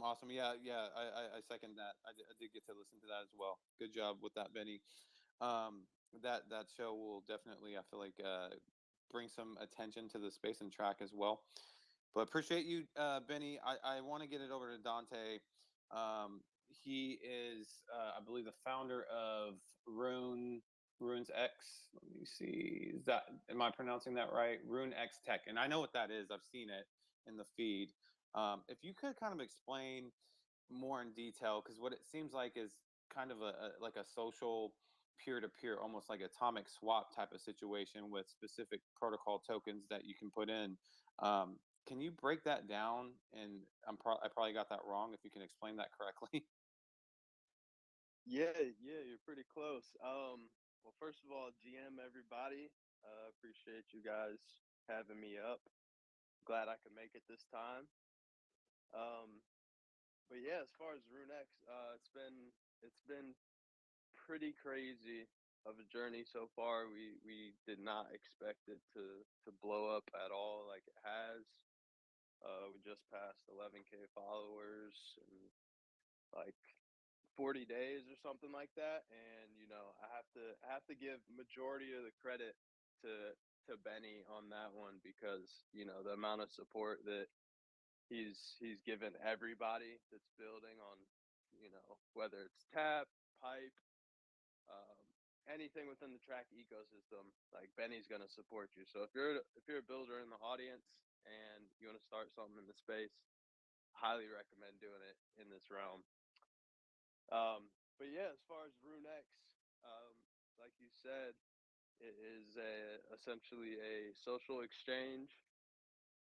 Awesome. Yeah. I second that. I did get to listen to that as well. Good job with that, Benny. That show will definitely, I feel like, bring some attention to the space and track as well. But appreciate you, Benny. I want to get it over to Dante. He is, I believe, the founder of Runes X. Let me see. Is that, am I pronouncing that right? Rune X Tech. And I know what that is. I've seen it in the feed. If you could kind of explain more in detail, because what it seems like is kind of like a social peer-to-peer, almost like atomic swap type of situation with specific protocol tokens that you can put in. Can you break that down? And I probably got that wrong. If you can explain that correctly. Yeah, you're pretty close. Well, first of all, GM everybody, appreciate you guys having me up. Glad I could make it this time. But yeah, as far as RuneX, it's been pretty crazy of a journey so far. We did not expect it to blow up at all like it has. We just passed 11K followers in like 40 days or something like that. And I have to give majority of the credit to Benny on that one because the amount of support that he's given everybody that's building on whether it's Tap, Pipe, um, anything within the track ecosystem. Like Benny's gonna support you. So if you're a builder in the audience and you want to start something in the space, highly recommend doing it in this realm. But yeah, as far as RuneX, um, like you said, it is essentially a social exchange,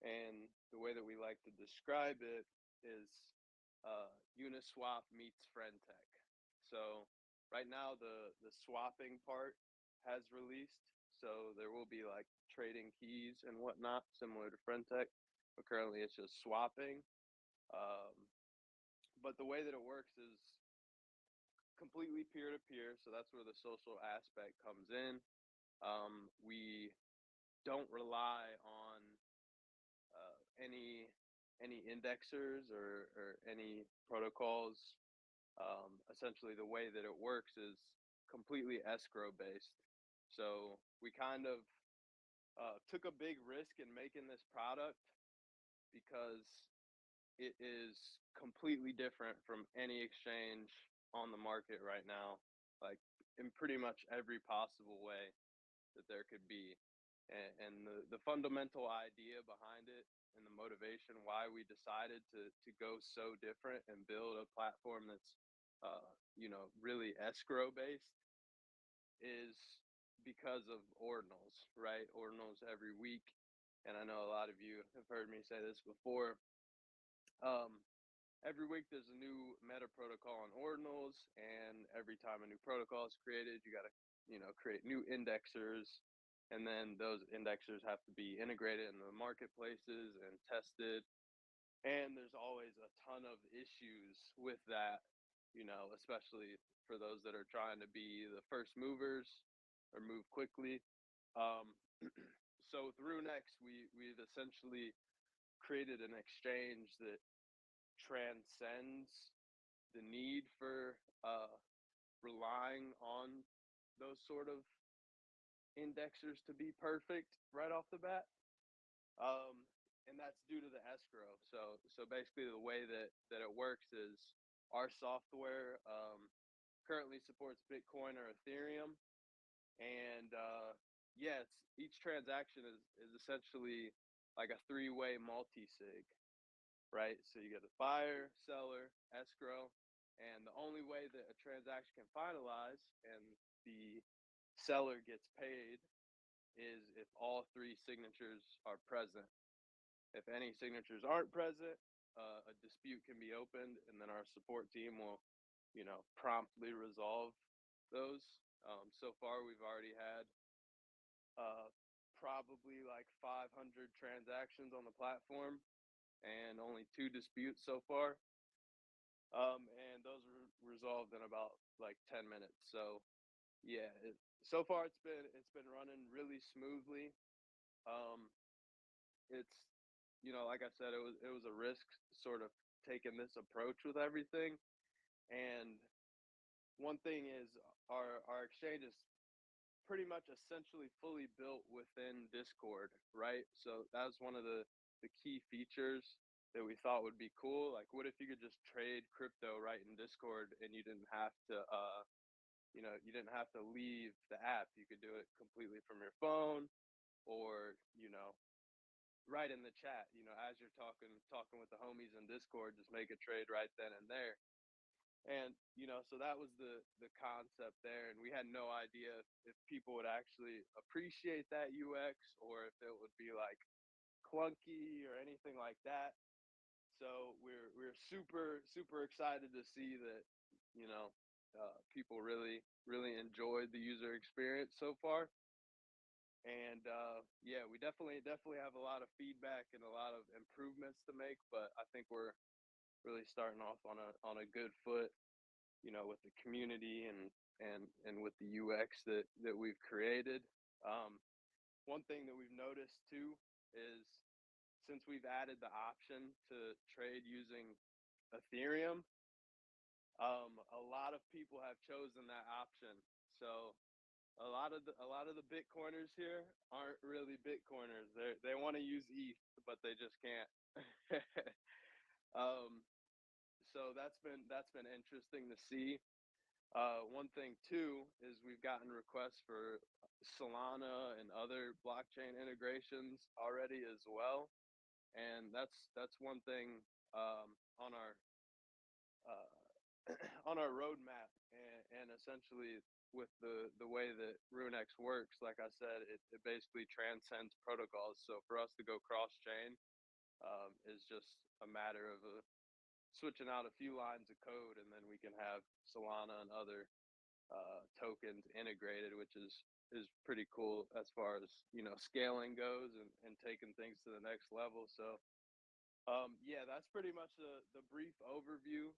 and the way that we like to describe it is Uniswap meets FriendTech. So right now the swapping part has released, so there will be like trading keys and whatnot similar to FriendTech, but currently it's just swapping. Um, but the way that it works is completely peer to peer, so that's where the social aspect comes in. We don't rely on any indexers or any protocols. Essentially, the way that it works is completely escrow based. So we kind of took a big risk in making this product because it is completely different from any exchange on the market right now, like in pretty much every possible way that there could be. And the fundamental idea behind it and the motivation why we decided to go so different and build a platform that's really escrow based is because of ordinals, right? Ordinals every week. And I know a lot of you have heard me say this before. Every week there's a new meta protocol on ordinals, and every time a new protocol is created, you got to create new indexers, and then those indexers have to be integrated into the marketplaces and tested. And there's always a ton of issues with that, especially for those that are trying to be the first movers or move quickly. Um, so through Next, we've essentially created an exchange that transcends the need for relying on those sort of indexers to be perfect right off the bat. And that's due to the escrow. So basically, the way that it works is our software currently supports Bitcoin or Ethereum, and each transaction is essentially like a three-way multi-sig, right? So you get a buyer, seller, escrow, and the only way that a transaction can finalize and be seller gets paid is if all 3 signatures are present. If any signatures aren't present, a dispute can be opened, and then our support team will, promptly resolve those. So far, we've already had probably like 500 transactions on the platform, and only 2 disputes so far. And those were resolved in about like 10 minutes. So yeah, so far it's been running really smoothly. Um, it's like I said, it was a risk sort of taking this approach with everything. And one thing is our exchange is pretty much essentially fully built within Discord, right? So that was one of the key features that we thought would be cool. Like, what if you could just trade crypto right in Discord and you didn't have to, you didn't have to leave the app. You could do it completely from your phone, or right in the chat. As you're talking with the homies in Discord, just make a trade right then and there. And so that was the concept there, and we had no idea if people would actually appreciate that UX, or if it would be like clunky or anything like that. So we're super excited to see that people really enjoyed the user experience so far. And yeah, we definitely have a lot of feedback and a lot of improvements to make, but I think we're really starting off on a good foot, with the community and with the UX that we've created. One thing that we've noticed too is, since we've added the option to trade using Ethereum, a lot of people have chosen that option. So a lot of the Bitcoiners here aren't really Bitcoiners. They want to use ETH, but they just can't. So that's been interesting to see. One thing too is we've gotten requests for Solana and other blockchain integrations already as well, and that's one thing on our uh, on our roadmap, and essentially with the way that RuneX works. Like I said, it basically transcends protocols. So for us to go cross chain is just a matter of switching out a few lines of code, and then we can have Solana and other tokens integrated, which is pretty cool as far as scaling goes, and taking things to the next level. So yeah, that's pretty much the brief overview.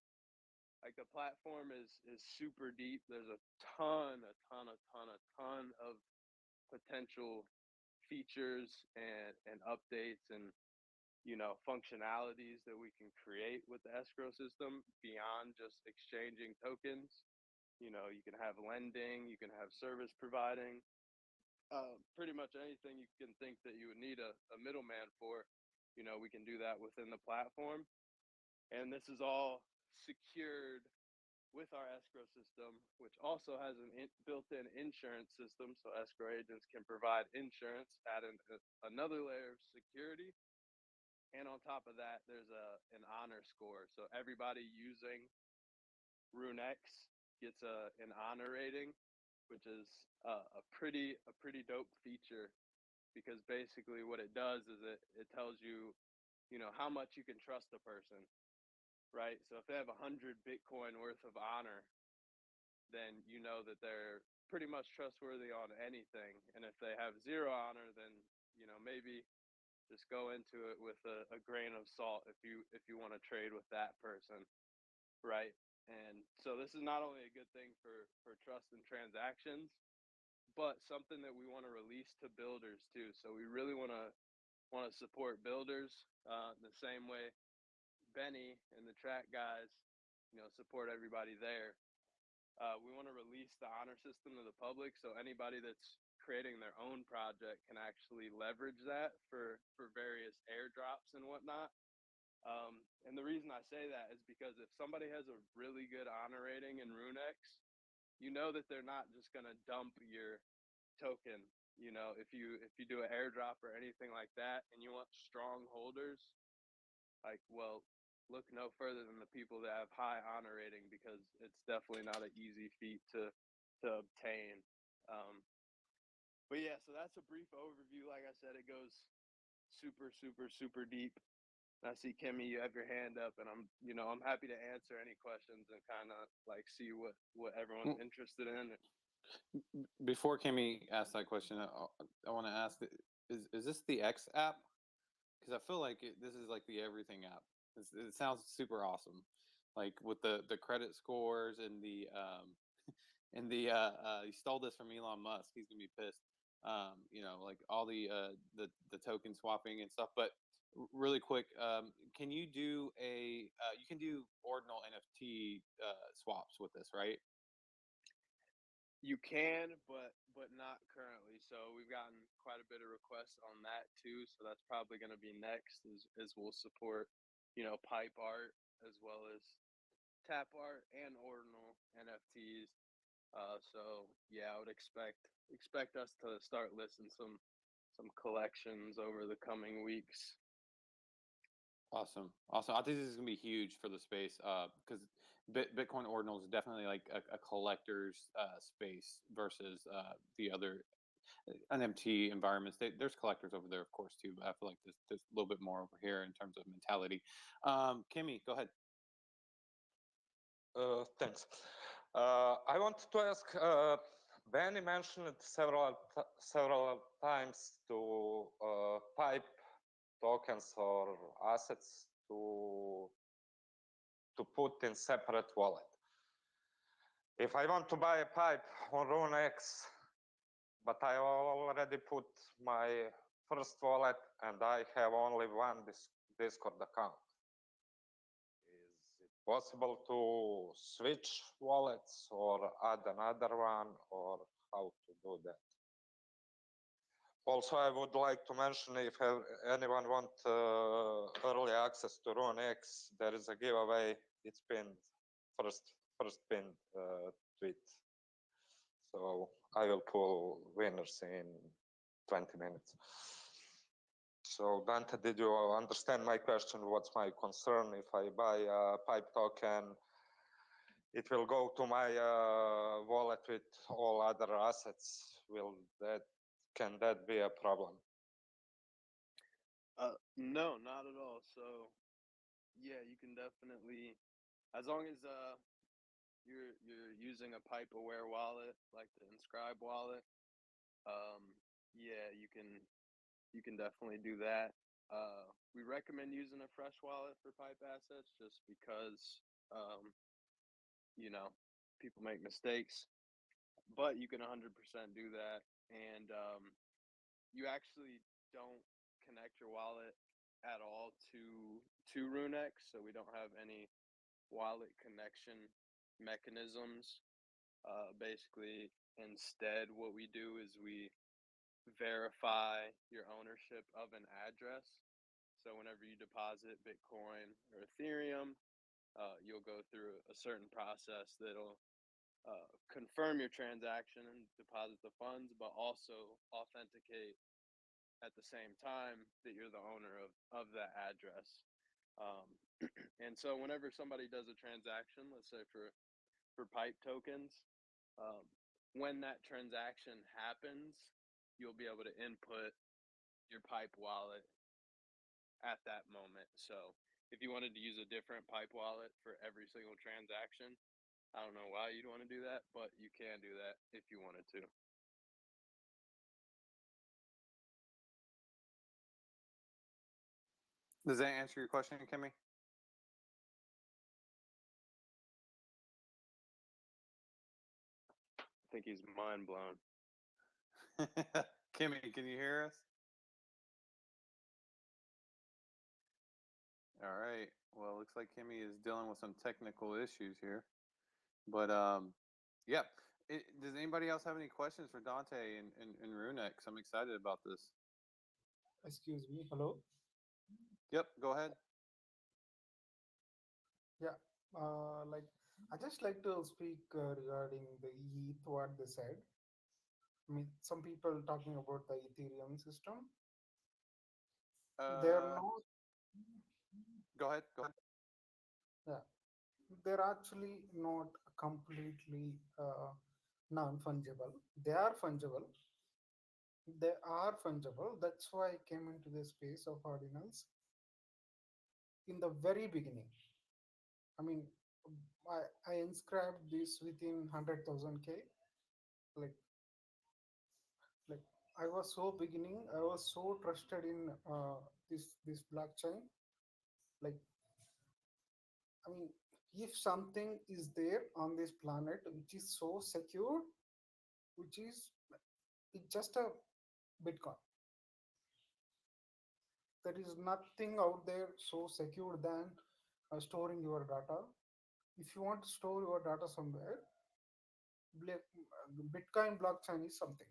Like, the platform is super deep. There's a ton of potential features and updates and functionalities that we can create with the escrow system beyond just exchanging tokens. You can have lending, you can have service providing, pretty much anything you can think that you would need a middleman for. We can do that within the platform, and this is all secured with our escrow system, which also has an built-in insurance system, so escrow agents can provide insurance, adding another layer of security. And on top of that, there's an honor score. So everybody using RuneX gets an honor rating, which is a pretty dope feature, because basically what it does is it tells you, how much you can trust a person, right? So if they have 100 Bitcoin worth of honor, then you know that they're pretty much trustworthy on anything. And if they have 0 honor, then maybe just go into it with a grain of salt if you want to trade with that person, right? And so this is not only a good thing for trust and transactions, but something that we want to release to builders too. So we really want to support builders the same way Benny and the track guys, support everybody there. We want to release the honor system to the public, so anybody that's creating their own project can actually leverage that for various airdrops and whatnot. And the reason I say that is because if somebody has a really good honor rating in RuneX, you know that they're not just going to dump your token. If you do an airdrop or anything like that, and you want strong holders, well, look no further than the people that have high honor rating, because it's definitely not an easy feat to obtain. Um, but yeah, so that's a brief overview. Like I said, it goes super, super, super deep. I see Kimmy, you have your hand up, and I'm happy to answer any questions and kind of like see what everyone's interested in. Before Kimmy asks that question, I want to ask: is this the X app? Because I feel like this is like the everything app. It sounds super awesome, like with the credit scores and the you stole this from Elon Musk. He's gonna be pissed. Like all the token swapping and stuff. But really quick, can you do you can do ordinal NFT swaps with this, right? You can, but not currently. So we've gotten quite a bit of requests on that too. So that's probably going to be next. Is we'll support, pipe art as well as tap art and ordinal NFTs. So yeah, I would expect us to start listing some collections over the coming weeks. Awesome. I think this is gonna be huge for the space because Bitcoin Ordinal is definitely like a collector's space versus the other NMT environments. There's collectors over there, of course, too, but I feel like there's a little bit more over here in terms of mentality. Kimmy, go ahead. Thanks. I want to ask, Benny mentioned several times to pipe tokens or assets to put in separate wallet. If I want to buy a pipe on RuneX, but I already put my first wallet and I have only one Discord account, is it possible to switch wallets or add another one, or how to do that? Also, I would like to mention, if anyone wants early access to RuneX, there is a giveaway. It's pinned, first pinned tweet. So I will pull winners in 20 minutes. So Dante, did you understand my question? What's my concern? If I buy a pipe token, it will go to my wallet with all other assets. Can that be a problem? No, not at all. So yeah, you can definitely, as long as you're using a pipe aware wallet like the Inscribe wallet, yeah, you can definitely do that. We recommend using a fresh wallet for pipe assets just because people make mistakes, but you can 100% do that. And you actually don't connect your wallet at all to RuneX, so we don't have any wallet connection mechanisms. Basically, instead, what we do is we verify your ownership of an address. So whenever you deposit Bitcoin or Ethereum, you'll go through a certain process that'll confirm your transaction and deposit the funds, but also authenticate at the same time that you're the owner of that address. And so whenever somebody does a transaction, let's say for pipe tokens, when that transaction happens, you'll be able to input your pipe wallet at that moment. So if you wanted to use a different pipe wallet for every single transaction, I don't know why you'd want to do that, but you can do that if you wanted to. Does that answer your question, Kimmy? I think he's mind blown. Kimmy, can you hear us? All right. Well, it looks like Kimmy is dealing with some technical issues here. But yeah. Does anybody else have any questions for Dante and RuneX? I'm excited about this. Excuse me. Hello. Yep. Go ahead. Yeah. I just like to speak regarding the ETH, what they said. I mean, some people talking about the Ethereum system. They're not. Go ahead. Go ahead. Yeah. They're actually not completely non-fungible. They are fungible. They are fungible. That's why I came into the space of ordinals in the very beginning. I mean, I inscribed this within 100,000 K. Like, like I was so beginning. I was so trusted in this blockchain. Like, I mean, if something is there on this planet which is so secure, which is it's just a Bitcoin. There is nothing out there so secure than storing your data. If you want to store your data somewhere, Bitcoin blockchain is something.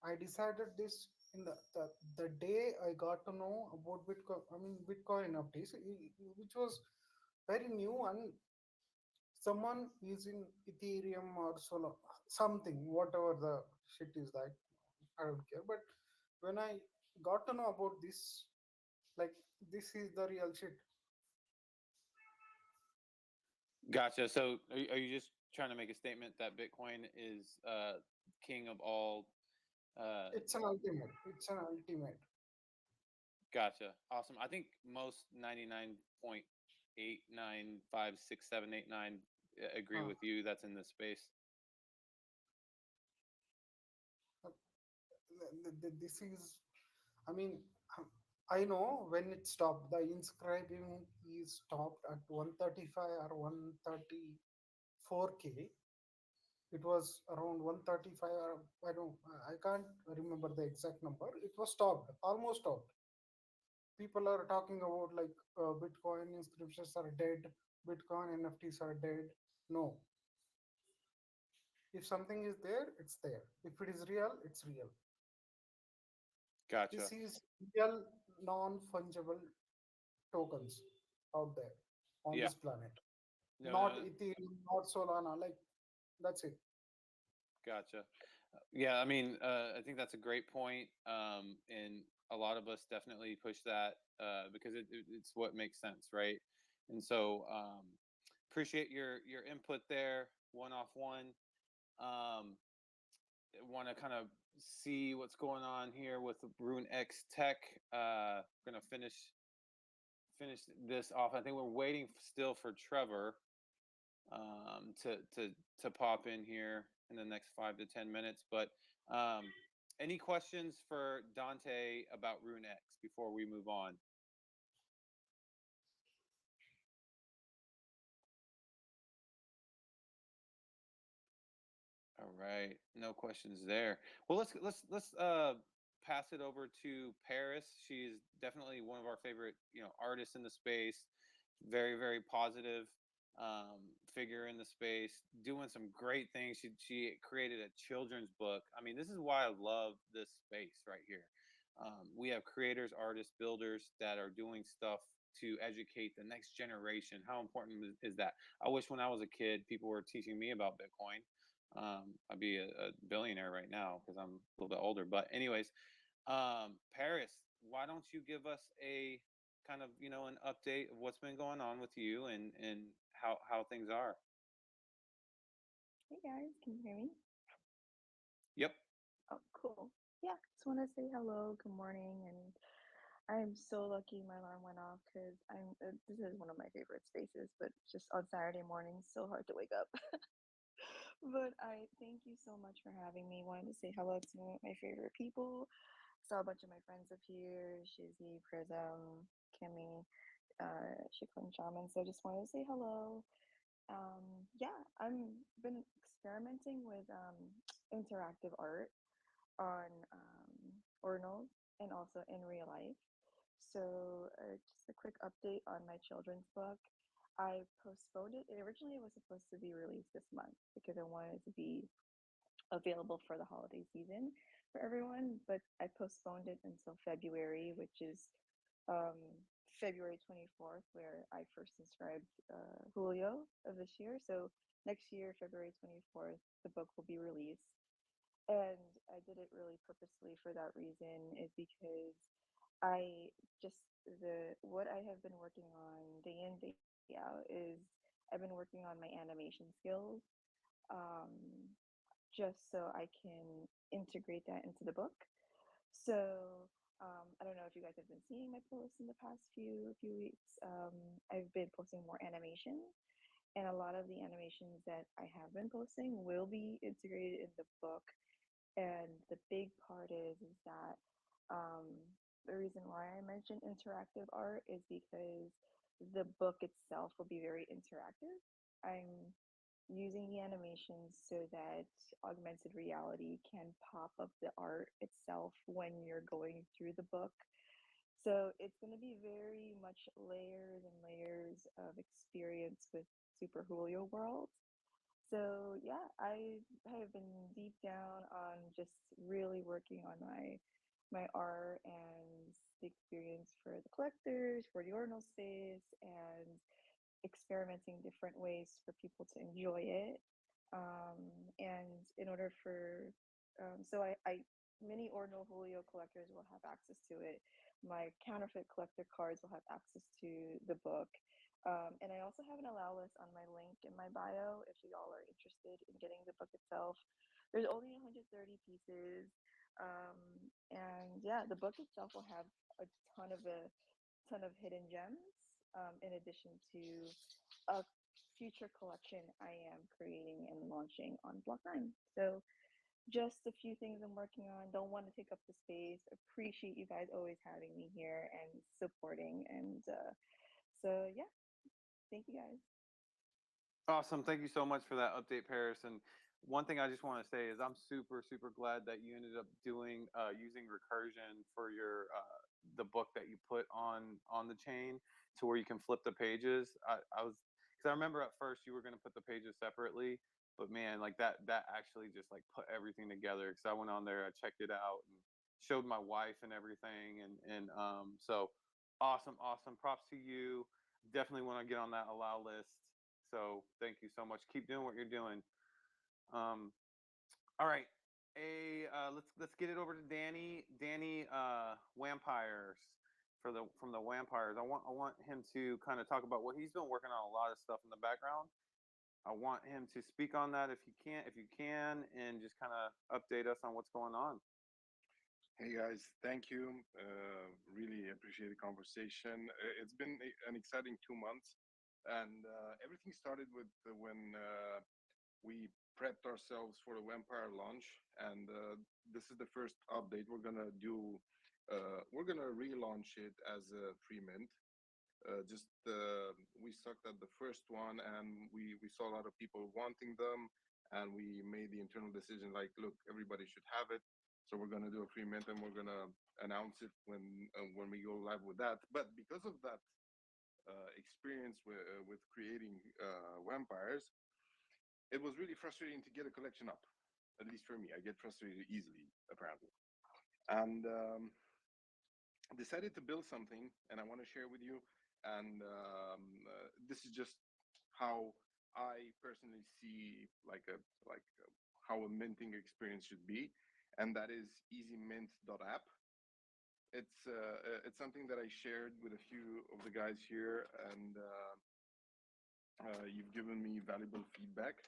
I decided this in the day I got to know about Bitcoin. I mean, Bitcoin NFTs, which was very new, and someone using Ethereum or Solo, something, whatever the shit is that, I don't care. But when I got to know about this, like, this is the real shit. Gotcha. So are you just trying to make a statement that Bitcoin is king of all? It's an ultimate. It's an ultimate. Gotcha. Awesome. I think most 99.8956789 agree Uh, with you. That's in this space. this is, I mean, um, I know when it stopped, the inscribing is stopped at 135 or 134K. It was around 135, or I can't remember the exact number. It was stopped, almost stopped. People are talking about like Bitcoin inscriptions are dead, Bitcoin NFTs are dead. No, if something is there, it's there. If it is real, it's real. Gotcha. This is real non-fungible tokens out there on Yeah. this planet. No, no, Not no. Ethereum, not Solana. Like, that's it. Gotcha. Yeah, I mean, I think that's a great point, and a lot of us definitely push that because it's what makes sense, right? And so, appreciate your input there. One off one. Want to kind of see what's going on here with Rune X Tech. Gonna finish this off. I think we're waiting still for Trevor to pop in here in the next 5 to 10 minutes. But any questions for Dante about Rune X before we move on? All right, no questions there. Well, let's pass it over to Paris. She's definitely one of our favorite, artists in the space. Very positive figure in the space, doing some great things. She created a children's book. I mean, this is why I love this space right here. We have creators, artists, builders that are doing stuff to educate the next generation. How important is that? I wish when I was a kid, people were teaching me about Bitcoin. I'd be a billionaire right now because I'm a little bit older. But anyways, Paris, why don't you give us a kind of an update of what's been going on with you and how things are? Hey guys, can you hear me? Yep. Oh, cool. Yeah, just want to say hello, good morning, and I'm so lucky my alarm went off because this is one of my favorite spaces, but just on Saturday mornings, so hard to wake up. But I thank you so much for having me. Wanted to say hello to my favorite people. Saw a bunch of my friends up here, Shizzy, Prism, Kimmy, Shikun Shaman. So just wanted to say hello. Yeah, I'm been experimenting with interactive art on Ordinals and also in real life. So just a quick update on my children's book. I postponed it. Originally, it was supposed to be released this month because I wanted it to be available for the holiday season for everyone, but I postponed it until February, which is um, February 24th, where I first inscribed Julio of this year. So next year, February 24th, the book will be released. And I did it really purposely for that reason, is because I just, the what I have been working on day in, day out is I've been working on my animation skills, um, just so I can integrate that into the book. So I don't know if you guys have been seeing my posts in the past few weeks. I've been posting more animation, and a lot of the animations that I have been posting will be integrated in the book. And the big part is that um, the reason why I mentioned interactive art is because the book itself will be very interactive. I'm using the animations so that augmented reality can pop up the art itself when you're going through the book. So it's going to be very much layers and layers of experience with Super Julio World. So yeah, I have been deep down on just really working on my art and the experience for the collectors, for the ordinal space, and experimenting different ways for people to enjoy it. Um, and in order for, so I many ordinal Julio collectors will have access to it. My counterfeit collector cards will have access to the book. And I also have an allow list on my link in my bio if you all are interested in getting the book itself. There's only 130 pieces. Um, and yeah, the book itself will have a ton of a ton of hidden gems, in addition to a future collection I am creating and launching on Block 9. So just a few things I'm working on. Don't want to take up the space. Appreciate you guys always having me here and supporting. And so yeah, thank you guys. Awesome. Thank you so much for that update, Paris. And one thing I just want to say is I'm super, super glad that you ended up doing using recursion for your the book that you put on the chain to where you can flip the pages. I was because I remember at first you were going to put the pages separately, but man, like that actually just like put everything together. Because I went on there, I checked it out, and showed my wife and everything, and so awesome, awesome. Props to you. Definitely want to get on that allow list. So thank you so much. Keep doing what you're doing. Um, all right. Let's get it over to Danny. Danny, Vampires from the Vampires. I want him to kind of talk about what he's been working on a lot of stuff in the background. I want him to speak on that if you can, and just kind of update us on what's going on. Hey guys, thank you. Really appreciate the conversation. It's been an exciting 2 months, and everything started with when we prepped ourselves for the Vampire launch, and this is the first update we're gonna do. We're gonna relaunch it as a free mint. We sucked at the first one, and we saw a lot of people wanting them, and we made the internal decision like, look, everybody should have it. So we're gonna do a free mint, and we're gonna announce it when we go live with that. But because of that experience with creating vampires, it was really frustrating to get a collection up. At least for me, I get frustrated easily, apparently, and decided to build something, and I want to share with you. And this is just how I personally see how a minting experience should be, and that is easymint.app. It's something that I shared with a few of the guys here, and you've given me valuable feedback.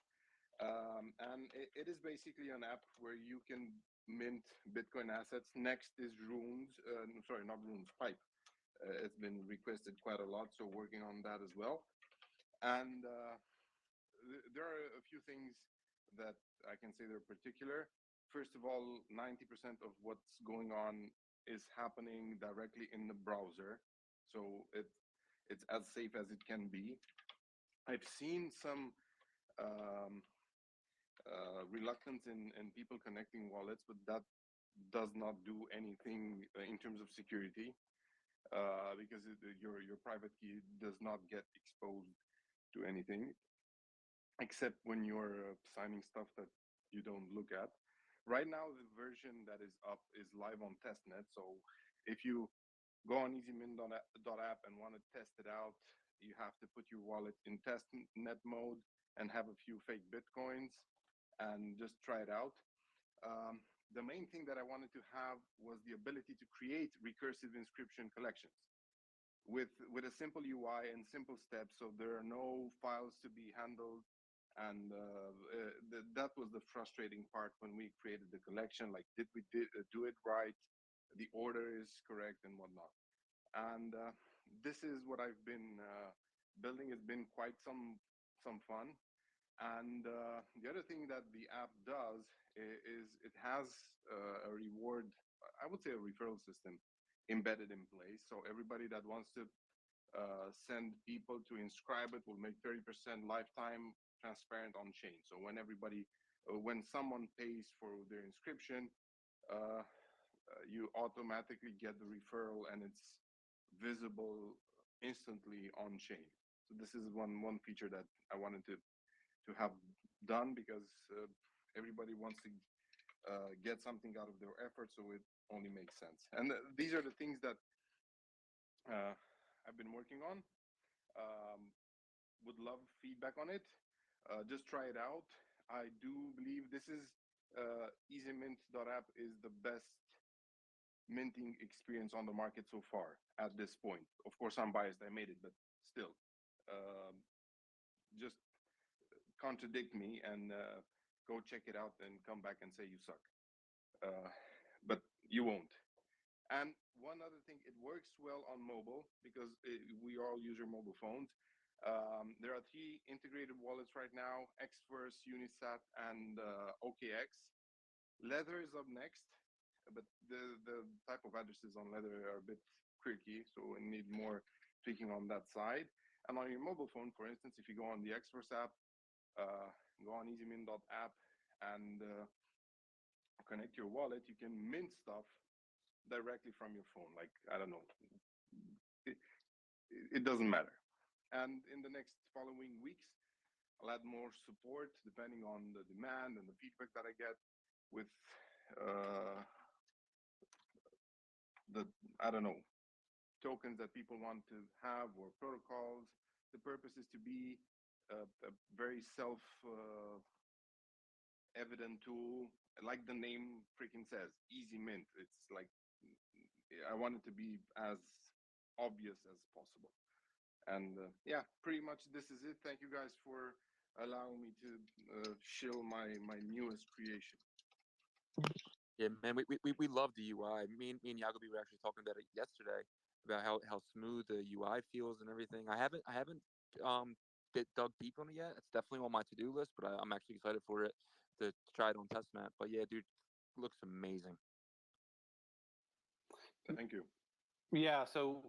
And it is basically an app where you can mint Bitcoin assets. Next is Runes, sorry, not Runes, Pipe. It's been requested quite a lot, so working on that as well. And there are a few things that I can say they're particular. First of all, 90% of what's going on is happening directly in the browser, so it's as safe as it can be. I've seen some um, reluctance in people connecting wallets, but that does not do anything in terms of security, because your private key does not get exposed to anything, except when you're signing stuff that you don't look at. Right now, the version that is up is live on testnet. So if you go on easymint.app and want to test it out, you have to put your wallet in testnet mode and have a few fake Bitcoins and just try it out. The main thing that I wanted to have was the ability to create recursive inscription collections. with a simple UI and simple steps, so there are no files to be handled. And that was the frustrating part when we created the collection. Like, did we do it right? The order is correct and whatnot. And this is what I've been building. It's been quite some fun. And the other thing that the app does is it has a reward, I would say a referral system embedded in place. So everybody that wants to send people to inscribe it will make 30% lifetime transparent on chain. So when someone pays for their inscription, you automatically get the referral and it's visible instantly on chain. So this is one feature that I wanted to have done, because everybody wants to get something out of their effort, so it only makes sense. And these are the things that I've been working on. Would love feedback on it. Just try it out. I do believe this is easymint.app is the best minting experience on the market so far at this point. Of course, I'm biased, I made it, but still, just contradict me and go check it out and come back and say you suck. But you won't. And one other thing, it works well on mobile because we all use your mobile phones. There are 3 integrated wallets right now: Xverse, Unisat, and OKX. Lether is up next, but the type of addresses on Lether are a bit tricky, so we need more tweaking on that side. And on your mobile phone, for instance, if you go on the Xverse app, go on easymint.app and connect your wallet, you can mint stuff directly from your phone. Like, I don't know, it doesn't matter. And in the next following weeks, I'll add more support depending on the demand and the feedback that I get with I don't know, tokens that people want to have or protocols. The purpose is to be a very evident tool, like the name freaking says, easy mint. It's like, I want it to be as obvious as possible. And yeah, pretty much this is it. Thank you guys for allowing me to shill my newest creation. Yeah, man, we love the UI. Me and Yagobi were actually talking about it yesterday, about how smooth the UI feels and everything. I haven't dug deep on it yet. It's definitely on my to-do list, but I'm actually excited for it to try it on testnet. But yeah, dude, looks amazing. Thank you. Yeah, so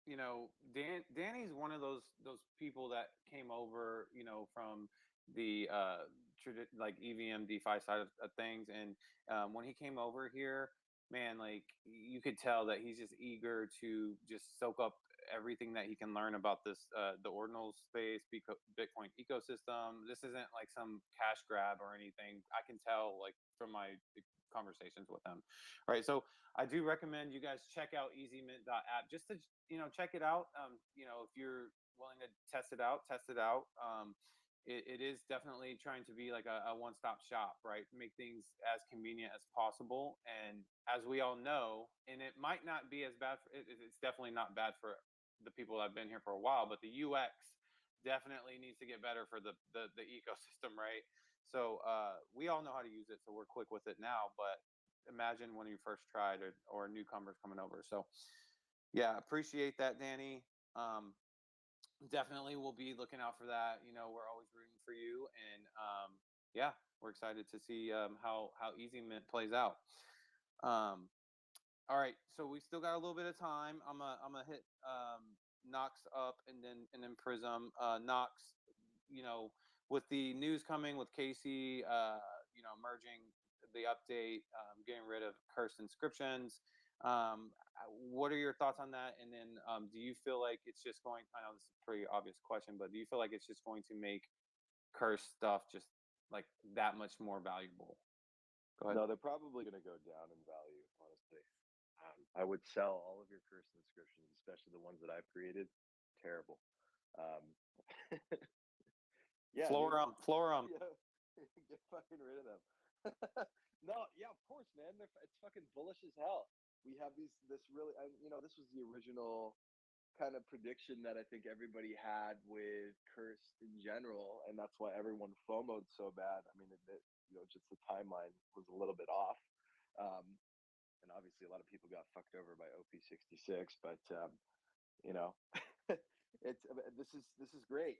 you know, Danny's one of those people that came over, you know, from the like EVM DeFi side of things, and when he came over here, man, like you could tell that he's just eager to just soak up everything that he can learn about this the ordinal space, Bitcoin ecosystem. This isn't like some cash grab or anything. I can tell, like, from my conversations with him. Right, so I do recommend you guys check out easymint.app just to, you know, check it out. You know, if you're willing to test it out, it is definitely trying to be like a one-stop shop, right? Make things as convenient as possible. And as we all know, and it might not be as bad, it's definitely not bad for the people that have been here for a while, but the UX definitely needs to get better for the ecosystem, right? So we all know how to use it, so we're quick with it now, but imagine when you first tried, or newcomers coming over. So yeah, appreciate that, Danny. Definitely we'll be looking out for that. You know, we're always rooting for you, and yeah, we're excited to see how easymint plays out. All right, so we still got a little bit of time. I'm gonna hit Knox up, and then Prism. Knox, you know, with the news coming with Casey, you know, merging the update, getting rid of cursed inscriptions. What are your thoughts on that? And then do you feel like it's just going, I know this is a pretty obvious question, but do you feel like it's just going to make cursed stuff just like that much more valuable? Go ahead. No, they're probably going to go down in value, honestly. I would sell all of your cursed inscriptions, especially the ones that I've created. Terrible. Yeah, floor them. Yeah, get fucking rid of them. No, yeah, of course, man. It's fucking bullish as hell. We have this really, you know, this was the original kind of prediction that I think everybody had with Cursed in general, and that's why everyone FOMO'd so bad. I mean, just the timeline was a little bit off, um, and obviously a lot of people got fucked over by OP66. But you know, this is great.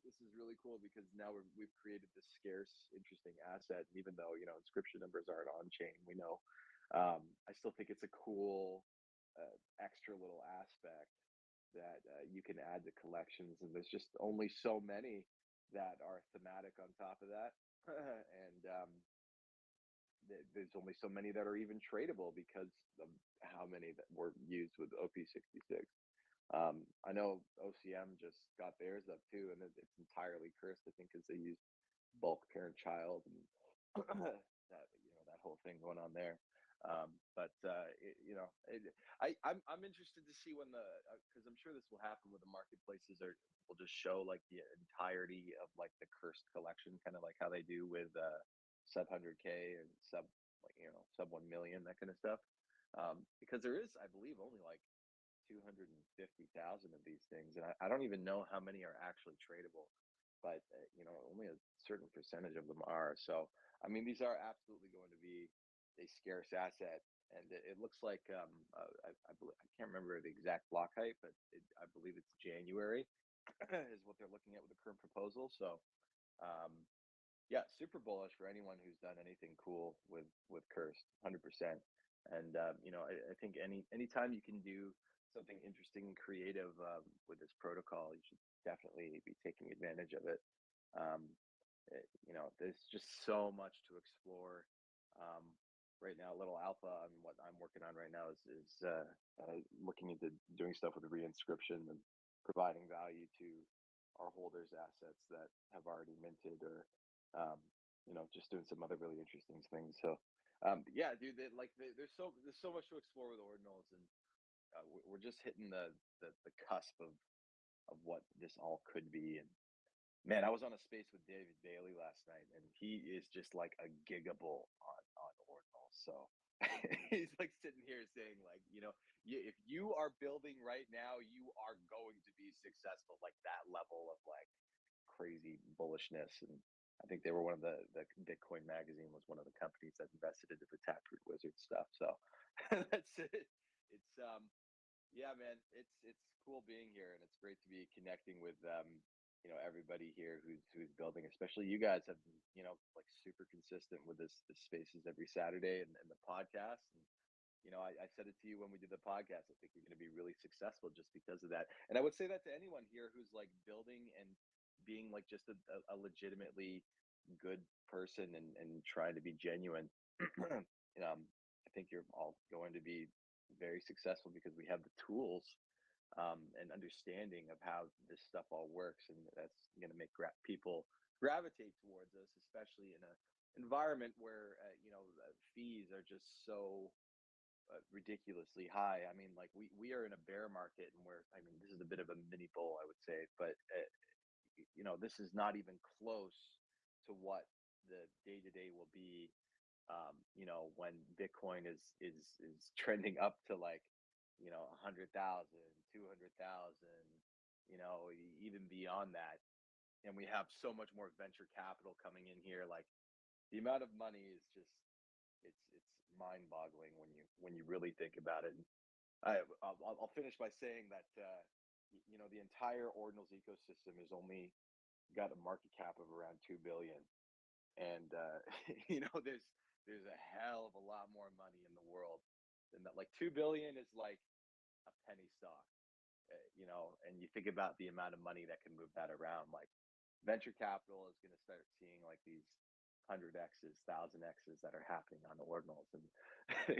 This is really cool because now we've created this scarce, interesting asset. And even though inscription numbers aren't on chain, we know. I still think it's a cool extra little aspect that you can add to collections, and there's just only so many that are thematic on top of that, and there's only so many that are even tradable because of how many that were used with OP66. I know OCM just got theirs up too, and it's entirely cursed, I think, because they used bulk parent child and that whole thing going on there. But I'm interested to see when because I'm sure this will happen with the marketplaces will just show like the entirety of like the cursed collection, kind of like how they do with sub 100K and sub sub 1 million, that kind of stuff. Because there is, I believe, only like 250,000 of these things, and I don't even know how many are actually tradable, but only a certain percentage of them are. So I mean, these are absolutely going to be a scarce asset, and it looks like I can't remember the exact block height, but I believe it's January is what they're looking at with the current proposal. So yeah, super bullish for anyone who's done anything cool with Cursed, 100%. And I think anytime you can do something interesting and creative with this protocol, you should definitely be taking advantage of it. There's just so much to explore. Right now, little alpha on what I'm working on right now is looking into doing stuff with the reinscription and providing value to our holders' assets that have already minted, or just doing some other really interesting things. So yeah, dude, there's so much to explore with ordinals, and we're just hitting the cusp of what this all could be. And man, I was on a space with David Bailey last night, and he is just like a gigabull on ordinals. So he's like sitting here saying like, if you are building right now, you are going to be successful. Like that level of like crazy bullishness. And I think they were one of the Bitcoin magazine was one of the companies that invested into the Taproot Wizard stuff. So that's it. It's yeah, man, it's cool being here, and it's great to be connecting with everybody here who's building. Especially you guys have been, like super consistent with this spaces every Saturday, and the podcast. And I said it to you when we did the podcast. I think you're going to be really successful just because of that. And I would say that to anyone here who's like building and being like just a legitimately good person and trying to be genuine. I think you're all going to be very successful because we have the tools and understanding of how this stuff all works, and that's going to make people gravitate towards us, especially in an environment where fees are just so ridiculously high. I mean, like we are in a bear market, and this is a bit of a mini bull, I would say, but this is not even close to what the day-to-day will be when Bitcoin is trending up to like 100,000, 200,000, even beyond that. And we have so much more venture capital coming in here. Like the amount of money is just it's mind-boggling when you really think about it. And I'll finish by saying that the entire Ordinals ecosystem is only got a market cap of around 2 billion, and there's a hell of a lot more money in the world than that. Like 2 billion is like a penny stock, and you think about the amount of money that can move that around. Like venture capital is going to start seeing like these 100x's, 1000x's that are happening on the Ordinals, and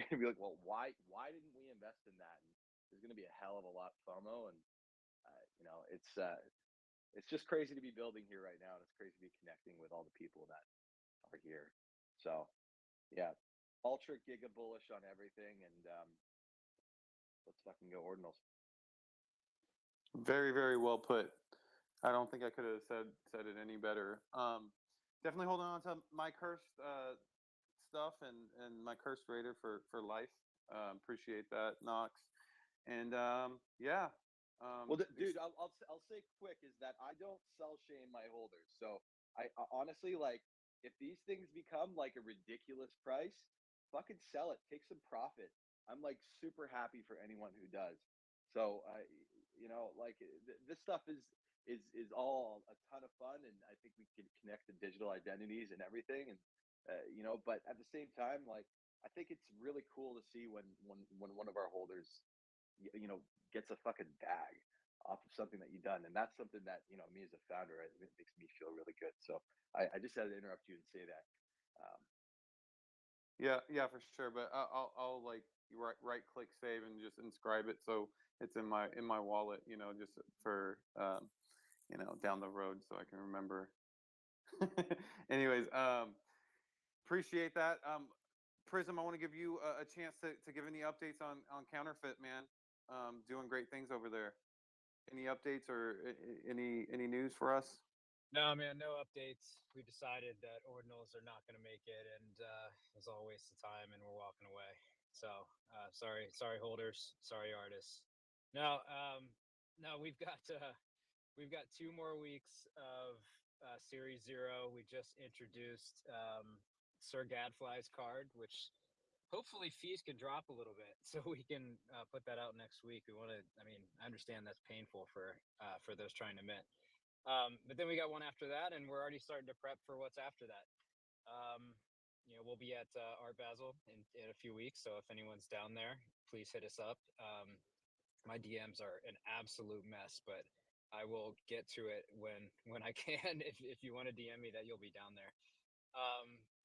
you'd be like, well, why didn't we invest in that? And there's going to be a hell of a lot FOMO, and it's just crazy to be building here right now, and it's crazy to be connecting with all the people that are here. So yeah, ultra giga bullish on everything, and let's fucking go Ordinals. Very, very well put. I don't think I could have said it any better. Definitely holding on to my cursed stuff and my cursed raider for life. Appreciate that, Knox. And yeah, Um, Dude, I'll say quick is that I don't sell shame my holders. So I honestly like if these things become like a ridiculous price, fucking sell it, take some profit. I'm like super happy for anyone who does. So like this stuff is all a ton of fun, and I think we can connect the digital identities and everything, and but at the same time, like I think it's really cool to see when one of our holders gets a fucking bag off of something that you've done, and that's something that me as a founder, it makes me feel really good. So I just had to interrupt you and say that. um, yeah, for sure. But I'll like right click save and just inscribe it so it's in my wallet. Just for down the road so I can remember. Anyways, appreciate that. Prism, I want to give you a chance to give any updates on Counterfeit, man. Doing great things over there. Any updates or any news for us? No, man, no updates. We decided that ordinals are not going to make it, and it was all a waste of time, and we're walking away. So sorry, holders, sorry, artists. No, no, we've got 2 more weeks of Series Zero. We just introduced Sir Gadfly's card, which hopefully fees can drop a little bit, so we can put that out next week. We want to. I mean, I understand that's painful for those trying to mint. But then we got one after that, and we're already starting to prep for what's after that. We'll be at Art Basel in a few weeks, so if anyone's down there, please hit us up. My DMs are an absolute mess, but I will get to it when I can. If you want to DM me that you'll be down there.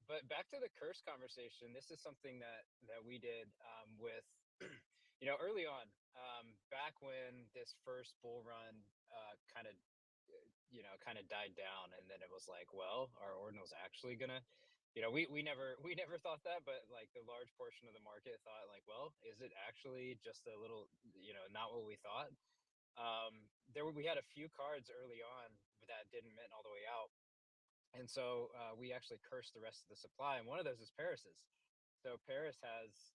But back to the curse conversation. This is something that we did with early on, back when this first bull run kind of died down, and then it was like, well, are ordinals actually gonna we never thought that, but like the large portion of the market thought like, well, is it actually just a little not what we thought? We had a few cards early on that didn't mint all the way out, and so we actually cursed the rest of the supply, and one of those is Paris's. So Paris has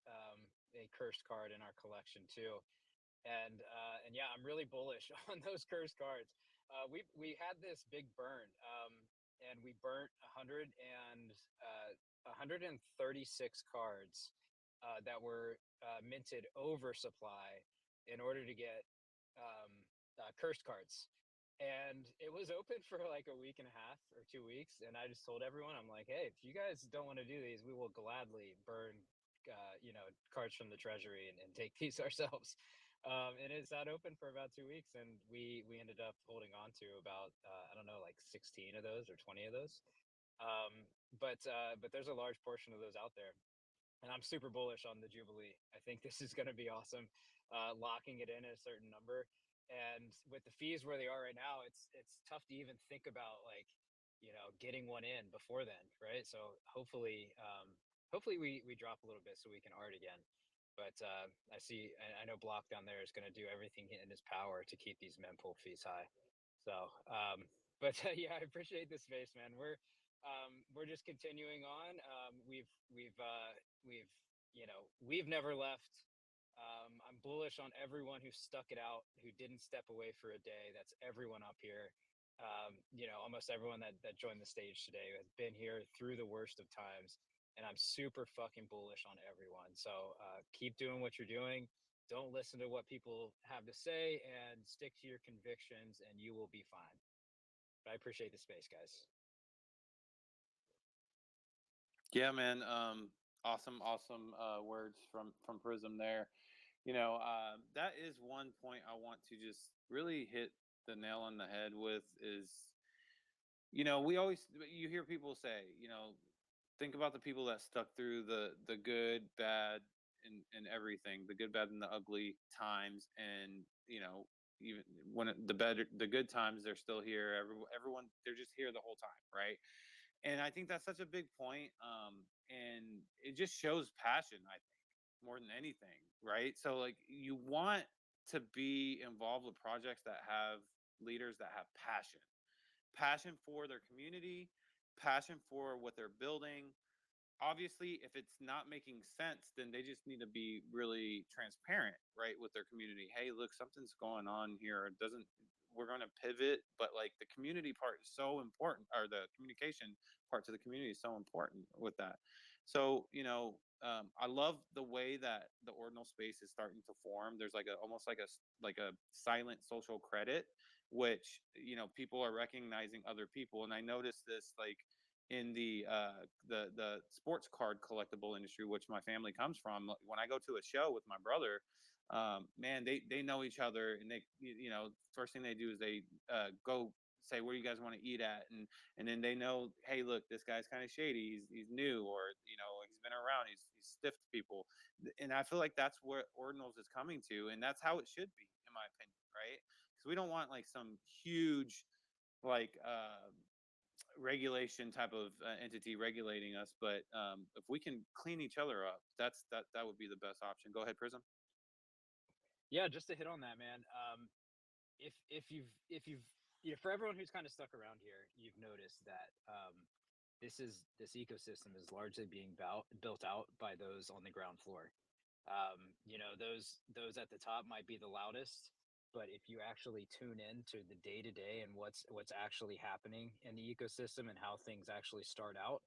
a cursed card in our collection too, and yeah, I'm really bullish on those cursed cards. We had this big burn, and we burnt 136 cards that were minted over supply in order to get cursed cards. And it was open for like a week and a half or 2 weeks, and I just told everyone, I'm like, hey, if you guys don't want to do these, we will gladly burn cards from the treasury and take these ourselves. And it sat open for about 2 weeks, and we ended up holding on to about I don't know, like 16 of those or 20 of those. But there's a large portion of those out there, and I'm super bullish on the Jubilee. I think this is going to be awesome, locking it in at a certain number. And with the fees where they are right now, it's tough to even think about like getting one in before then, right? So hopefully we drop a little bit so we can art again. But I know Block down there is going to do everything in his power to keep these mempool fees high. So but yeah, I appreciate this space, man. We're just continuing on. We've never left. I'm bullish on everyone who stuck it out, who didn't step away for a day. That's everyone up here. Almost everyone that joined the stage today has been here through the worst of times, and I'm super fucking bullish on everyone. So keep doing what you're doing. Don't listen to what people have to say, and stick to your convictions, and you will be fine. But I appreciate the space, guys. Yeah, man. Awesome words from Prism there. That is one point I want to just really hit the nail on the head with is, you hear people say, think about the people that stuck through the good, bad, and everything, the good, bad, and the ugly times, and even when the good times, they're still here. Everyone, they're just here the whole time, right? And I think that's such a big point, and it just shows passion, I think, more than anything, right? So like you want to be involved with projects that have leaders that have passion for their community, passion for what they're building. obviously, if it's not making sense, then they just need to be really transparent, right, with their community. Hey, look, something's going on here. It doesn't We're going to pivot, but like the community part is so important, or the communication part to the community is so important with that. So, I love the way that the ordinal space is starting to form. There's like a almost like a silent social credit, which people are recognizing other people. And I noticed this like in the sports card collectible industry, which my family comes from. Like, when I go to a show with my brother, man, they know each other, and first thing they do is they go say, where do you guys want to eat at, and then they know, hey, look, this guy's kind of shady, he's new, or he's been around, he's stiff to people. And I feel like that's where ordinals is coming to, and that's how it should be, in my opinion, right? Because we don't want like some huge like regulation type of entity regulating us, but if we can clean each other up, that would be the best option. Go ahead, Prism. Yeah, just to hit on that, man. If you've for everyone who's kind of stuck around here, you've noticed that this ecosystem is largely being built out by those on the ground floor. Those at the top might be the loudest, but if you actually tune in to the day to day and what's actually happening in the ecosystem and how things actually start out,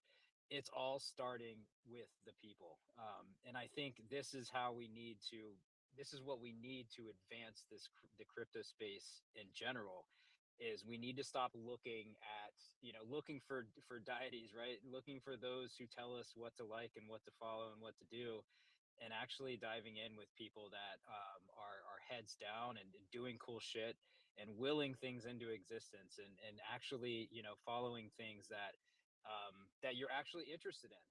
it's all starting with the people. And I think this is what we need to advance the crypto space in general. Is we need to stop looking at looking for deities, right? Looking for those who tell us what to like and what to follow and what to do, and actually diving in with people that are heads down and doing cool shit and willing things into existence, and actually following things that you're actually interested in,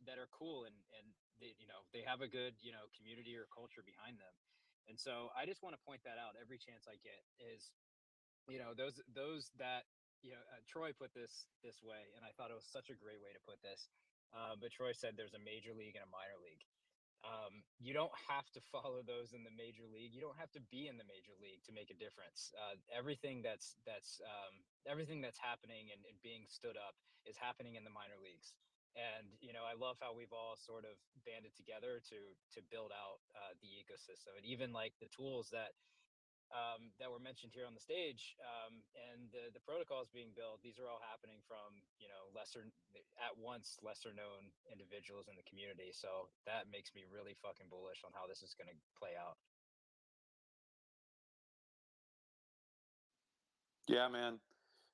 that are cool, and they have a good community or culture behind them. And so I just want to point that out every chance I get. Is those that Troy put this way, and I thought it was such a great way to put this. But Troy said there's a major league and a minor league. You don't have to follow those in the major league. You don't have to be in the major league to make a difference. Everything that's happening and being stood up is happening in the minor leagues. And I love how we've all sort of banded together to build out the ecosystem, and even like the tools that were mentioned here on the stage, and the protocols being built. These are all happening from lesser known individuals in the community. So that makes me really fucking bullish on how this is going to play out. Yeah, man,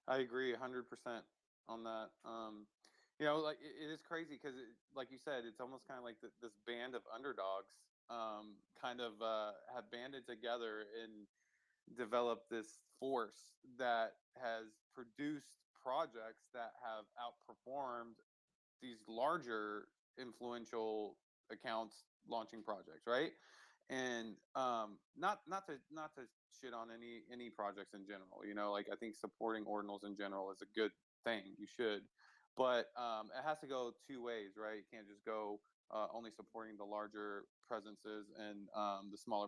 I agree 100% on that. Like it is crazy because, like you said, it's almost kind of like this band of underdogs kind of have banded together and developed this force that has produced projects that have outperformed these larger influential accounts launching projects, right? And not to shit on any projects in general. Like I think supporting ordinals in general is a good thing. You should, but it has to go two ways, right? You can't just go only supporting the larger presences, and the smaller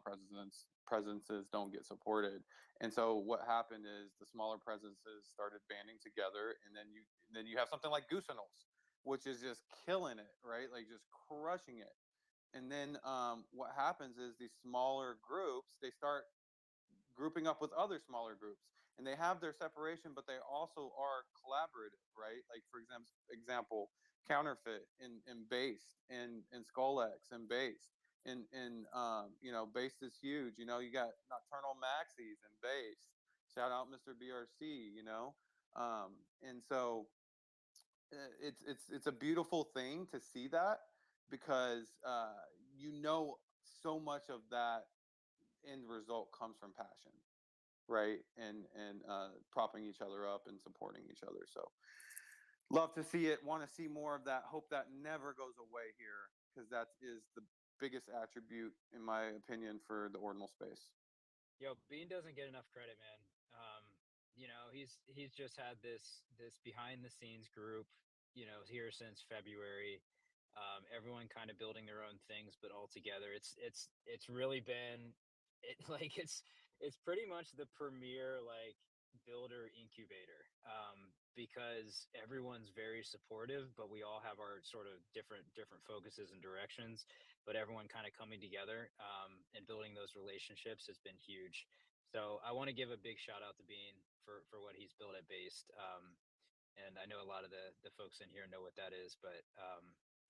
presences don't get supported. And so what happened is the smaller presences started banding together, and then you have something like Goosenals, which is just killing it, right? Like just crushing it. And then what happens is these smaller groups, they start grouping up with other smaller groups, and they have their separation, but they also are collaborative, right? Like for example, counterfeit and based and Skullx and based. And based is huge. You got nocturnal maxis and based. Shout out Mr. BRC. And so it's a beautiful thing to see that, because so much of that end result comes from passion, right? And propping each other up and supporting each other. So love to see it, want to see more of that, hope that never goes away here, because that is the biggest attribute, in my opinion, for the ordinal space. Yo, Bean doesn't get enough credit, man. He's just had this behind the scenes group, here since February. Everyone kind of building their own things, but all together. It's really been like it's pretty much the premier like builder incubator, because everyone's very supportive, but we all have our sort of different focuses and directions. But everyone kind of coming together, and building those relationships has been huge. So I want to give a big shout out to Bean for what he's built at Based. And I know a lot of the folks in here know what that is, but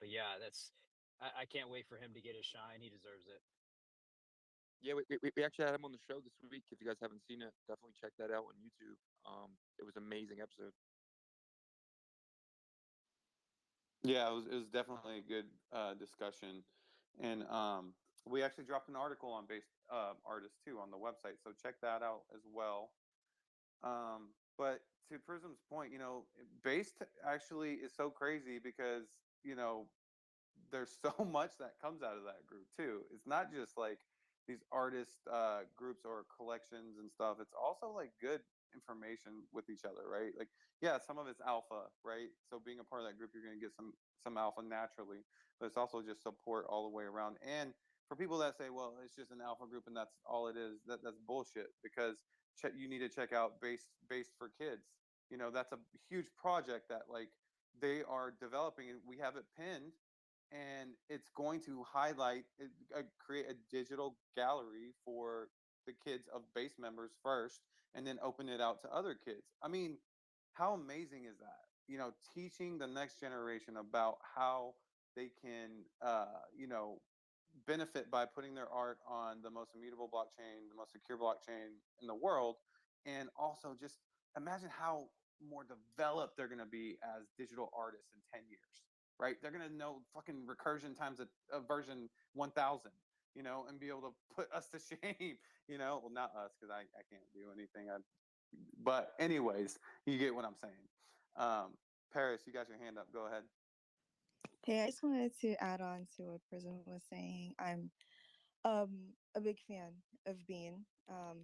yeah, I can't wait for him to get his shine. He deserves it. Yeah, we actually had him on the show this week. If you guys haven't seen it, definitely check that out on YouTube. It was an amazing episode. Yeah, it was definitely a good discussion, and we actually dropped an article on based artists too on the website, so check that out as well. But to Prism's point, based actually is so crazy because there's so much that comes out of that group too. It's not just like these artist groups or collections and stuff. It's also like good information with each other, right? Like, yeah, some of it's alpha, right? So being a part of that group, you're going to get some alpha naturally, but it's also just support all the way around. And for people that say, well, it's just an alpha group and that's all it is, that's bullshit, because you need to check out based for kids. That's a huge project that like they are developing, and we have it pinned, and it's going to create a digital gallery for the kids of base members first, and then open it out to other kids. I mean, how amazing is that? Teaching the next generation about how they can benefit by putting their art on the most immutable blockchain, the most secure blockchain in the world. And also just imagine how more developed they're going to be as digital artists in 10 years, right? They're going to know fucking recursion times a version 1000, and be able to put us to shame, well, not us, because I can't do anything. But anyways, you get what I'm saying. Paris, you got your hand up. Go ahead. Hey, I just wanted to add on to what Prism was saying. I'm um, a big fan of Bean.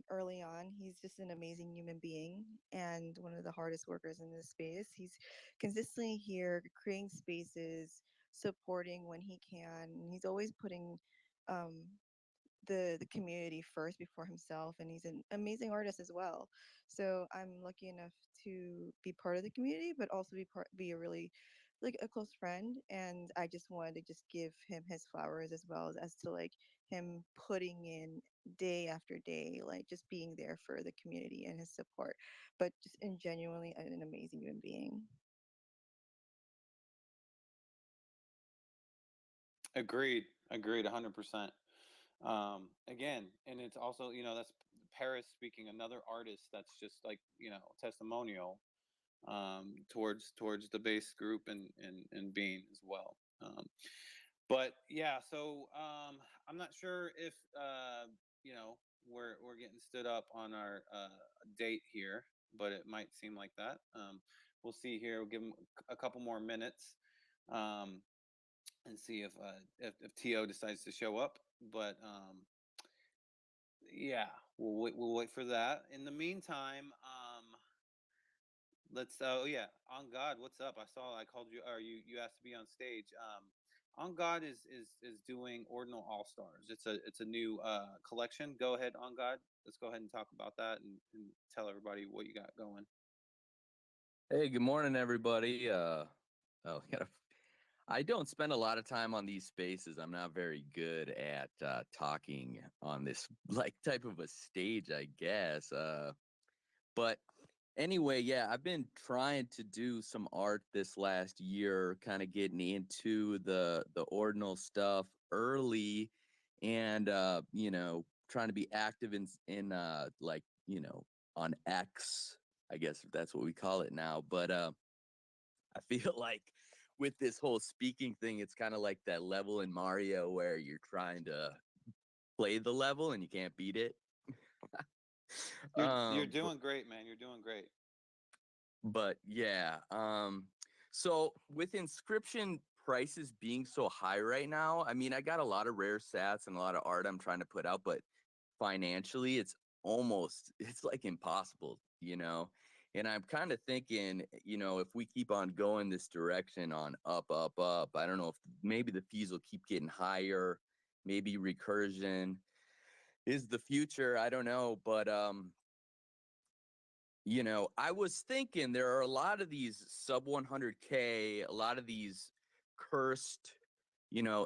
Early on, he's just an amazing human being and one of the hardest workers in this space. He's consistently here, creating spaces, supporting when he can. He's always putting um, the community first before himself, and he's an amazing artist as well. So I'm lucky enough to be part of the community, but also be a really like a close friend. And I just wanted to just give him his flowers as well as to like him putting in day after day, like just being there for the community and his support, but just in genuinely an amazing human being. Agreed. 100%. Again, and it's also, that's Paris speaking, another artist that's just like, testimonial towards the base group and Bean as well. But yeah, so I'm not sure if we're getting stood up on our date here, but it might seem like that. We'll see here. We'll give them a couple more minutes. And see if To decides to show up. But yeah, we'll wait for that. In the meantime, let's. Oh yeah, On God, what's up? I called you, or you asked to be on stage. On God is doing Ordinal All Stars. It's a new collection. Go ahead, On God. Let's go ahead and talk about that and tell everybody what you got going. Hey, good morning, everybody. I don't spend a lot of time on these spaces. I'm not very good at talking on this like type of a stage, I guess. But anyway, yeah, I've been trying to do some art this last year, kind of getting into the ordinal stuff early, and trying to be active in like on X, I guess if that's what we call it now. But I feel like with this whole speaking thing, it's kind of like that level in Mario where you're trying to play the level and you can't beat it. You're doing great, man. You're doing great. But yeah, so with inscription prices being so high right now, I mean, I got a lot of rare sats and a lot of art I'm trying to put out, but financially it's like impossible, and I'm kind of thinking, if we keep on going this direction on up, I don't know if maybe the fees will keep getting higher, maybe recursion is the future, I don't know. But I was thinking there are a lot of these sub 100K, a lot of these cursed,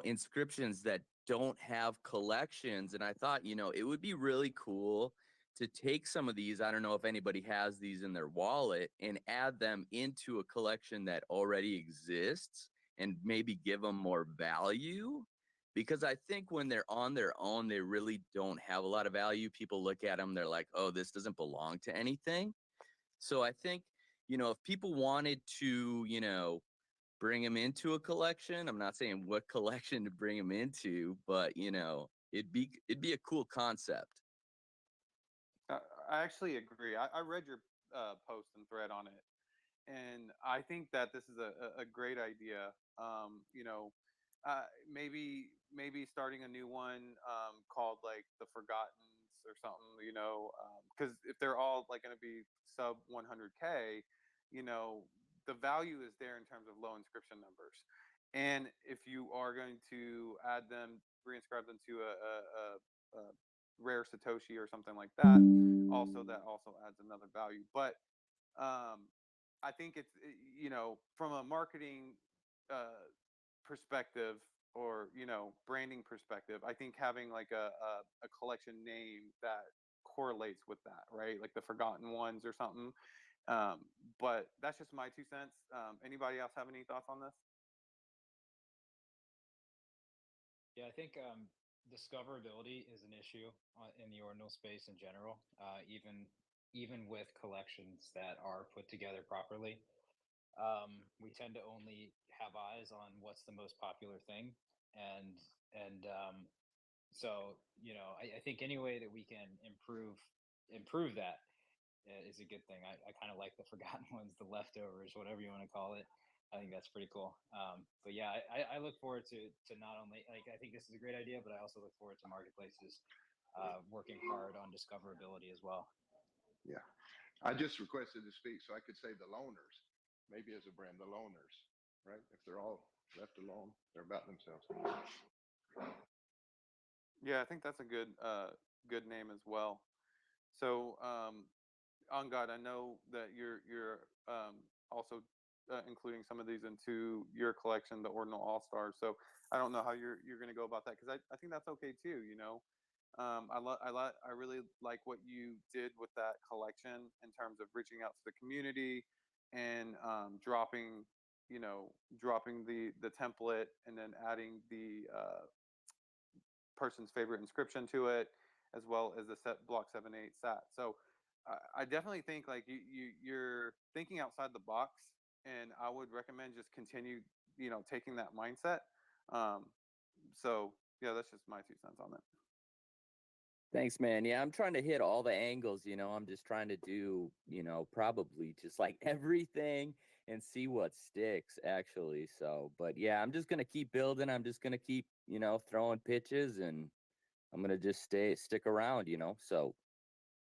inscriptions that don't have collections. And I thought, it would be really cool to take some of these. I don't know if anybody has these in their wallet and add them into a collection that already exists and maybe give them more value. Because I think when they're on their own, they really don't have a lot of value. People look at them, they're like, oh, this doesn't belong to anything. So I think, if people wanted to, bring them into a collection, I'm not saying what collection to bring them into, but it'd be a cool concept. I actually agree. I read your post and thread on it, and I think that this is a great idea. Maybe starting a new one called like the Forgottens or something. Because if they're all like going to be sub 100K, the value is there in terms of low inscription numbers. And if you are going to add them, reinscribe them to a rare Satoshi or something like that, that also adds another value. But I think it's from a marketing perspective or branding perspective, I think having like a collection name that correlates with that, right? Like the Forgotten Ones or something. But that's just my 2 cents. Anybody else have any thoughts on this? Yeah, I think discoverability is an issue in the ordinal space in general. Even with collections that are put together properly, we tend to only have eyes on what's the most popular thing, and so I think any way that we can improve that is a good thing. I kind of like the Forgotten Ones, the leftovers, whatever you want to call it. I think that's pretty cool. But yeah, I look forward to not only like I think this is a great idea, but I also look forward to marketplaces working hard on discoverability as well. Yeah, I just requested to speak so I could say the loners, maybe as a brand, the loners, right? If they're all left alone, they're about themselves. Yeah, I think that's a good name as well. So, on God, I know that you're also including some of these into your collection, the Ordinal All Stars. So I don't know how you're going to go about that because I think that's okay too. I really like what you did with that collection in terms of reaching out to the community and dropping the template and then adding the person's favorite inscription to it, as well as the set block 7/8 sat. So I definitely think like you're thinking outside the box, and I would recommend just continue taking that mindset. So yeah, that's just my 2 cents on it. Thanks, man. Yeah, I'm trying to hit all the angles, I'm just trying to do, probably just like everything and see what sticks actually. So, but yeah, I'm just going to keep building. I'm just going to keep, throwing pitches, and I'm going to just stick around, So,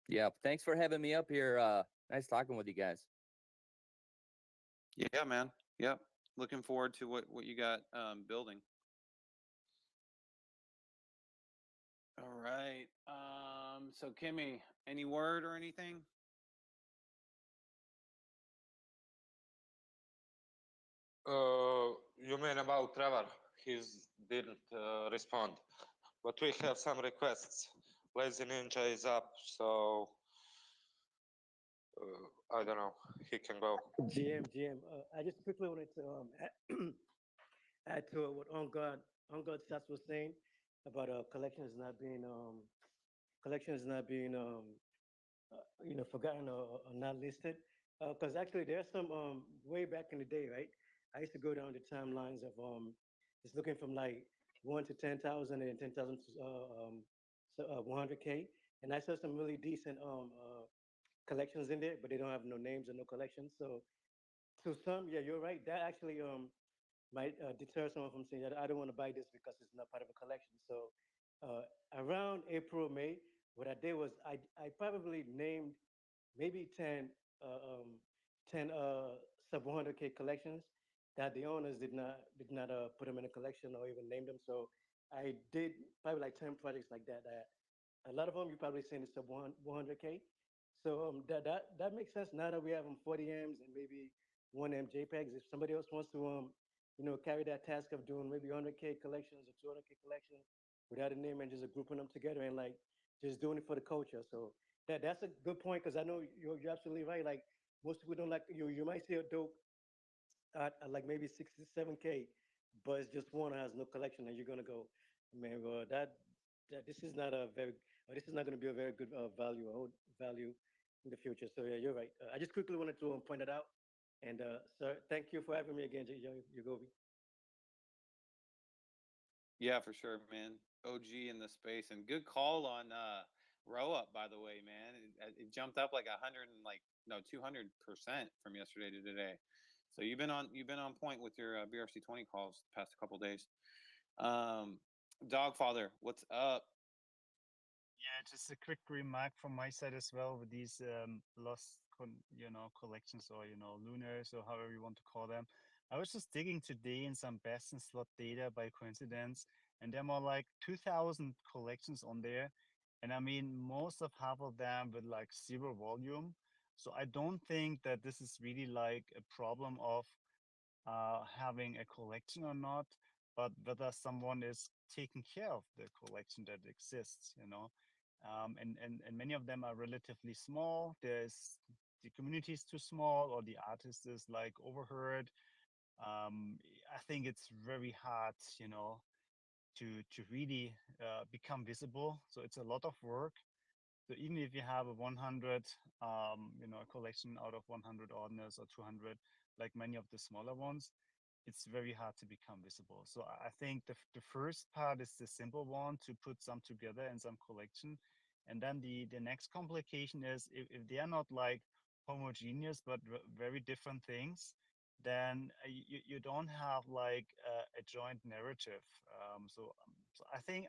yeah, thanks for having me up here. Nice talking with you guys. Yeah, man. Yep. Looking forward to what you got building. All right. So Kimmy, any word or anything? You mean about Trevor? He didn't respond, but we have some requests. Lazy Ninja is up, so I don't know. He can go. GM. I just quickly wanted to add to what On God Stats was saying about collections not being forgotten or not listed. Because actually there's some way back in the day, right? I used to go down the timelines of just looking from like 1 to 10,000 and 10,000 to 100K, and I saw some really decent collections in there, but they don't have no names or no collections. So to some, yeah, you're right. That actually might deter someone from saying that I don't want to buy this because it's not part of a collection. So around April, May, what I did was I probably named maybe 10 sub 100K collections that the owners did not put them in a collection or even name them. So I did probably like 10 projects like that. A lot of them you probably seen is sub 100K. So that makes sense now that we have 40 M's and maybe 1 M JPEGs. If somebody else wants to carry that task of doing maybe 100K collections or 200K collections without a name and just grouping them together and like just doing it for the culture. So that's a good point because I know you're absolutely right. Like most people don't like you might see a dope at like maybe 67K, but it's just one that has no collection, and you're gonna go, man, well that this is not a very this is not going to be a very good value in the future. So yeah, you're right. I just quickly wanted to point that out. And sir, thank you for having me again, Yagobi. Yeah, for sure, man. OG in the space and good call on row up. By the way, man, it jumped up like 100 and like no 200% from yesterday to today. So you've been on point with your BRC20 calls the past couple days. Um, Dogfather, what's up? Yeah, just a quick remark from my side as well with these lost, collections or lunars or however you want to call them. I was just digging today in some best in slot data by coincidence, and there are like 2,000 collections on there, and I mean most of half of them with like zero volume. So I don't think that this is really like a problem of having a collection or not, but whether someone is taking care of the collection that exists. And many of them are relatively small. The community is too small, or the artist is like overheard. I think it's very hard, to really become visible. So it's a lot of work. So even if you have a 100, a collection out of 100 ordinals or 200, like many of the smaller ones, it's very hard to become visible. So I think the first part is the simple one, to put some together in some collection. And then the next complication is if they are not like homogeneous, but very different things, then you don't have like a joint narrative. So I think,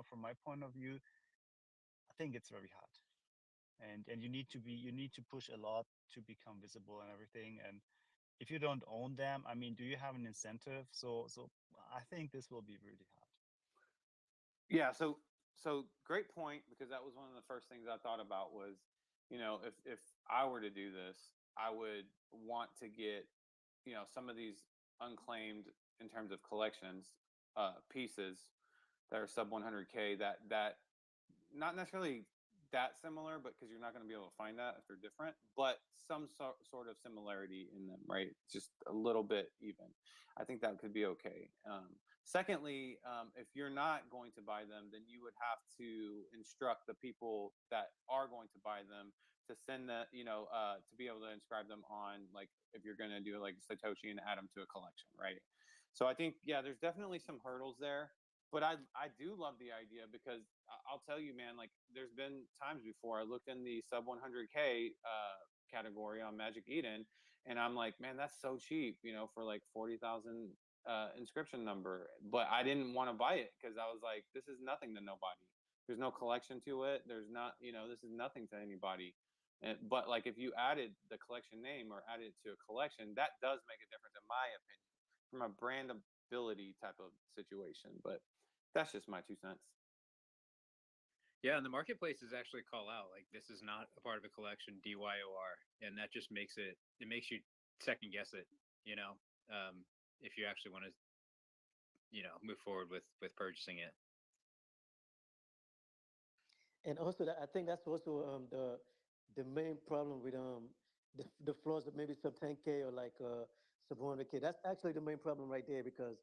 from my point of view, I think it's very hard, and you need to push a lot to become visible and everything. And if you don't own them, I mean, do you have an incentive? So I think this will be really hard. Yeah, so great point, because that was one of the first things I thought about was, if I were to do this, I would want to get, some of these unclaimed in terms of collections pieces that are sub 100K, that not necessarily that similar, but because you're not going to be able to find that if they're different, but some sort of similarity in them, right? Just a little bit even. I think that could be okay. Secondly, if you're not going to buy them, then you would have to instruct the people that are going to buy them to send that, to be able to inscribe them on, like, if you're going to do like Satoshi and add them to a collection, right? So I think, yeah, there's definitely some hurdles there. But I do love the idea, because I'll tell you, man, like there's been times before I looked in the sub 100K category on Magic Eden, and I'm like, man, that's so cheap, for like 40,000 inscription number. But I didn't want to buy it because I was like, this is nothing to nobody. There's no collection to it. There's not, this is nothing to anybody. But like if you added the collection name or added it to a collection, that does make a difference in my opinion, from a brandability type of situation. But that's just my 2 cents. Yeah, and the marketplaces actually call out like this is not a part of a collection, DYOR, and that just makes you second guess it, you know, if you actually want to, move forward with purchasing it. And also, I think that's also the main problem with the floors of maybe sub 10K or like sub 100K. That's actually the main problem right there, because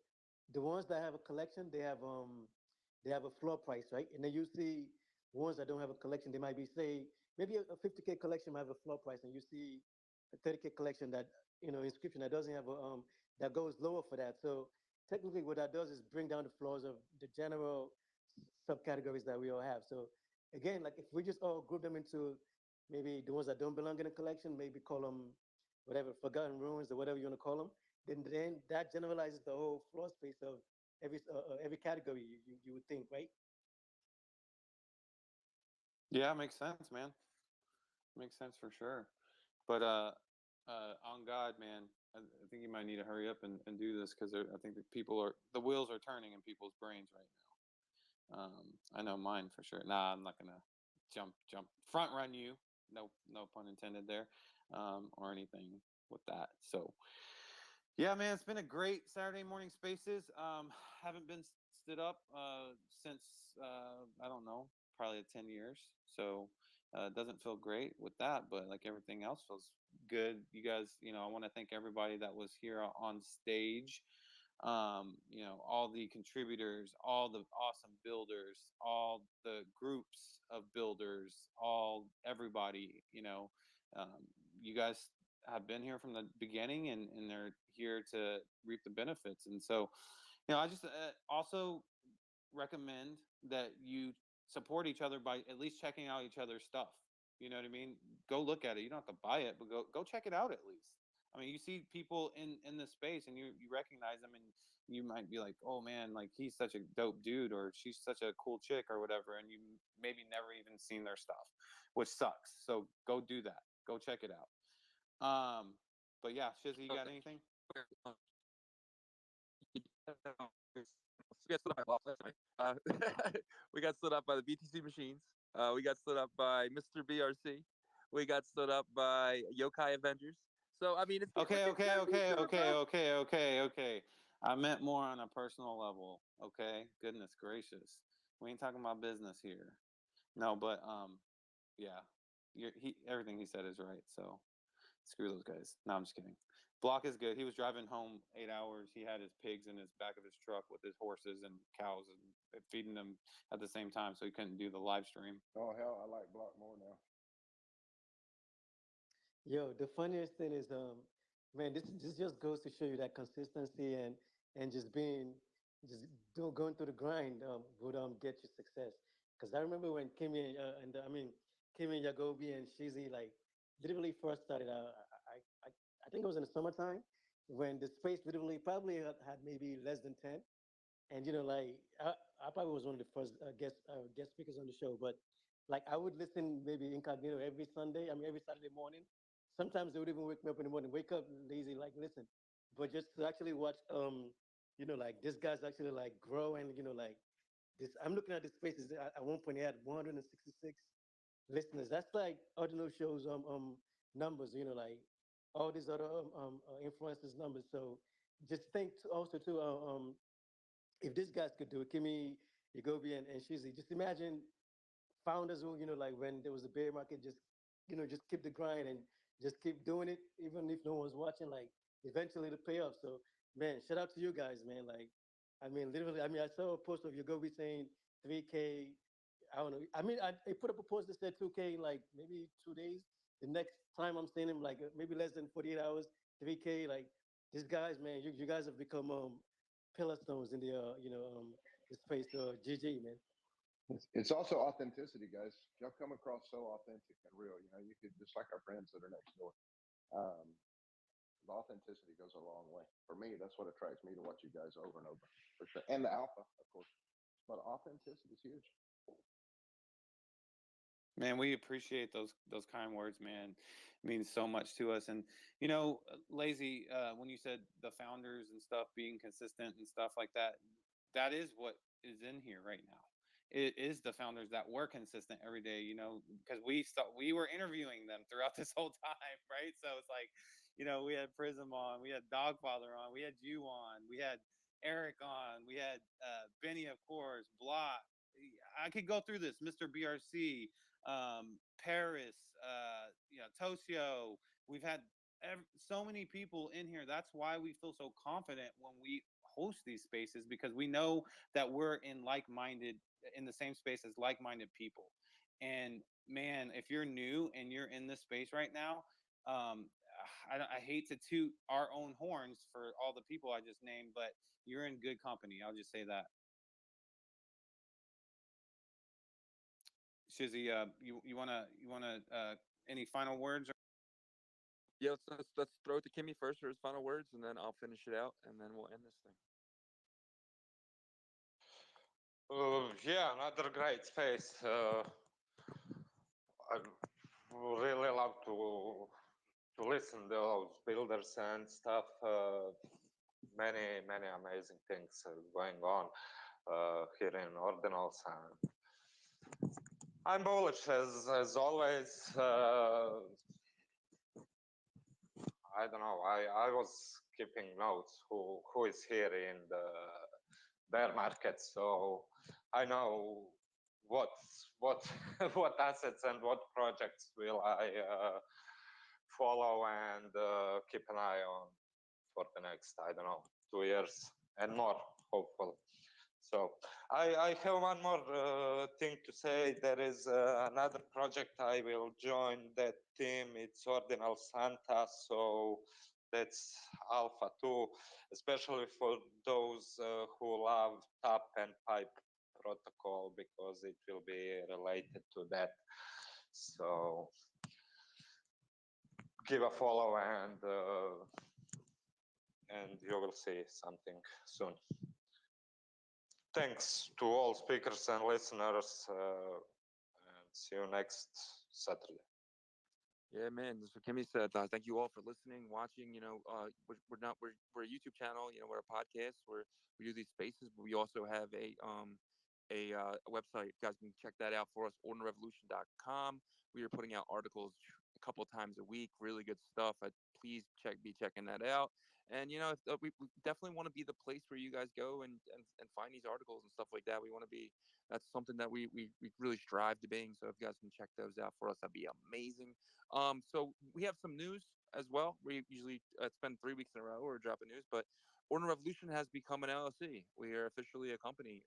the ones that have a collection, they have a floor price, right? And then you see ones that don't have a collection, they might be, say, maybe a 50K collection might have a floor price, and you see a 30K collection that, inscription that doesn't have that goes lower for that. So technically what that does is bring down the floors of the general subcategories that we all have. So again, like if we just all group them into maybe the ones that don't belong in a collection, maybe call them whatever, forgotten ruins or whatever you want to call them, then that generalizes the whole floor space of every category you would think, right? Yeah, makes sense, man. Makes sense for sure. But on God, man, I think you might need to hurry up and do this, because I think the wheels are turning in people's brains right now. I know mine for sure. Nah, I'm not gonna jump front run you. no pun intended there, or anything with that. So yeah, man, it's been a great Saturday morning spaces. Haven't been stood up since I don't know, probably 10 years. So it doesn't feel great with that, but like everything else feels good. You guys, I want to thank everybody that was here on stage. All the contributors, all the awesome builders, all the groups of builders, all everybody, um, you guys have been here from the beginning, and they're here to reap the benefits. And so, I just also recommend that you support each other by at least checking out each other's stuff. You know what I mean? Go look at it. You don't have to buy it, but go check it out at least. I mean, you see people in this space, and you recognize them, and you might be like, oh man, like he's such a dope dude, or she's such a cool chick, or whatever, and you maybe never even seen their stuff, which sucks. So go do that. Go check it out. But yeah, Shizzy, you got anything? We got stood up by we got stood up by the BTC machines. We got stood up by Mr. BRC. We got stood up by Yokai Avengers. So I mean, it's Okay, we're okay, getting okay, each other, okay, bro. okay, okay, okay. I meant more on a personal level. Okay, goodness gracious, we ain't talking about business here. No, but yeah, he everything he said is right. So screw those guys. No, I'm just kidding. Block is good. He was driving home 8 hours. He had his pigs in his back of his truck with his horses and cows and feeding them at the same time, so he couldn't do the live stream. Oh hell, I like Block more now. Yo, the funniest thing is, man, this just goes to show you that consistency and just being, just going through the grind would get you success. Because I remember when Kimmy Kimmy, Yagobi, and Shizi like literally first started out. I think it was in the summertime when the space literally probably had maybe less than 10. And like I probably was one of the first guest speakers on the show, but like I would listen maybe incognito every Sunday. I mean every Saturday morning. Sometimes they would even wake me up in the morning, wake up lazy, like listen, but just to actually watch, like this guy's actually like grow and like this. I'm looking at the spaces. At one point, he had 166 listeners. That's like ordinal shows numbers. Like all these other influencers numbers. So just think also too. If these guys could do it, Kimmy, Yagobi, and Shizi, just imagine founders who, like when there was a bear market, just keep the grind and just keep doing it, even if no one's watching, like eventually it'll pay off. So, man, shout out to you guys, man. Like, I mean, literally, I mean, I saw a post of Yagobi saying 3K. I don't know. I mean, I put up a post that said 2K, like maybe 2 days. The next time I'm seeing him, like maybe less than 48 hours, 3K. Like, these guys, man, you guys have become pillar stones in the space. GG, man. It's also authenticity, guys. Y'all come across so authentic and real. You could just like our friends that are next door. Um, the authenticity goes a long way. For me, that's what attracts me to watch you guys over and over. For sure. And the alpha, of course. But authenticity is huge. Man, we appreciate those kind words, man. It means so much to us. And Lazy, when you said the founders and stuff being consistent and stuff like that, that is what is in here right now. It is the founders that were consistent every day, because we were interviewing them throughout this whole time, right? So it's like, we had Prism on, we had Dogfather on, we had you on, we had Eric on, we had Benny, of course, Block. I could go through this, Mr. BRC, Paris, Toshio. We've had so many people in here. That's why we feel so confident when we host these spaces, because we know that we're in the same space as like-minded people. And man, if you're new and you're in this space right now, I hate to toot our own horns for all the people I just named, but you're in good company. I'll just say that. Shizzy, you wanna any final words? Yeah, let's throw it to Kimmy first for his final words, and then I'll finish it out, and then we'll end this thing. Yeah, another great space. I really love to listen to those builders and stuff. Many amazing things going on here in Ordinals, and I'm bullish as always. I don't know. I was keeping notes who is here in the bear market, so I know what what what assets and what projects will I follow and keep an eye on for the next, I don't know, 2 years and more, hopefully. So I have one more thing to say. There is another project I will join that team. It's Ordinal Santa. So that's Alpha 2, especially for those who love tap and pipe protocol because it will be related to that. So give a follow and you will see something soon. Thanks to all speakers and listeners, and see you next Saturday. Yeah, man. That's what Kimmy said. Thank you all for listening, watching. We're a YouTube channel. We're a podcast where we do these spaces, but we also have a website. You guys can check that out for us, ordinalrevolution.com. We are putting out articles a couple of times a week. Really good stuff. Please be checking that out. And we definitely want to be the place where you guys go and find these articles and stuff like that. We want to be. That's something that we really strive to being. So if you guys can check those out for us, that'd be amazing. So we have some news as well. We usually it's been 3 weeks in a row we're dropping news, but Ordinal Revolution has become an LLC. We are officially a company.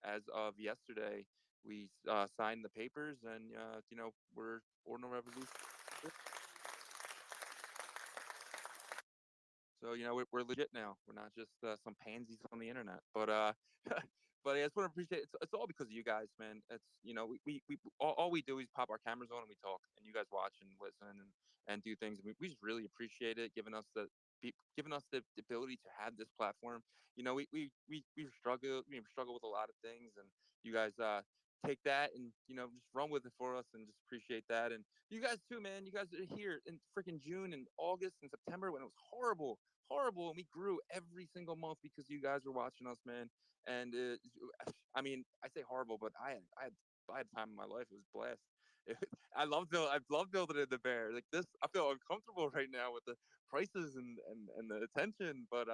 As of yesterday, we signed the papers, and we're Ordinal Revolution. So we're legit now. We're not just some pansies on the internet. But but I just want to appreciate it's all because of you guys, man. It's we all we do is pop our cameras on and we talk, and you guys watch and listen and do things. We just really appreciate it, giving us the ability to have this platform. We struggle with a lot of things, and you guys take that and just run with it for us and just appreciate that. And you guys too, man. You guys are here in freaking June and August and September when it was horrible, and we grew every single month because you guys were watching us, man. And I mean, I say horrible, but I had time in my life. It was a blast. I love building in the bear like this. I feel uncomfortable right now with the prices and the attention, but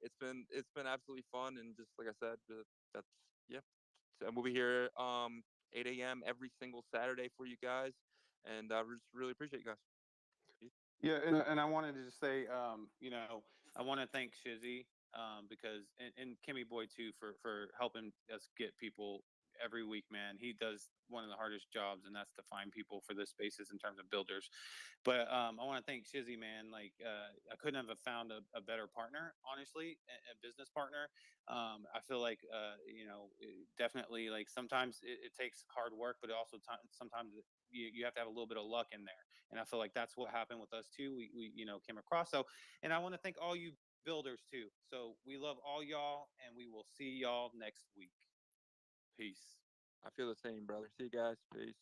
it's been absolutely fun. And just like I said, that's yeah. So, and we'll be here 8 a.m. every single Saturday for you guys, and we just really appreciate you guys. Yeah, and I wanted to just say, I want to thank Shizzy because and Kimmy Boy too for helping us get people every week, man. He does one of the hardest jobs, and that's to find people for the spaces in terms of builders. But I want to thank Shizzy, man. Like I couldn't have found a better partner, honestly, a business partner. I feel like definitely like sometimes it takes hard work, but it also sometimes you have to have a little bit of luck in there. And I feel like that's what happened with us too. We came across. So, and I want to thank all you builders too. So we love all y'all, and we will see y'all next week. Peace. I feel the same, brother. See you guys. Peace.